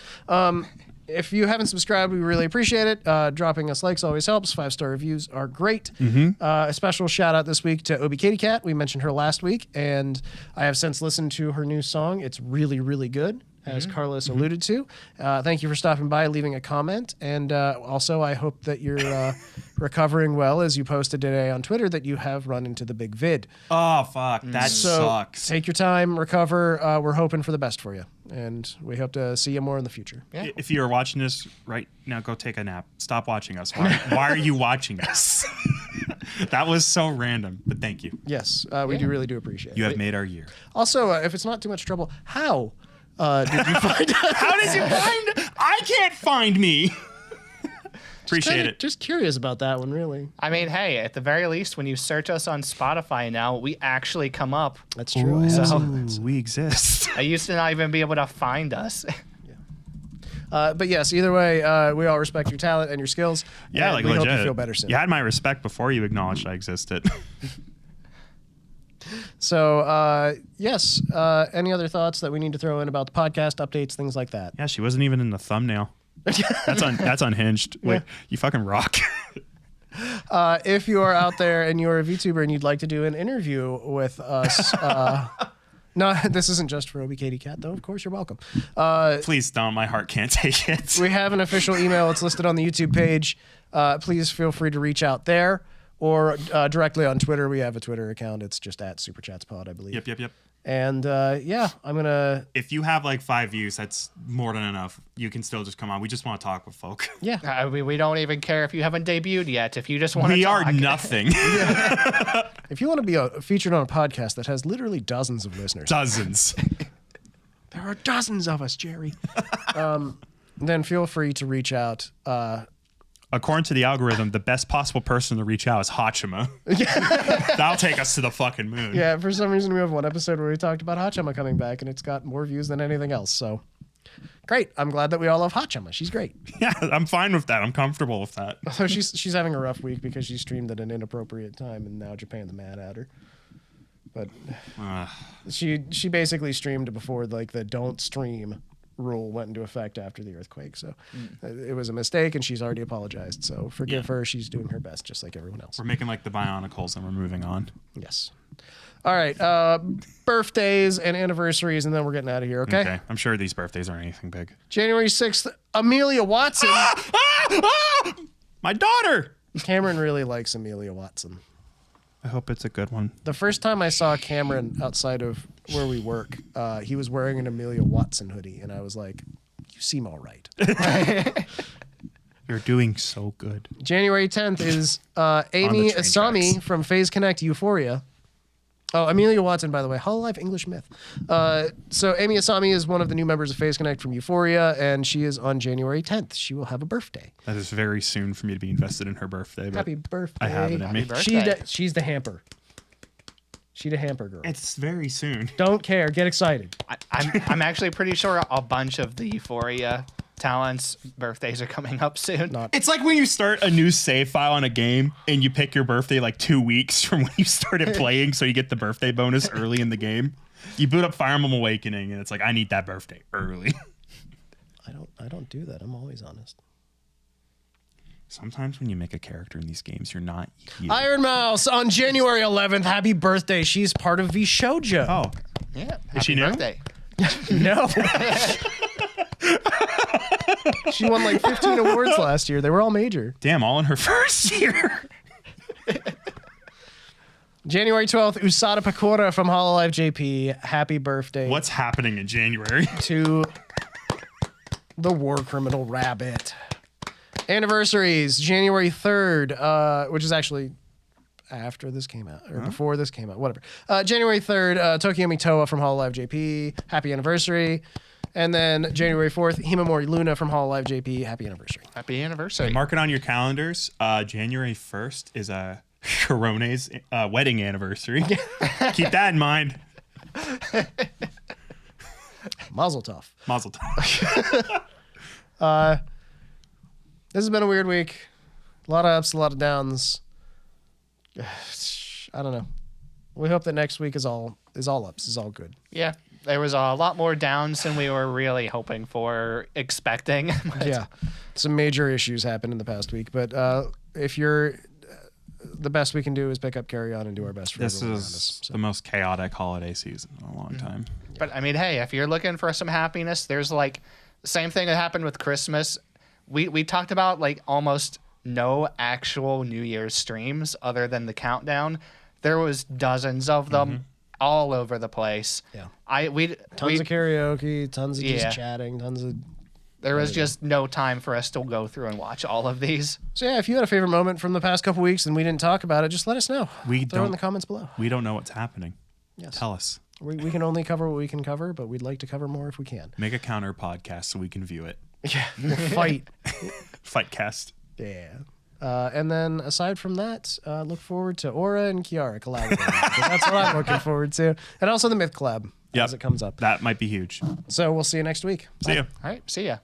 If you haven't subscribed, we really appreciate it. Dropping us likes always helps. 5-star reviews are great. A special shout out this week to Obi Katie Cat. We mentioned her last week, and I have since listened to her new song. It's really, really good, as Carlos alluded to. Thank you for stopping by, leaving a comment. And also, I hope that you're recovering well, as you posted today on Twitter that you have run into the big vid. Oh, fuck. That So sucks. take your time, recover. We're hoping for the best for you, and we hope to see you more in the future. Yeah. If you're watching this right now, go take a nap. Stop watching us. Why are you watching us? That was so random, but thank you. Yes, we do really do appreciate You it. have made our year. Also, if it's not too much trouble, how did you find us? How did you find? I can't find me. Appreciate it. Just curious about that one, really. I mean, hey, at the very least, when you search us on Spotify now, we actually come up. That's true. I have seen that. We exist. I used to not even be able to find us. But yes, either way, we all respect your talent and your skills. Yeah, and like we legit. hope you feel better soon. You had my respect before you acknowledged I existed. So, yes, any other thoughts that we need to throw in about the podcast, updates, things like that? Yeah, she wasn't even in the thumbnail. That's unhinged. Wait, you fucking rock. If you are out there and you're a VTuber and you'd like to do an interview with us, no, this isn't just for Obi Katie Cat, though. Of course, you're welcome. Please don't. My heart can't take it. We have an official email. It's listed on the YouTube page. Please feel free to reach out there or directly on Twitter. We have a Twitter account. It's just at SuperChatsPod, I believe. Yep. And yeah, I'm going to... If you have like 5 views, that's more than enough. You can still just come on. We just want to talk with folk. Yeah. We don't even care if you haven't debuted yet. If you just want to We talk. are nothing. If you want to be featured on a podcast that has literally dozens of listeners. Dozens. There are dozens of us, Jerry. Then feel free to reach out. According to the algorithm, the best possible person to reach out is Hachima. That'll take us to the fucking moon. Yeah, for some reason we have one episode where we talked about Hachima coming back, and it's got more views than anything else. So great. I'm glad that we all love Hachima. She's great. Yeah, I'm fine with that. I'm comfortable with that. Although she's having a rough week because she streamed at an inappropriate time, and now Japan's mad at her. But she basically streamed before like the don't stream rule went into effect after the earthquake. So it was a mistake, and she's already apologized. So forgive her. She's doing her best, just like everyone else. We're making like the Bionicles and we're moving on. Yes. All right. Birthdays and anniversaries, and then we're getting out of here, okay? I'm sure these birthdays aren't anything big. January 6th, Amelia Watson. My daughter! Cameron really likes Amelia Watson. I hope it's a good one. The first time I saw Cameron outside of where we work, he was wearing an Amelia Watson hoodie, and I was like, you seem all right. You're doing so good. January 10th is Amy train Asami tracks. from Phase Connect Eurphoria. Oh, Amelia Watson, by the way, Hololive English Myth. So Amy Asami is one of the new members of Phase Connect from Eurphoria, and she is on January 10th. She will have a birthday. That is very soon for me to be invested in her birthday. But Happy birthday. I have it in me. birthday. She's the hamper. She the hamper girl. It's very soon. Don't care. Get excited. I'm actually pretty sure a bunch of the Euphoria talents' birthdays are coming up soon. It's like when you start a new save file on a game and you pick your birthday like 2 weeks from when you started playing, so you get the birthday bonus early in the game. You boot up Fire Emblem Awakening and it's like, I need that birthday early. I don't do that. I'm always honest. Sometimes when you make a character in these games, you're not you. Iron Mouse on January 11th. Happy birthday. She's part of VShojo. Oh, Yeah. Is she new? Birthday. No. She won like 15 awards last year. They were all major. damn, all in her first year. January 12th, Usada Pakura from Hololive JP. Happy birthday What's happening in January? to the war criminal rabbit. Anniversaries, January 3rd, which is actually after this came out, or before this came out, whatever. January 3rd, Tokiomi Toa from Hololive JP. Happy anniversary. And then January 4th, Himamori Luna from Hololive JP. Happy anniversary. Happy anniversary. Mark it on your calendars. January 1st is a Corone's wedding anniversary. Keep that in mind. Mazel tov. Mazel tov. This has been a weird week. A lot of ups, a lot of downs. I don't know. We hope that next week is all ups, is all good. Yeah. There was a lot more downs than we were really hoping for, expecting. But Yeah. Some major issues happened in the past week, but if you're the best we can do is pick up, carry on, and do our best for This everyone around is us. So. the most chaotic holiday season in a long time. But I mean, hey, if you're looking for some happiness, there's like the same thing that happened with Christmas. We talked about like almost no actual New Year's streams other than the countdown. There was dozens of them all over the place. Yeah. Tons of karaoke, tons of Yeah. just chatting, tons of... There was just no time for us to go through and watch all of these. So yeah, if you had a favorite moment from the past couple weeks and we didn't talk about it, just let us know. We Throw it in don't- the comments below. We don't know what's happening. Yes. Tell us. We can only cover what we can cover, but we'd like to cover more if we can. Make a counter podcast so we can view it. Yeah. We'll fight. Fightcast. Yeah. And then aside from that, look forward to Aura and Kiara collaborating. 'Cause that's what I'm looking forward to. And also the Myth collab as it comes up. That might be huge. So we'll see you next week. See ya. All right, see ya.